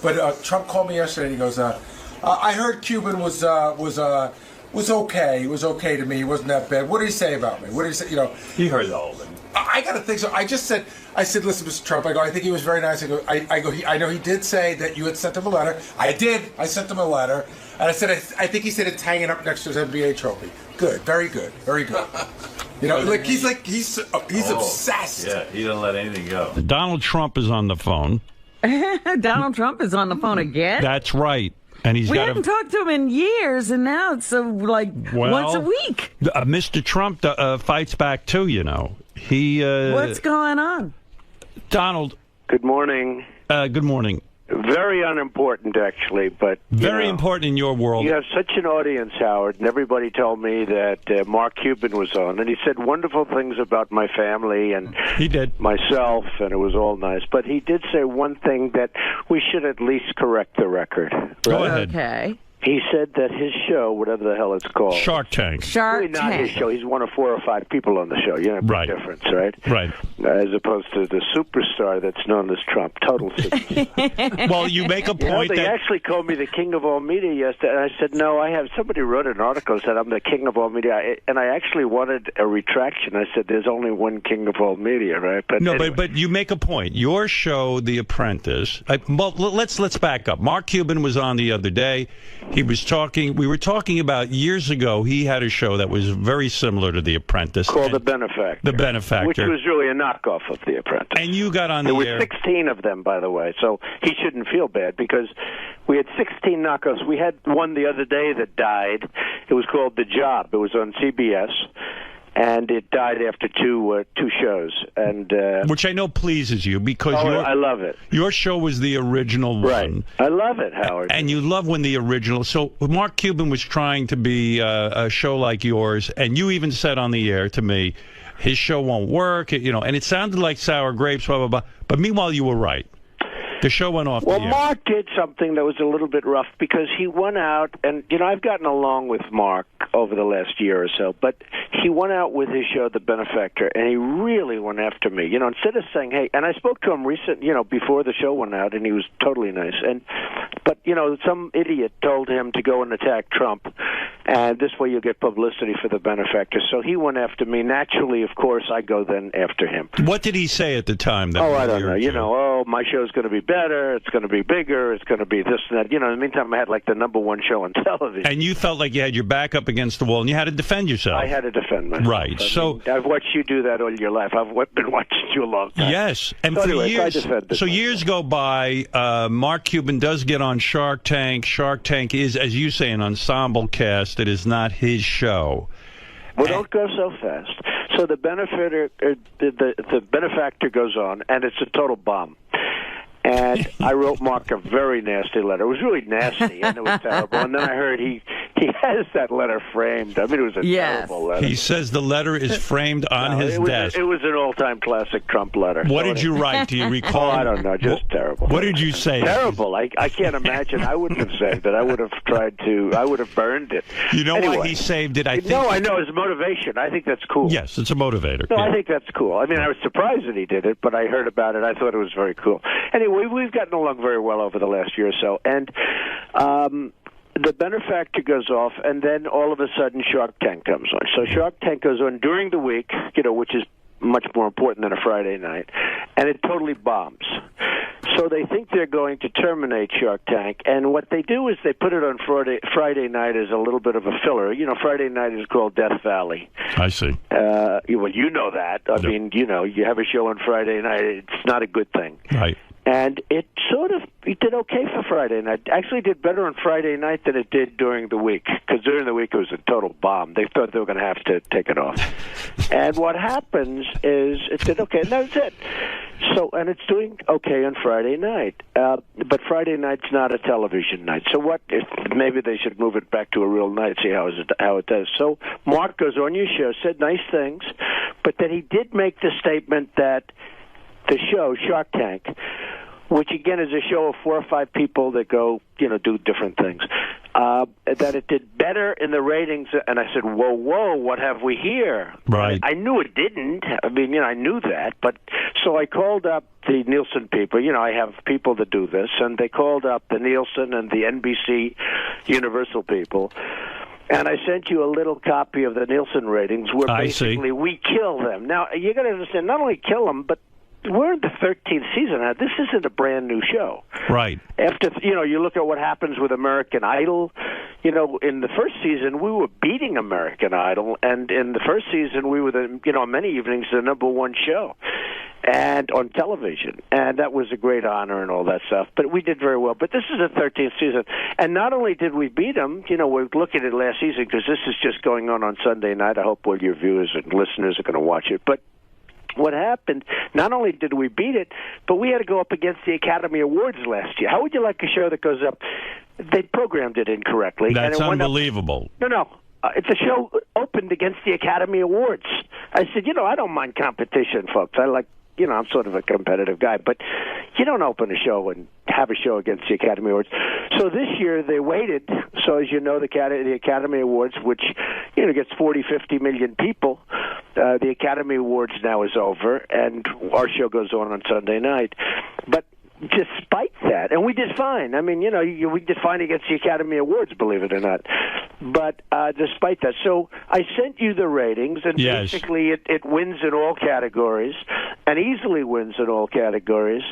But Trump called me yesterday and he goes, I heard Cuban was okay. It was okay to me. He wasn't that bad. What did he say about me? What did he say? You know, he heard all of it. I got to think so. I said, listen, Mr. Trump. I think he was very nice. I know he did say that you had sent him a letter. I did. I sent him a letter, and I said, I think he said it's hanging up next to his NBA trophy. Good. Very good. Very good. You know, he's obsessed. Yeah, he didn't let anything go. Donald Trump is on the phone. Donald Trump is on the phone again? That's right. And we haven't talked to him in years, and now it's once a week. Mr. Trump fights back too, you know. What's going on? Donald. Good morning. Good morning. Very unimportant, actually, but very important in your world. You have such an audience, Howard, and everybody told me that Mark Cuban was on, and he said wonderful things about my family and he did myself, and it was all nice. But he did say one thing that we should at least correct the record. Right? Go ahead. Okay. He said that his show, whatever the hell it's called, Shark Tank. Really not his show. He's one of 4 or 5 people on the show. You know, big difference, right? Right. As opposed to the superstar that's known as Trump. Total superstar. Well, you make a point they actually called me the king of all media yesterday, and I said, no, somebody wrote an article that said I'm the king of all media, and I actually wanted a retraction. I said, there's only one king of all media, right? But no, anyway. but you make a point. Your show, The Apprentice, well, let's back up. Mark Cuban was on the other day. We were talking about years ago, he had a show that was very similar to The Apprentice. Called The Benefactor. The Benefactor. Which was really a knockoff of The Apprentice. And you got on the air. There were 16 of them, by the way, so he shouldn't feel bad because we had 16 knockoffs. We had one the other day that died. It was called The Job. It was on CBS. And it died after two shows, and which I know pleases you because I love it. Your show was the original one. Right. I love it, Howard. And you love when the original. So Mark Cuban was trying to be a show like yours, and you even said on the air to me, his show won't work. You know, and it sounded like sour grapes, blah blah blah. But meanwhile, you were right. The show went off the air. Well, Mark did something that was a little bit rough because he went out, and, you know, I've gotten along with Mark over the last year or so, but he went out with his show, The Benefactor, and he really went after me. You know, instead of saying, hey, and I spoke to him before the show went out, and he was totally nice. But, you know, some idiot told him to go and attack Trump, and this way you'll get publicity for The Benefactor. So he went after me. Naturally, of course, I go then after him. What did he say at the time? I don't know. You know, my show's going to be better, it's going to be bigger, it's going to be this and that. You know, in the meantime, I had like the #1 show on television. And you felt like you had your back up against the wall, and you had to defend yourself. I had to defend myself. Right. I've watched you do that all your life. I've been watching you a long time. Yes. And so for anyways, years, years go by, Mark Cuban does get on Shark Tank. Shark Tank is, as you say, an ensemble cast. It is not his show. Well, don't go so fast. So the benefactor goes on, and it's a total bomb. And I wrote Mark a very nasty letter. It was really nasty, and it was terrible. And then I heard he has that letter framed. I mean, it was a terrible letter. He says the letter is framed on his desk. It was an all-time classic Trump letter. What did you write? Do you recall? I don't know. Just terrible. What did you say? Terrible. I can't imagine. I wouldn't have saved it. I would have I would have burned it. You know why he saved it? I think. No, I know. It's motivation. I think that's cool. Yes, it's a motivator. No, I think that's cool. I mean, I was surprised that he did it, but I heard about it. I thought it was very cool. Anyway, we've gotten along very well over the last year or so, and the benefactor goes off, and then all of a sudden Shark Tank comes on. So Shark Tank goes on during the week, you know, which is much more important than a Friday night, and it totally bombs. So they think they're going to terminate Shark Tank, and what they do is they put it on Friday night as a little bit of a filler. You know, Friday night is called Death Valley. I see. Well, you know that. I mean, you know, you have a show on Friday night. It's not a good thing. Right. And it did okay for Friday night. Actually did better on Friday night than it did during the week, because during the week it was a total bomb. They thought they were going to have to take it off. And what happens is it did okay, and that was it. So, and it's doing okay on Friday night. But Friday night's not a television night. So maybe they should move it back to a real night, see how it does. So Mark goes on your show, said nice things, but then he did make the statement that the show, Shark Tank, which again is a show of 4 or 5 people that go, you know, do different things. that it did better in the ratings. And I said, whoa, what have we here? Right. I knew it didn't. I mean, I knew that. But so I called up the Nielsen people. I have people that do this. And they called up the Nielsen and the NBC Universal people. And I sent you a little copy of the Nielsen ratings where basically we kill them. Now, you got to understand, not only kill them, but we're in the 13th season now. This isn't a brand new show. Right. After, you look at what happens with American Idol. In the first season, we were beating American Idol. And in the first season, we were, many evenings, the #1 show. And on television. And that was a great honor and all that stuff. But we did very well. But this is the 13th season. And not only did we beat them, we're looking at last season because this is just going on Sunday night. I hope all your viewers and listeners are going to watch it. But what happened, not only did we beat it, but we had to go up against the Academy Awards last year. How would you like a show that goes up? They programmed it incorrectly. That's and it unbelievable. No. It's a show opened against the Academy Awards. I said, I don't mind competition, folks. I like, I'm sort of a competitive guy, but you don't open a show and have a show against the Academy Awards. So this year they waited. So as you know, the Academy Awards, which, gets 40, 50 million people, the Academy Awards now is over, and our show goes on Sunday night. But despite that, and we did fine. I mean, we did fine against the Academy Awards, believe it or not. But despite that, so I sent you the ratings, and basically it wins in all categories, and easily wins in all categories.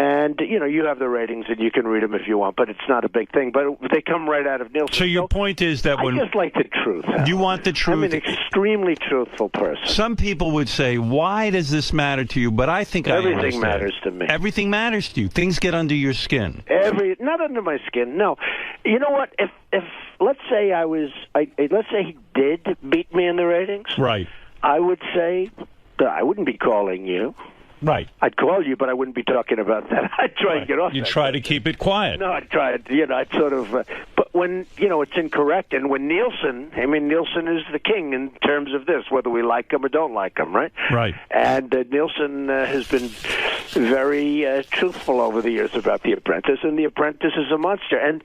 And, you have the ratings, and you can read them if you want, but it's not a big thing. But they come right out of Nielsen. So your point is that when... I just like the truth. You want the truth? I'm an extremely truthful person. Some people would say, why does this matter to you? But I think everything matters to me. Everything matters to you. Things get under your skin. Not under my skin, no. You know what? If let's say let's say he did beat me in the ratings. Right. I would say that I wouldn't be calling you. Right. I'd call you, but I wouldn't be talking about that. I'd try and get off You that. try to keep it quiet. No, I'd try it. I'd sort of... but when, it's incorrect, and when Nielsen is the king in terms of this, whether we like him or don't like him, right? Right. And Nielsen has been very truthful over the years about The Apprentice, and The Apprentice is a monster. And,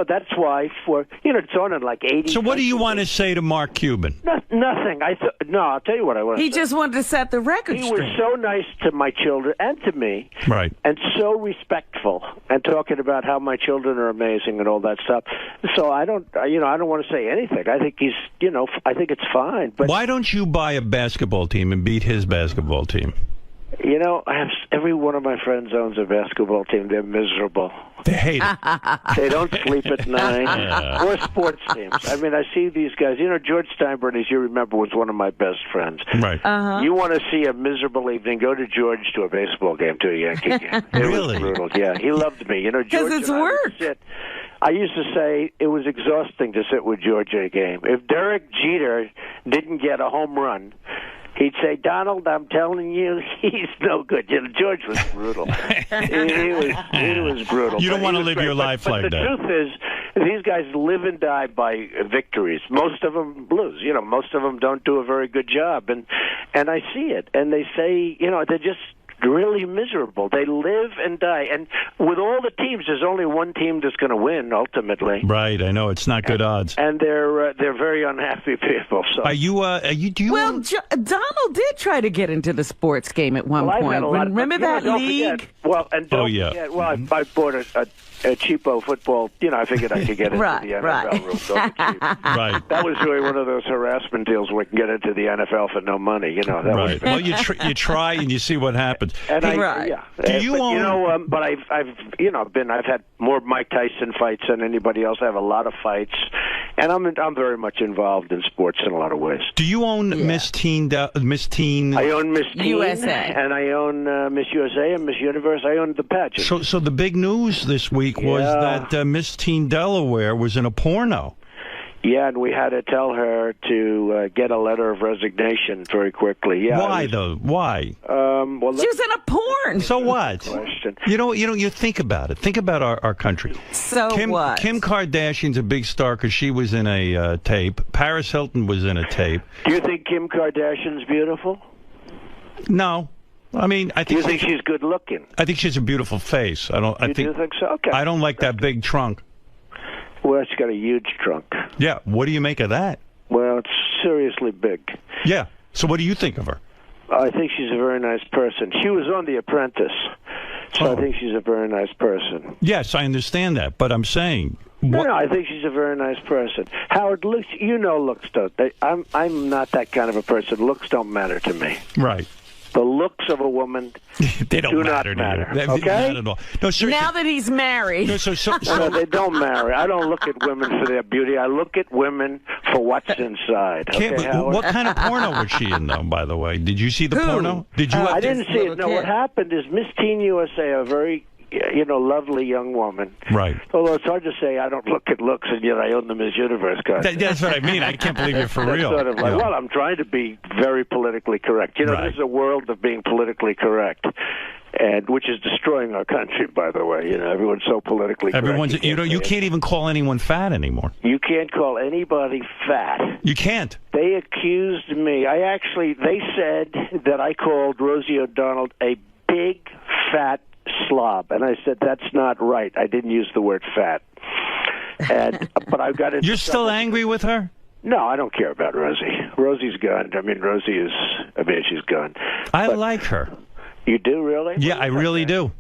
that's why it's on in like 80... So what do you want to say to Mark Cuban? Nothing. No, I'll tell you what I want to say. He just wanted to set the record straight. He was so nice to my children and to me, right? And so respectful, and talking about how my children are amazing and all that stuff. So I don't want to say anything. I think he's, I think it's fine. But why don't you buy a basketball team and beat his basketball team? I have every one of my friends owns a basketball team. They're miserable. They hate it. They don't sleep at night. Or sports teams. I mean, I see these guys. George Steinbrenner, as you remember, was one of my best friends. Right. You want to see a miserable evening, go to George to a baseball game, to a Yankee game. It was brutal. Yeah, he loved me. Because it's work. I used to say it was exhausting to sit with George at a game. If Derek Jeter didn't get a home run, he'd say, Donald, I'm telling you, he's no good. George was brutal. he was brutal. You don't want to live your life like that. But the truth is, these guys live and die by victories. Most of them lose. Most of them don't do a very good job. And I see it. And they say, they're just really miserable. They live and die. And with all the teams, there's only one team that's going to win, ultimately. Right, I know. It's not good odds. And they're very unhappy people. So. Donald did try to get into the sports game at one point. Remember that league? Don't forget, I bought a cheapo football. I figured I could get into the NFL real cheap. Right. That was really one of those harassment deals where we can get into the NFL for no money. Right. Well, you try and you see what happens. And Do you own? But I've had more Mike Tyson fights than anybody else. I have a lot of fights, and I'm very much involved in sports in a lot of ways. Do you own Miss Teen? I own Miss Teen USA, and I own Miss USA and Miss Universe. I own the pageant. So the big news this week was that Miss Teen Delaware was in a porno. Yeah, and we had to tell her to get a letter of resignation very quickly. Yeah. Why though? Why? Well, she was in a porn. So what? Question. You think about it. Think about our country. So what? Kim Kardashian's a big star because she was in a tape. Paris Hilton was in a tape. Do you think Kim Kardashian's beautiful? No. I mean, I think. Do you think she's good looking? I think she has a beautiful face. Do you think so? Okay. I don't like that big trunk. Well, she's got a huge trunk. Yeah. What do you make of that? Well, it's seriously big. Yeah. So what do you think of her? I think she's a very nice person. She was on The Apprentice, so I think she's a very nice person. Yes, I understand that, but I'm saying... No, I think she's a very nice person. Howard, looks, looks don't. I'm not that kind of a person. Looks don't matter to me. Right. The looks of a woman they don't do matter not matter. to you. Okay? Not at all. No, seriously. Now that he's married. No, No, they don't marry. I don't look at women for their beauty. I look at women for what's inside. Okay, Okay, but Howard? what kind of porno was she in, though, by the way? Did you see the porno? Did you? I didn't see it. No, what happened is Miss Teen USA, a very lovely young woman. Right. Although it's hard to say I don't look at looks, and yet I own the Miss Universe card. That's what I mean. I can't believe you're for That's real. Sort of like, Yeah. well, I'm trying to be very politically correct. This is a world of being politically correct, and which is destroying our country, by the way. Everyone's so politically correct. Everyone's, you can't even call anyone fat anymore. You can't call anybody fat. You can't. They accused me. They said that I called Rosie O'Donnell a big, fat slob, and I said that's not right. I didn't use the word fat, but I got it. You're still angry with her? No, I don't care about Rosie. Rosie's gone. She's gone. I like her. You do, really? Yeah, I really do.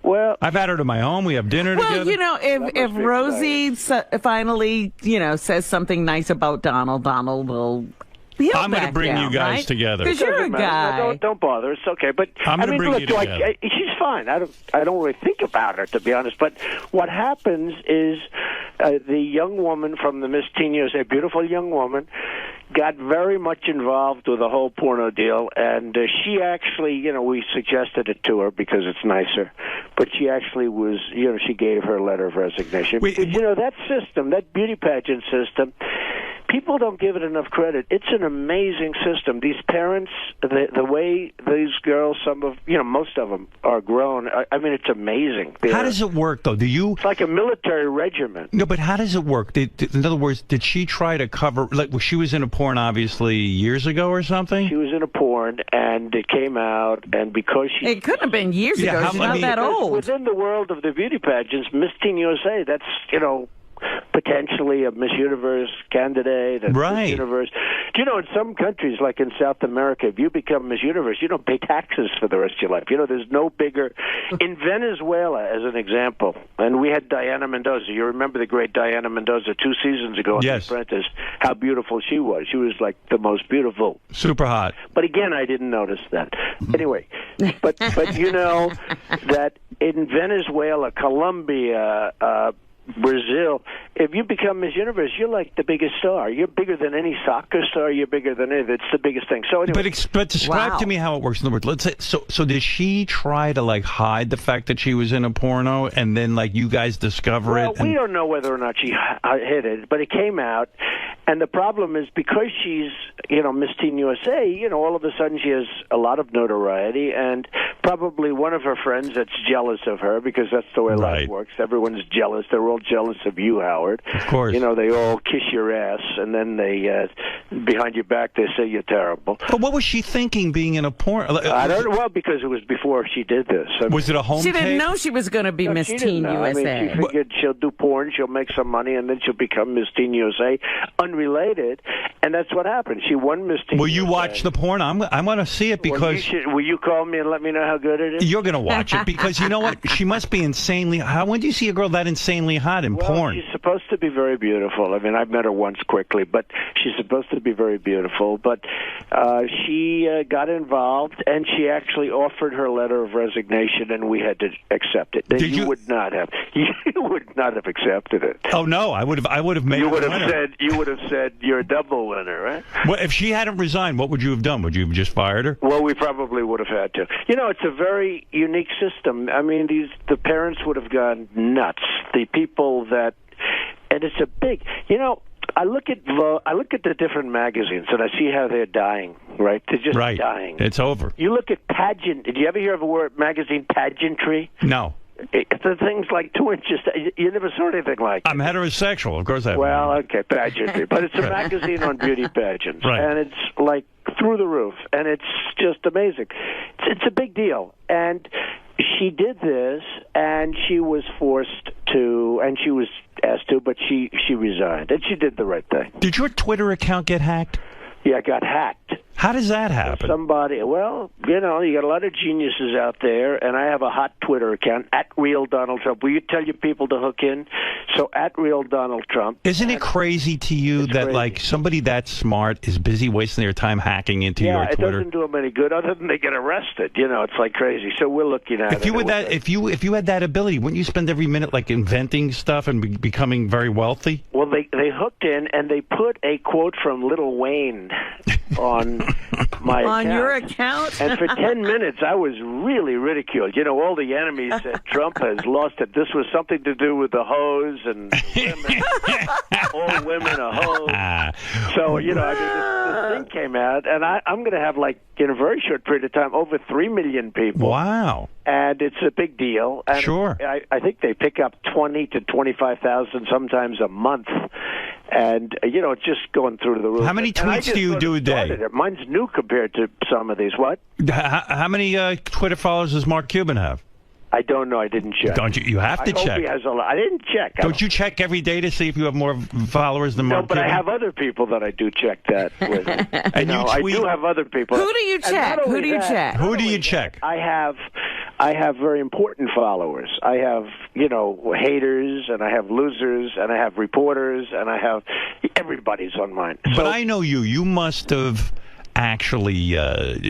Well, I've had her to my home. We have dinner together. Well, if Rosie finally, says something nice about Donald will. I'm going to bring you guys together. Because you're a guy. No, don't bother. It's okay. But I'm going to bring you together. She's fine. I don't really think about her, to be honest. But what happens is the young woman from the Miss Teen USA, a beautiful young woman, got very much involved with the whole porno deal, and she actually, we suggested it to her because it's nicer, but she actually was, she gave her letter of resignation. Because, that system, that beauty pageant system, people don't give it enough credit. It's an amazing system. These parents, the way these girls, most of them are grown. I mean, it's amazing. How does it work, though? It's like a military regiment. No, but how does it work? In other words, did she try to cover? She was in a porn, obviously, years ago or something. She was in a porn, and it came out, and because she, it couldn't have been years ago. She's not that old. Within the world of the beauty pageants, Miss Teen USA, that's potentially a Miss Universe candidate. Right. Miss Universe. In some countries, like in South America, if you become Miss Universe, you don't pay taxes for the rest of your life. There's no bigger. In Venezuela, as an example, and we had Diana Mendoza. You remember the great Diana Mendoza 2 seasons ago on The Apprentice, how beautiful she was. She was like the most beautiful. Super hot. But again, I didn't notice that. Anyway, but that in Venezuela, Colombia, Brazil, if you become Miss Universe, you're like the biggest star. You're bigger than any soccer star. You're bigger than it. It's the biggest thing. So anyway, but describe to me how it works. In other words, let's say so did she try to hide the fact that she was in a porno, and then you guys discover it? Well, we don't know whether or not she hid it, but it came out. And the problem is because she's Miss Teen USA, all of a sudden she has a lot of notoriety, and probably one of her friends that's jealous of her because that's the way life works. Everyone's jealous. They're all jealous of you, Howard. Of course. They all kiss your ass, and then they behind your back they say you're terrible. But what was she thinking being in a porn? I don't know. Well, because it was before she did this. Was it a home She tape? didn't know she was going to be Miss Teen USA. She figured she'll do porn, she'll make some money, and then she'll become Miss Teen USA, unrelated. And that's what happened. She won Miss Teen Will you USA. watch the porn? I'm going to see it because... Will you call me and let me know how good it is? You're going to watch it because you know what? She must be insanely... When do you see a girl that insanely hot in porn? She's supposed to be very beautiful. I mean, I've met her once quickly, but she's supposed to be very beautiful. But she got involved, and she actually offered her letter of resignation, and we had to accept it. You would not have. You would not have accepted it. Oh no, I would have made. You would have said you're a double winner, right? Well, if she hadn't resigned, what would you have done? Would you have just fired her? Well, we probably would have had to. It's a very unique system. I mean, the parents would have gone nuts. The people that, and it's a big. I look at the different magazines and I see how they're dying. Right? They're just dying. It's over. You look at pageant. Did you ever hear of a word magazine pageantry? No. The thing's like 2 inches. You never saw anything like it. I'm heterosexual. Of course I have. Well, okay, pageantry. But it's a magazine on beauty pageants. Right. And it's like through the roof. And it's just amazing. It's a big deal. And she did this, and she was forced to, and she was has to, but she resigned, and she did the right thing. Did your Twitter account get hacked? Yeah, I got hacked. How does that happen? Somebody, well, you know, you got a lot of geniuses out there, and I have a hot Twitter account, @RealDonaldTrump. Will you tell your people to hook in? So, @RealDonaldTrump. Isn't it crazy to you that, like, somebody that smart is busy wasting their time hacking into your Yeah, it Twitter? doesn't do them any good other than they get arrested. You know, it's like crazy. So we're looking at it. If you had that ability, wouldn't you spend every minute, like, inventing stuff and becoming very wealthy? Well, they hooked in, and they put a quote from Lil Wayne on my account. On your account? And for 10 minutes, I was really ridiculed. You know, all the enemies said Trump has lost it. This was something to do with the hose and women. All women are hoes. So, you know, I mean, this thing came out, and I'm going to have, like, in a very short period of time, over 3 million people. Wow. And it's a big deal. And sure. I think they pick up 20 to 25,000 sometimes a month. And, you know, it's just going through the roof. How many tweets do you do a day? Mine's new compared to some of these. What? How many Twitter followers does Mark Cuban have? I don't know. I didn't check. Don't you? You have to I hope check. He has a lot. I didn't check. Don't you check every day to see if you have more followers than Mark No, but Cuban? I have other people that I do check that with. And you know, you tweet? I do have other people. Who do you check? Who do you check? Who do you check? I have very important followers. I have, you know, haters, and I have losers, and I have reporters, and I have everybody's on mine. But I know you. You must have actually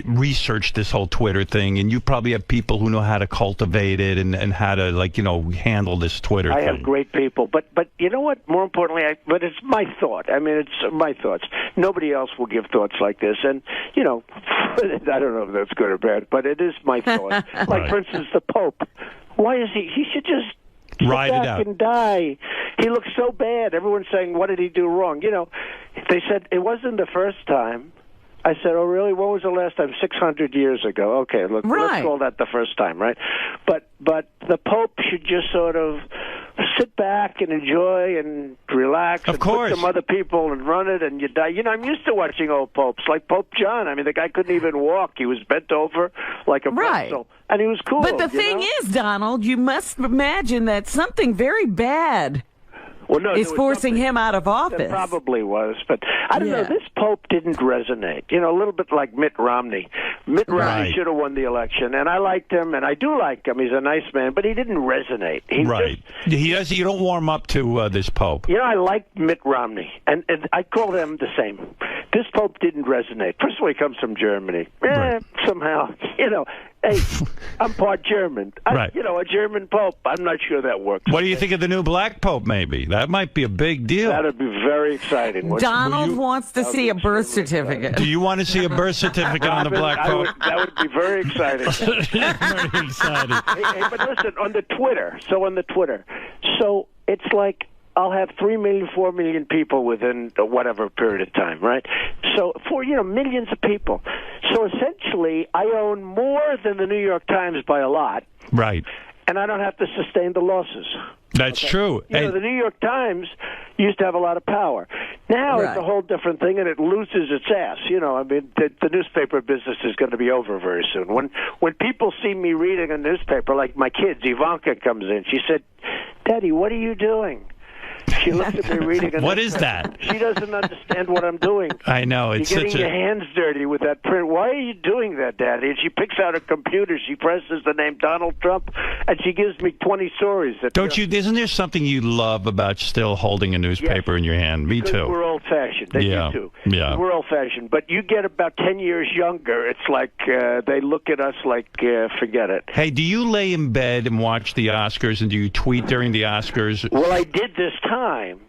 researched this whole Twitter thing, and you probably have people who know how to cultivate it and how to, like, you know, handle this Twitter thing. I have great people, but you know what? More importantly, but it's my thought. I mean, it's my thoughts. Nobody else will give thoughts like this, and you know, I don't know if that's good or bad, but it is my thought. Like, Right. for instance, the Pope. Why is he? He should just sit Ride it back out. and die. He looks so bad. Everyone's saying, "What did he do wrong?" You know, they said it wasn't the first time. I said, "Oh, really? When was the last time?" 600 years ago. Okay, look, let's call that the first time, right? But the Pope should just sort of sit back and enjoy and relax. Of course. Put some other people and run it, and you die. You know, I'm used to watching old popes, like Pope John. I mean, the guy couldn't even walk. He was bent over like a pretzel, and he was cool. But the thing is, Donald, you must imagine that something very bad is forcing him out of office. There probably was, but I don't know. This Pope didn't resonate. You know, a little bit like Mitt Romney. Mitt Romney should have won the election, and I liked him, and I do like him. He's a nice man, but he didn't resonate. He does. You don't warm up to this Pope. You know, I like Mitt Romney, and I call them the same. This Pope didn't resonate. First of all, he comes from Germany. Somehow, you know, hey, I'm part German. You know, a German Pope. I'm not sure that works. What do you think of the new black Pope, maybe? That might be a big deal. That would be very exciting. Donald wants to see a birth certificate. Do you want to see a birth certificate on the black Pope? That would be very exciting. Very exciting. Hey, but listen, on the Twitter, so it's like I'll have 3 million, 4 million people within whatever period of time, right? So millions of people. So essentially, I own more than the New York Times by a lot. Right. And I don't have to sustain the losses. That's true. You know, the New York Times used to have a lot of power. Now it's a whole different thing, and it loses its ass. You know, I mean, the newspaper business is going to be over very soon. When people see me reading a newspaper, like my kids, Ivanka comes in. She said, "Daddy, what are you doing?" She looks at me reading. What is that? She doesn't understand what I'm doing. I know. It's You're such getting your hands dirty with that print. Why are you doing that, Daddy? And she picks out a computer. She presses the name Donald Trump, and she gives me 20 stories. Don't you? Isn't there something you love about still holding a newspaper in your hand? Me too. We're old-fashioned. They do too. Yeah. We're old-fashioned. But you get about 10 years younger, it's like they look at us like, forget it. Hey, do you lay in bed and watch the Oscars, and do you tweet during the Oscars? Well, I did this time,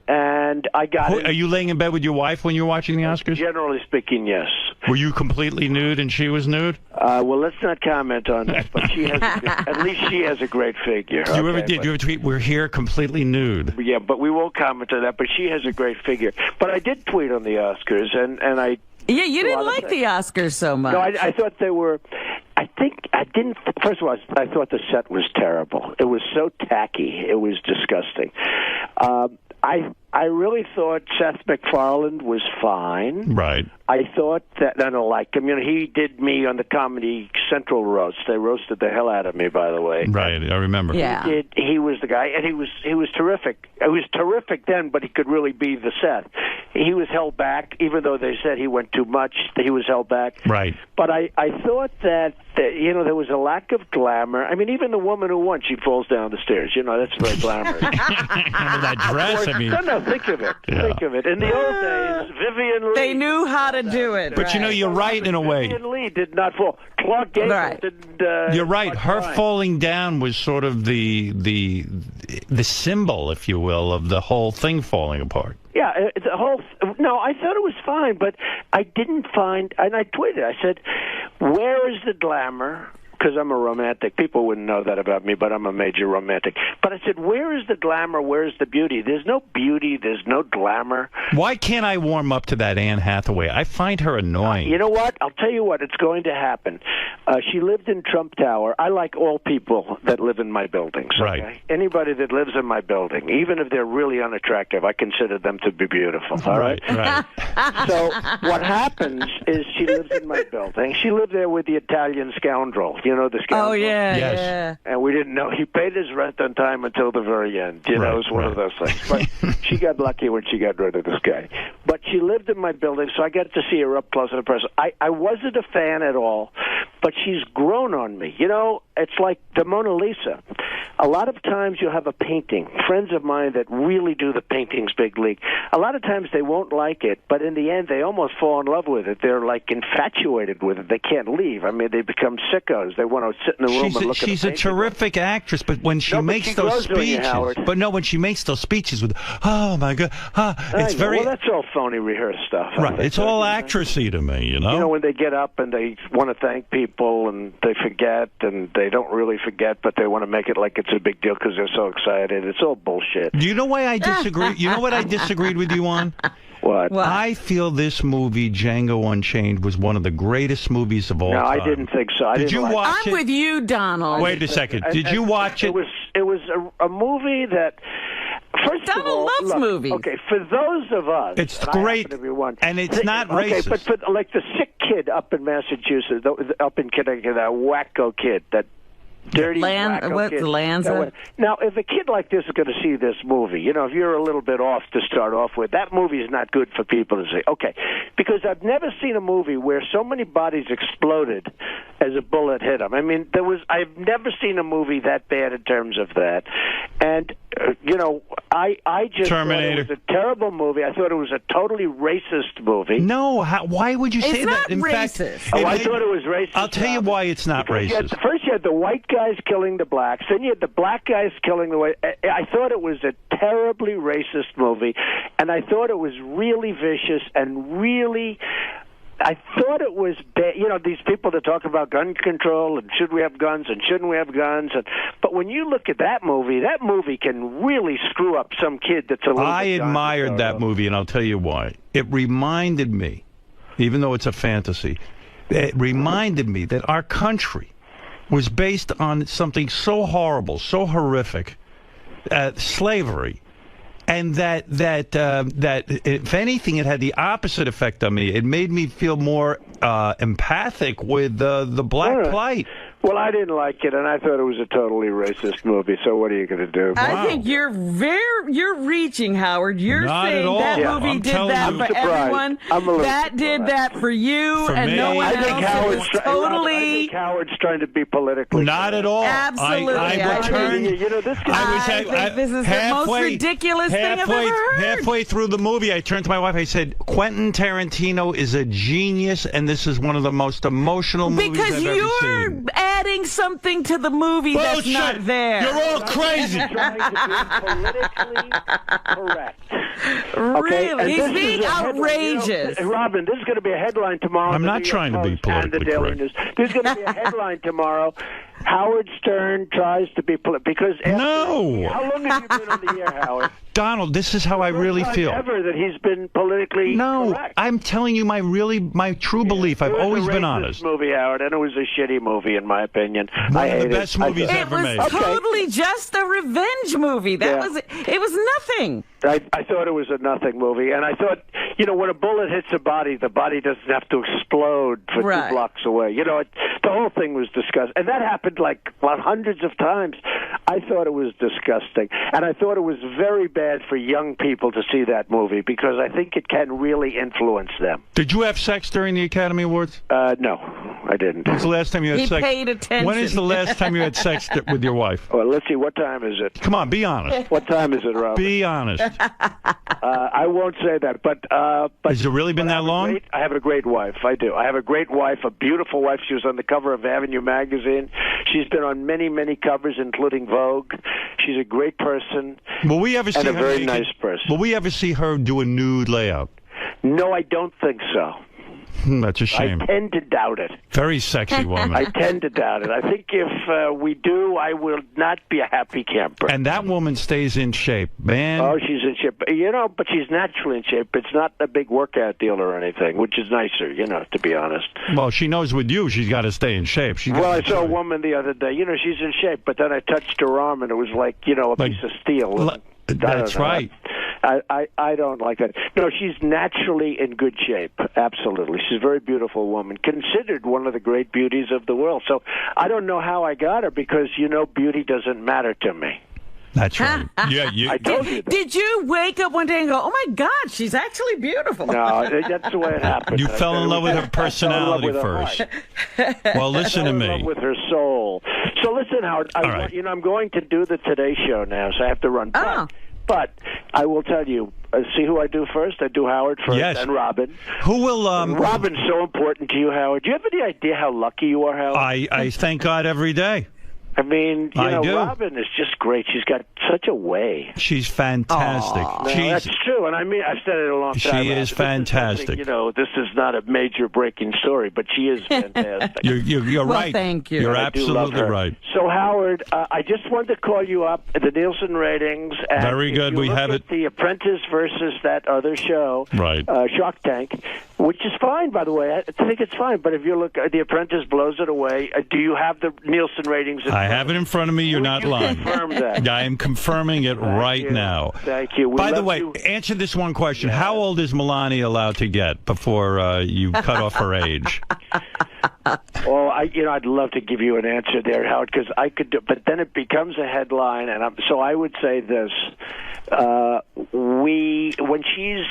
and I got Are you laying in bed with your wife when you're watching the Oscars? Generally speaking, yes. Were you completely nude and she was nude? Well, let's not comment on that, but she has at least she has a great figure. You ever tweet, "We're here completely nude"? Yeah, but we won't comment on that, but she has a great figure. But I did tweet on the Oscars, and I... Yeah, you didn't like the Oscars so much. No, I thought they were... I think I didn't... First of all, I thought the set was terrible. It was so tacky. It was disgusting. I really thought Seth MacFarlane was fine. Right. I thought that, and I like him. You know, he did me on the Comedy Central roast. They roasted the hell out of me, by the way. Right, I remember. Yeah. He was the guy, and he was terrific. He was terrific then, but he could really be the Seth. He was held back, even though they said he went too much. He was held back. Right. But I thought that you know, there was a lack of glamour. I mean, even the woman who won, she falls down the stairs. You know, that's very glamorous. That dress, I mean. No, think of it. Yeah. Think of it. In the old days, Vivian Lee. They knew how to do it. But you know, you're right in a way. Vivian Lee did not fall. Clark Gable didn't. You're right. Her falling down was sort of the symbol, if you will, of the whole thing falling apart. Yeah, the whole. No, I thought it was fine, but I didn't find. And I tweeted. I said, "Where is the glamour?" Because I'm a romantic. People wouldn't know that about me, but I'm a major romantic. But I said, where is the glamour? Where is the beauty? There's no beauty. There's no glamour. Why can't I warm up to that Anne Hathaway? I find her annoying. You know what? I'll tell you what. It's going to happen. She lived in Trump Tower. I like all people that live in my buildings. Okay? Right. Anybody that lives in my building, even if they're really unattractive, I consider them to be beautiful. All right? Right. So what happens is she lives in my building. She lived there with the Italian scoundrel. You know the scoundrel? Oh, yeah, yeah. And we didn't know. He paid his rent on time until the very end. You know, it was one of those things. But she got lucky when she got rid of this guy. But she lived in my building, so I got to see her up close and personal. I wasn't a fan at all, but she's grown on me. You know, it's like the Mona Lisa. A lot of times you'll have a painting. Friends of mine that really do the paintings big league. A lot of times they won't like it, but in the end they almost fall in love with it. They're like infatuated with it. They can't leave. I mean, they become sickos. They want to sit in the room and look at the She's a terrific actress, but when she makes those speeches, when she makes those speeches with, oh my God, it's very. Well, that's all phony rehearsed stuff. Right, it's all actressy to me, you know. You know, when they get up and they want to thank people and they forget and they don't really forget, but they want to make it like it's a big deal because they're so excited. It's all bullshit. Do you know why I disagree? You know what I disagreed with you on? What? I feel this movie, Django Unchained, was one of the greatest movies of all time. No, I didn't think so. Did you watch it? I'm with you, Donald. Wait a second. Did you watch it? It was a movie that. First Donald of all, loves movies. Okay, for those of us, it's great, and it's not racist. Okay, but for, like the sick kid up in Massachusetts, up in Connecticut, that wacko kid, that dirty wacko kid. Lanza? Now, if a kid like this is going to see this movie, you know, if you're a little bit off to start off with, that movie is not good for people to see. Okay, because I've never seen a movie where so many bodies exploded as a bullet hit them. I mean, I've never seen a movie that bad in terms of that. And, you know, I just Terminator. thought it was a terrible movie. I thought it was a totally racist movie. No, why would you say that? In fact, I thought it was racist. I'll tell you why it's not racist. First you had the white guys killing the blacks, then you had the black guys killing the white. I thought it was a terribly racist movie, and I thought it was really vicious and really... I thought it was bad. You know, these people that talk about gun control and should we have guns and shouldn't we have guns. But when you look at that movie can really screw up some kid that's a little I admired that movie, and I'll tell you why. It reminded me, even though it's a fantasy, it reminded me that our country was based on something so horrible, so horrific, slavery. And that if anything, it had the opposite effect on me. It made me feel more empathic with the black plight. Well, I didn't like it, and I thought it was a totally racist movie. So what are you going to do? I think you're reaching, Howard. You're Not saying at all. that Yeah, movie I'm did telling that you. for everyone. That did that for you For and me. no one I think else. Howard's It was totally. I think Howard's trying to be politically. Not at all. Absolutely. I returned. You know, this guy. I think this is the most ridiculous thing I've ever heard. Halfway through the movie, I turned to my wife. I said, "Quentin Tarantino is a genius, and this is one of the most emotional movies Because I've ever you're seen." adding something to the movie that's not there. You're all crazy. Trying to be politically correct. Really? He's And this being is a headline, outrageous. you know, Robin, this is going to be a headline tomorrow. I'm in the not New York trying to be Post and the politically Daily correct. News. There's going to be a headline tomorrow. Howard Stern tries to be because No. How long have you been on the air, Howard? Donald, this is how I really feel. Ever that he's been politically correct. I'm telling you my true belief. I've always been honest. Movie, Howard, and it was a shitty movie in my opinion. One of the best movies ever made. It was totally just a revenge movie. It was nothing. I thought it was a nothing movie, and I thought, when a bullet hits a body, the body doesn't have to explode for 2 blocks away. The whole thing was disgusting, and that happened like hundreds of times. I thought it was disgusting, and I thought it was very bad for young people to see that movie because I think it can really influence them. Did you have sex during the Academy Awards? No, I didn't. When's the last time you had sex? He paid attention. When is the last time you had sex with your wife? Well, let's see. What time is it? Come on, be honest. What time is it, Rob? Be honest. I won't say that, but has it really been that long? I have a great wife. I do. I have a great wife, a beautiful wife. She was on the cover of Avenue magazine. She's been on many, many covers, including Vogue. She's a great person. Will we ever see and a her very nice person. Will we ever see her do a nude layout? No, I don't think so. That's a shame. I tend to doubt it. Very sexy woman. I tend to doubt it. I think if we do, I will not be a happy camper. And that woman stays in shape, man. Oh, she's in shape. But she's naturally in shape. It's not a big workout deal or anything, which is nicer, to be honest. Well, she knows with you she's got to stay in shape. I saw a woman the other day. She's in shape, but then I touched her arm, and it was like, a piece of steel. That's right. I don't like that. No, she's naturally in good shape. Absolutely. She's a very beautiful woman, considered one of the great beauties of the world. So I don't know how I got her because, beauty doesn't matter to me. That's right. I told you that. Did you wake up one day and go, oh, my God, she's actually beautiful? No, that's the way it happened. You fell in love with her personality first. Well, listen to me. I fell in love with her soul. So listen, Howard, I'm going to do the Today Show now, so I have to run. But I will tell you, see who I do first? I do Howard first, and Robin. Who will... Robin's so important to you, Howard. Do you have any idea how lucky you are, Howard? I thank God every day. I mean, I do. Robin is just great. She's got such a way. She's fantastic. That's true, and I mean, I've said it a long time. She is fantastic. This is not a major breaking story, but she is fantastic. You're right. Thank you. You're absolutely right. So, Howard, I just wanted to call you up, the Nielsen ratings. And very good. We have it. The Apprentice versus that other show, right? Shark Tank, which is fine, by the way. I think it's fine. But if you look, The Apprentice blows it away. Do you have the Nielsen ratings? I have it in front of me. You're not lying. Confirm that. I am confirming it right now. Thank you. By the way, answer this one question. Yeah. How old is Melania allowed to get before you cut off her age? Well, I'd love to give you an answer there, Howard, because I could do, but then it becomes a headline, and so I would say this. When she's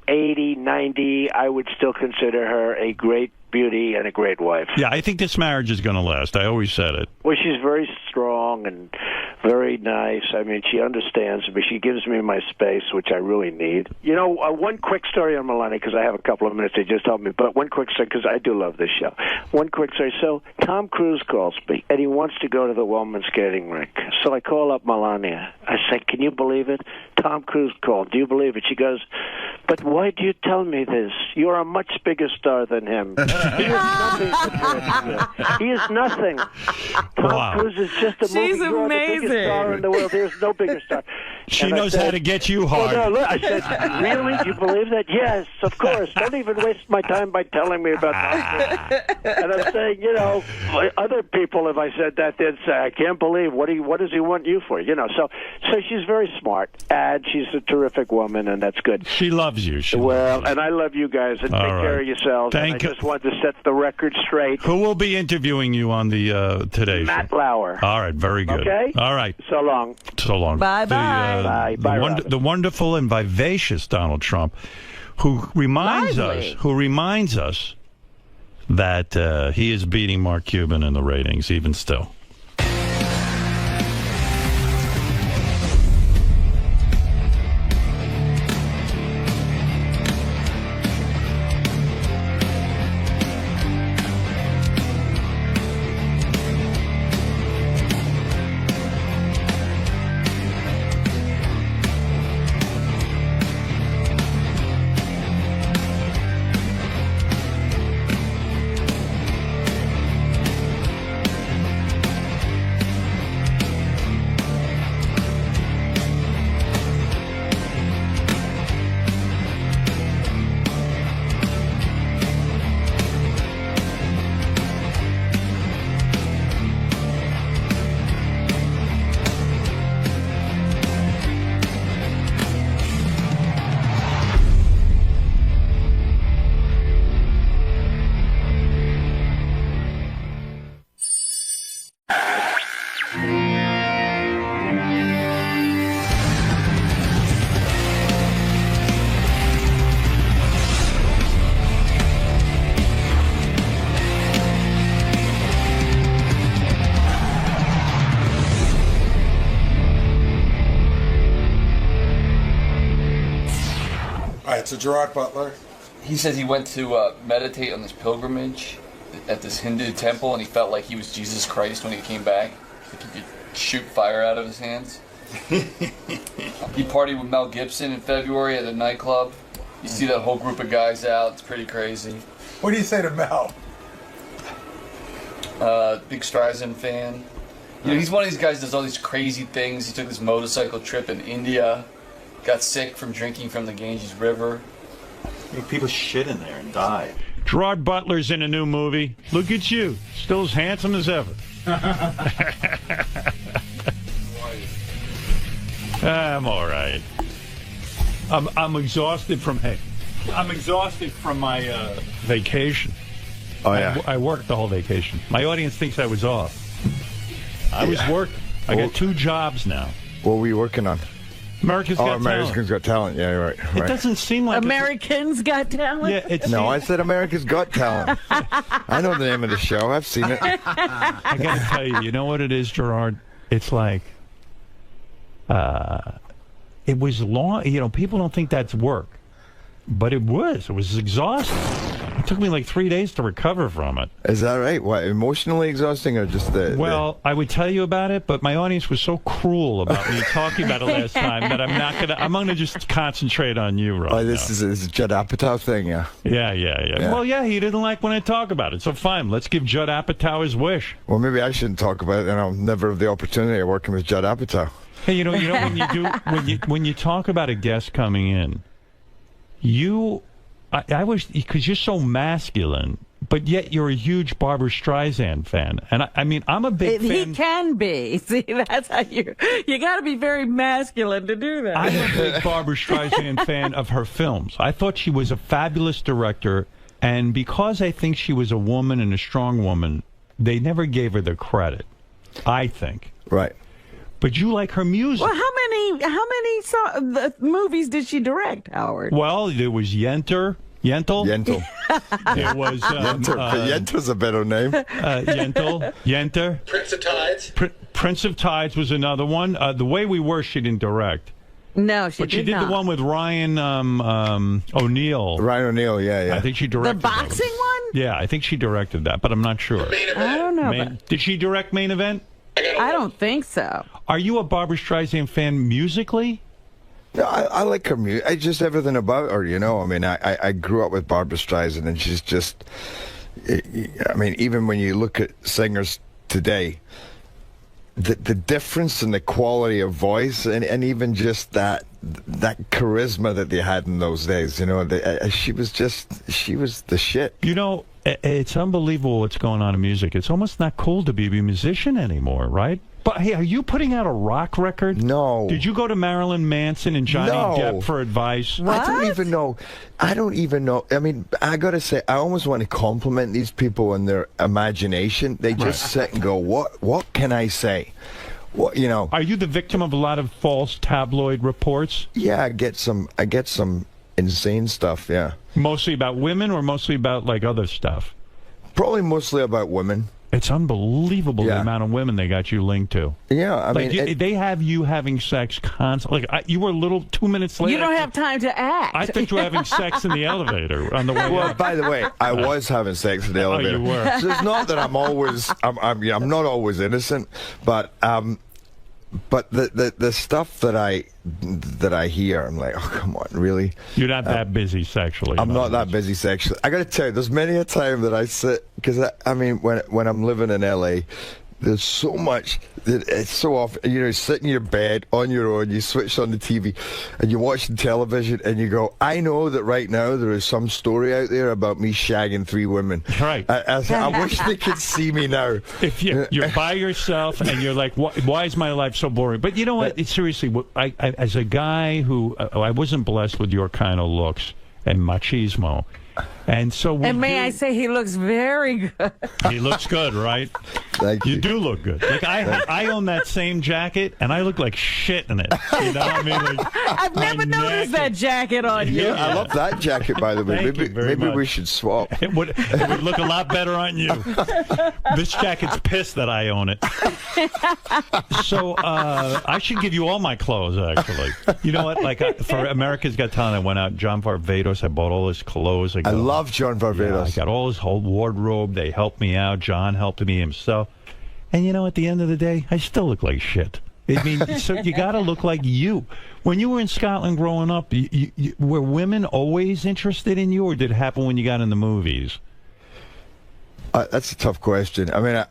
80, 90, I would still consider her a great beauty and a great wife. Yeah, I think this marriage is going to last. I always said it. Well, she's very strong and very nice. I mean, she understands me. She gives me my space, which I really need. One quick story on Melania, because I have a couple of minutes. They just told me. But one quick story, because I do love this show. One quick story. So Tom Cruise calls me, and he wants to go to the women's skating rink. So I call up Melania. I say, can you believe it? Tom Cruise called. Do you believe it? She goes, but why do you tell me this? You're a much bigger star than him. He is nothing compared to you. He is nothing. Tom Cruise is just a movie. She's You're amazing. the biggest star in the world. There's no bigger star. She knows how to get you hard. Oh, no, I said, really? Do you believe that? Yes, of course. Don't even waste my time by telling me about that. And I'm saying, other people, if I said that, they'd say, I can't believe, what does he want you for? So she's very smart, and she's a terrific woman, and that's good. She loves you. And I love you guys, and take care of yourselves. I just wanted to set the record straight. Who will be interviewing you on the Today Show? Matt Lauer. All right, very good. Okay? All right. So long. So long. Bye-bye. Bye, the wonderful and vivacious Donald Trump, who reminds us that he is beating Mark Cuban in the ratings, even still. All right, so Gerard Butler. He says he went to meditate on this pilgrimage at this Hindu temple, and he felt like he was Jesus Christ when he came back. Like he could shoot fire out of his hands. He partied with Mel Gibson in February at a nightclub. You see that whole group of guys out. It's pretty crazy. What do you say to Mel? Big Streisand fan. You know, he's one of these guys that does all these crazy things. He took this motorcycle trip in India, got sick from drinking from the Ganges River. People shit in there and died. Gerard Butler's in a new movie. Look at you, still as handsome as ever. I'm all right. I'm exhausted from my vacation. Oh yeah. I worked the whole vacation. My audience thinks I was off. I was working. I got 2 jobs now. What were you working on? America's Got Talent. America's Got Talent. Yeah, right. It doesn't seem like Americans Got Talent. Yeah, it's no, I said America's Got Talent. I know the name of the show. I've seen it. I got to tell you, you know what it is, Gerard? It's like, it was long. You know, people don't think that's work, but it was. It was exhausting. It took me like 3 days to recover from it. Is that right? What, emotionally exhausting or just the... Well, I would tell you about it, but my audience was so cruel about me talking about it last time that I'm gonna just concentrate on you right now. This is a Judd Apatow thing, yeah. Yeah. Well, yeah, he didn't like when I talk about it, so fine. Let's give Judd Apatow his wish. Well, maybe I shouldn't talk about it, and I'll never have the opportunity of working with Judd Apatow. Hey, you know when you talk about a guest coming in, I wish, because you're so masculine, but yet you're a huge Barbra Streisand fan. And I mean, I'm a big fan. He can be. See, that's how you got to be very masculine to do that. I'm a big Barbra Streisand fan of her films. I thought she was a fabulous director, and because I think she was a woman and a strong woman, they never gave her the credit, I think. Right. But you like her music. Well, how many movies did she direct, Howard? Well, there was Yentl. There was Yentl's a better name. Yenter. Prince of Tides. Prince of Tides was another one. The Way We Were, she didn't direct. No, she did not. But she did the one with Ryan O'Neal. Ryan O'Neal, yeah. I think she directed the boxing one? Yeah, I think she directed that, but I'm not sure. I don't know. Did she direct Main Event? I don't think so. Are you a Barbra Streisand fan musically? No, I like her music. I just everything about her, you know. I mean, I grew up with Barbra Streisand, and she's just... I mean, even when you look at singers today, the difference in the quality of voice, and even just that charisma that they had in those days, you know, she was the shit. You know, it's unbelievable what's going on in music. It's almost not cool to be a musician anymore, right? But hey, are you putting out a rock record? No. Did you go to Marilyn Manson and Johnny Depp for advice? What? I don't even know. I mean, I gotta say, I almost want to compliment these people on their imagination. They just sit and go, what can I say? What, you know? Are you the victim of a lot of false tabloid reports? Yeah, I get some insane stuff, yeah. Mostly about women or mostly about, like, other stuff? Probably mostly about women. It's unbelievable the amount of women they got you linked to. Yeah, I mean... they have you having sex constantly. Like, you were a little 2 minutes later. You don't have time to act. I thought you were having sex in the elevator on the way Well, by the way, I was having sex in the elevator. Oh, you were. So it's not that I'm not always innocent, but the stuff that I hear, I'm like, oh, come on, really? You're not that busy sexually. I'm not that busy sexually. I got to tell you, there's many a time that I sit, because I mean, when I'm living in LA, there's so much, it's so often, you know, sit in your bed on your own, you switch on the TV, and you're watching television, and you go, I know that right now there is some story out there about me shagging 3 women. Right. I wish they could see me now. If you're by yourself, and you're like, why is my life so boring? But you know what? Seriously, as a guy who, I wasn't blessed with your kind of looks and machismo, And so we And may I say, he looks very good. He looks good, right? Thank you. Do look good. Like I own that same jacket, and I look like shit in it. You know what I mean? Like, I've never noticed that jacket on you. Yeah, I love that jacket, by the way. Thank you very Maybe much. we should swap. It would look a lot better on you. This jacket's pissed that I own it. So I should give you all my clothes, actually. You know what? Like for America's Got Talent, I went out. John Varvatos, I bought all his clothes. I love John Varvatos. I got all his whole wardrobe. They helped me out. John helped me himself. And you know, at the end of the day, I still look like shit. I mean, so you got to look like you. When you were in Scotland growing up, were women always interested in you, or did it happen when you got in the movies? That's a tough question. I mean,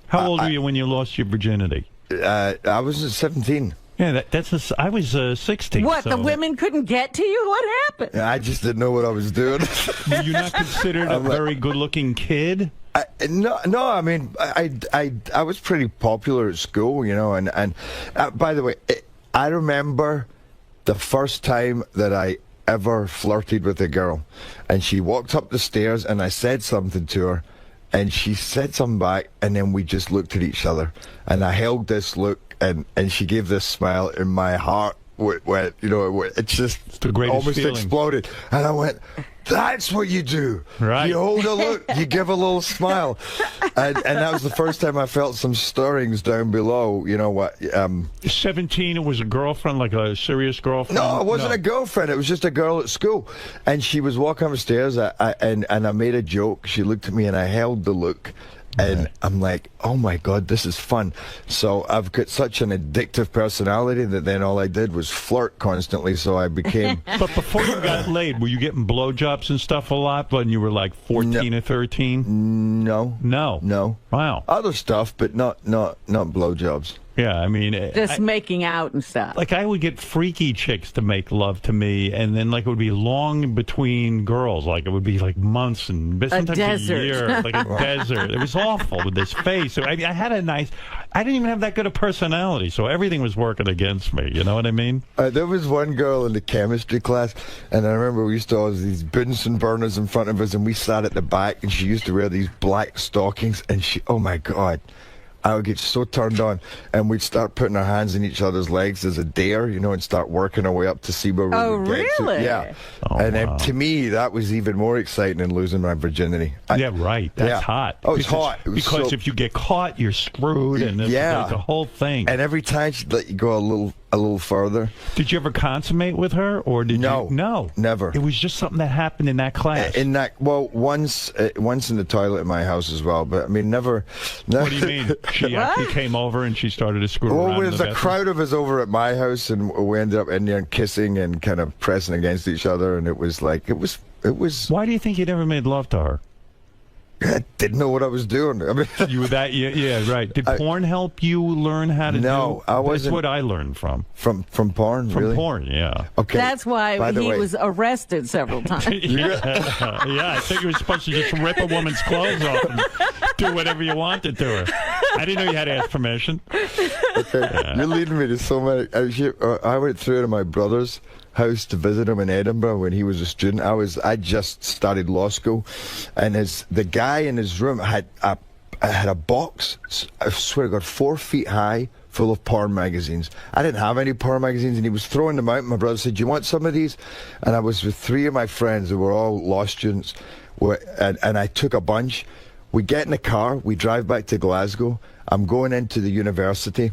How old were you when you lost your virginity? I was 17. Yeah, I was 16. What, so. the women couldn't get to you? What happened? I just didn't know what I was doing. Were you not considered a very good-looking kid? No. I mean, I was pretty popular at school, you know. And by the way, I remember the first time that I ever flirted with a girl, and she walked up the stairs, and I said something to her, and she said something back, and then we just looked at each other, and I held this look, and she gave this smile, and my heart went, you know, it just almost exploded, and I went, that's what you do. Right. You hold a look, you give a little smile. And that was the first time I felt some stirrings down below. You know what? 17, it was a girlfriend, like a serious girlfriend? No, it wasn't a girlfriend. It was just a girl at school. And she was walking upstairs, and I made a joke. She looked at me, and I held the look. And I'm like, oh my God, this is fun. So I've got such an addictive personality that then all I did was flirt constantly. So I became. But before you got laid, were you getting blowjobs and stuff a lot when you were like 14 or 13? No. No. Wow. Other stuff, but not blowjobs. Yeah, I mean, Just making out and stuff. like I would get freaky chicks to make love to me, and then like it would be long between girls, like it would be like months and sometimes desert. a year, like a desert. It was awful with this face. So, I had I didn't even have that good a personality, so everything was working against me. You know what I mean? There was one girl in the chemistry class, and I remember we used to have these Bunsen burners in front of us, and we sat at the back, and she used to wear these black stockings, and oh my God. I would get so turned on, and we'd start putting our hands in each other's legs as a dare, you know, and start working our way up to see where we would get to. Really? Yeah. Oh, and then to me, that was even more exciting than losing my virginity. Yeah, right. That's hot. Oh, it's hot. It was because so, if you get caught, you're screwed, and it's like the whole thing. And every time she'd let you go a little further. Did you ever consummate with her, or did you? No, never. It was just something that happened in that class. Once in the toilet in my house as well, but I mean, never. What do you mean? She actually came over and she started to screw around. Well, in there's the a crowd of us over at my house, and we ended up in there kissing and kind of pressing against each other, and it was like it was. Why do you think you never made love to her? I didn't know what I was doing. I mean, you were that, yeah, right. Did porn help you learn how to do? No, I wasn't. That's what I learned from porn. From really? porn, yeah. Okay. That's why he was arrested several times. yeah, I think you were supposed to just rip a woman's clothes off and do whatever you wanted to her. I didn't know you had to ask permission. Okay, you're leading me to so many. I went through to my brother's house to visit him in Edinburgh when he was a student. I just started law school, and the guy in his room had a box, I swear to God, 4 feet high, full of porn magazines. I didn't have any porn magazines, and he was throwing them out. My brother said, "Do you want some of these?" And I was with 3 of my friends who were all law students, and I took a bunch. We get in the car, we drive back to Glasgow. I'm going into the university.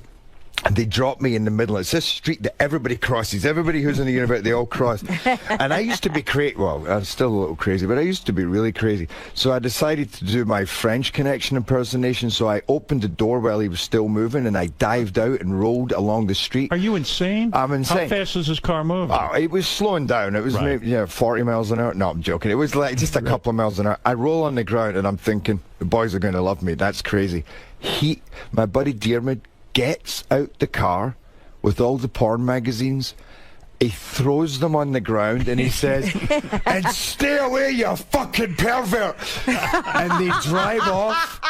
And they dropped me in the middle. It's this street that everybody crosses. Everybody who's in the university, they all cross. And I used to be crazy. Well, I'm still a little crazy, but I used to be really crazy. So I decided to do my French Connection impersonation. So I opened the door while he was still moving, and I dived out and rolled along the street. Are you insane? I'm insane. How fast is this car moving? Oh, it was slowing down. It was maybe 40 miles an hour. No, I'm joking. It was like just a couple of miles an hour. I roll on the ground, and I'm thinking, the boys are going to love me. That's crazy. My buddy Diarmid gets out the car with all the porn magazines. He throws them on the ground and he says, "And stay away, you fucking pervert!" And they drive off.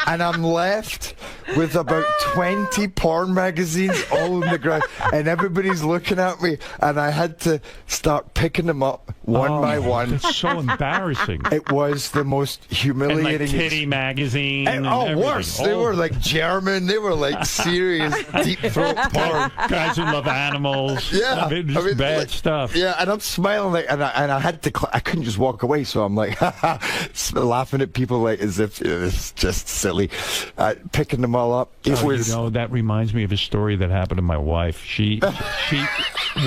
and I'm left with about 20 porn magazines all on the ground, and everybody's looking at me, and I had to start picking them up one by one. It's so embarrassing. It was the most humiliating. And like titty magazine. And worse. They were like German. They were like serious deep throat porn. Guys who love animals. Yeah, I mean, just bad stuff. Yeah, and I'm smiling like, and I had to. I couldn't just walk away, so I'm like laughing at people like as if it's just silly, picking them all up. It was. You know, that reminds me of a story that happened to my wife.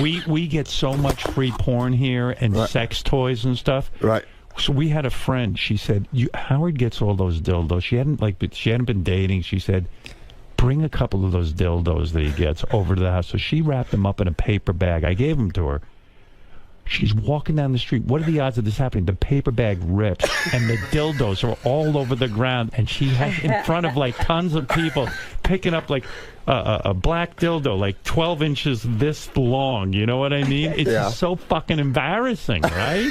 We get so much free porn here and sex toys and stuff. Right. So we had a friend. She said, Howard gets all those dildos. She hadn't been dating. She said, bring a couple of those dildos that he gets over to the house. So she wrapped them up in a paper bag. I gave them to her. She's walking down the street. What are the odds of this happening? The paper bag rips, and the dildos are all over the ground, and she has in front of like tons of people picking up like a black dildo, like 12 inches this long. You know what I mean? It's just so fucking embarrassing, right?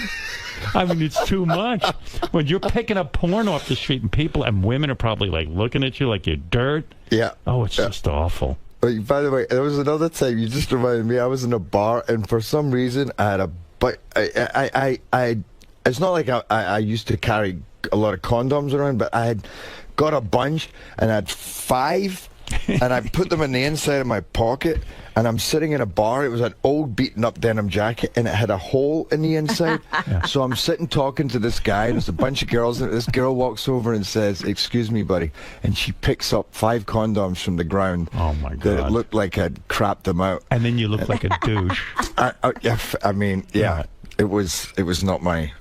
I mean, it's too much. When you're picking up porn off the street, and people and women are probably like looking at you like you're dirt. Yeah. Oh, it's just awful. By the way, there was another time, you just reminded me, I was in a bar, and for some reason, I had a... But it's not like I used to carry a lot of condoms around, but I had got a bunch, and I had 5, and I put them in the inside of my pocket, and I'm sitting in a bar. It was an old beaten-up denim jacket, and it had a hole in the inside. So I'm sitting talking to this guy, and there's a bunch of girls, and this girl walks over and says, "Excuse me, buddy," and she picks up 5 condoms from the ground. Oh, my God. That it looked like I'd crapped them out. And then you look like a douche. I mean, it was not my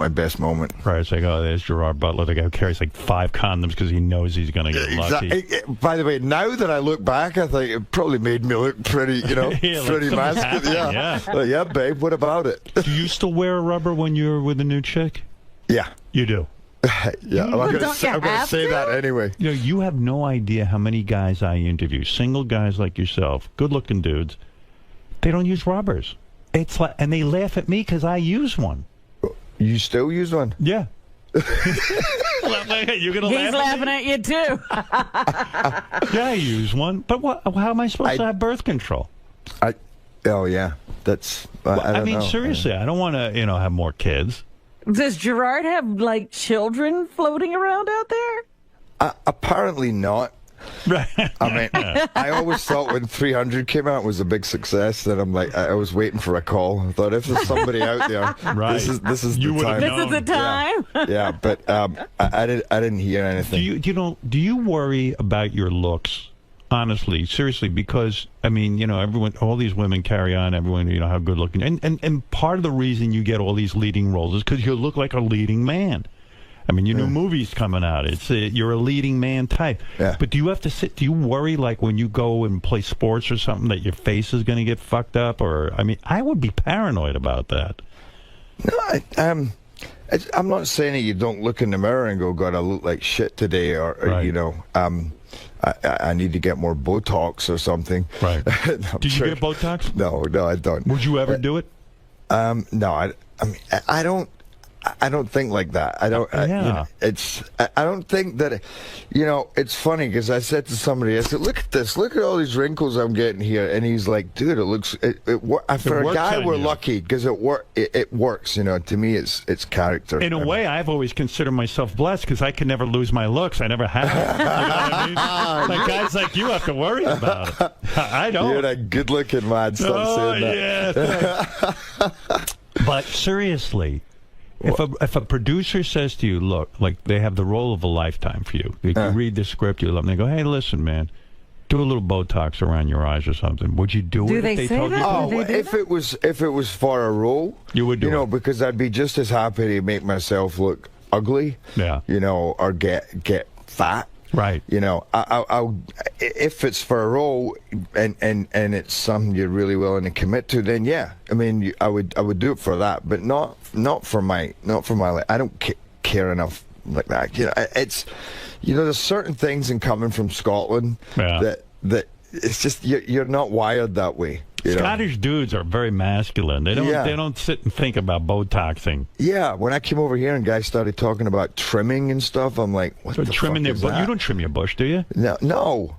best moment. Right, it's like, oh, there's Gerard Butler, the guy who carries like 5 condoms because he knows he's going to get lucky. By the way, now that I look back, I think it probably made me look pretty, pretty masculine. Yeah, babe, what about it? Do you still wear a rubber when you're with a new chick? Yeah. You do? Yeah, I'm going to say that anyway. You know, you have no idea how many guys I interview, single guys like yourself, good-looking dudes, they don't use rubbers. It's like, and they laugh at me because I use one. You still use one? Yeah. You're gonna He's laughing at you too. Yeah, I use one. But how am I supposed to have birth control? Oh yeah, that's. I mean, know. seriously, I don't want to, have more kids. Does Gerard have like children floating around out there? Apparently not. Right. I mean, I always thought when 300 came out it was a big success. That I'm like, I was waiting for a call. I thought if there's somebody out there, this is the time. This is the time. Yeah, but I didn't hear anything. Do you worry about your looks? Honestly, seriously, because I mean, everyone, all these women carry on. Everyone, how good looking, and part of the reason you get all these leading roles is because you look like a leading man. I mean, your new movie's coming out. It's you're a leading man type. Yeah. But do you have to sit? Do you worry like when you go and play sports or something that your face is going to get fucked up? Or I mean, I would be paranoid about that. No, I'm not saying that you don't look in the mirror and go, "God, I look like shit today," or I need to get more Botox or something. Right. Do you get Botox? No, I don't. Would you ever do it? No, I mean, I don't. I don't think like that. I don't. I don't think that. It's funny because I said to somebody, I said, "Look at this. Look at all these wrinkles I'm getting here." And he's like, "Dude, it looks. For a guy, we're lucky because it works. To me, it's character." In a way, I've always considered myself blessed because I can never lose my looks. I never have. You know what I mean? Like guys like you have to worry about it. I don't. You're a good-looking man. Stop saying that. Yeah. But seriously. If a producer says to you, look, like they have the role of a lifetime for you, you read the script, you love them, they go, hey, listen, man, do a little Botox around your eyes or something. Would you do it if they told you? Oh, if it was for a role, you would do it. Because I'd be just as happy to make myself look ugly, or get fat. Right. I'll if it's for a role and it's something you're really willing to commit to, then yeah. I mean, I would do it for that, but not for my I don't care enough like that. It's there's certain things in coming from Scotland that it's just you're not wired that way. Scottish dudes are very masculine. They don't. Yeah. They don't sit and think about Botoxing. Yeah, when I came over here and guys started talking about trimming and stuff, I'm like, what the trimming fuck their is bush? that? You don't trim your bush, do you? No.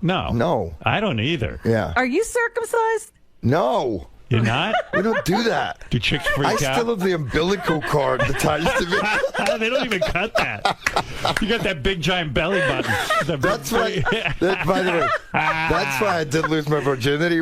I don't either. Yeah. Are you circumcised? No. You're not? We don't do that. Do chicks freak I out? still have the umbilical cord that ties to me. They don't even cut that. You got that big giant belly button. That's why. By the way, that's why I did lose my virginity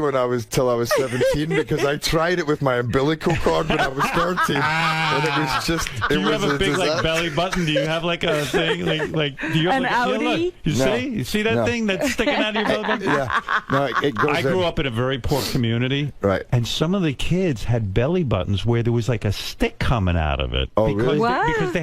till I was 17 because I tried it with my umbilical cord when I was 13, and it was just. Do you have a big belly button? Do you have like a thing like? Do you have an Audi? Yeah, look, you see that thing that's sticking out of your belly button? Yeah. No, it goes. I grew up in a very poor community, right? And some of the kids had belly buttons where there was like a stick coming out of it. Oh, really? What? Because they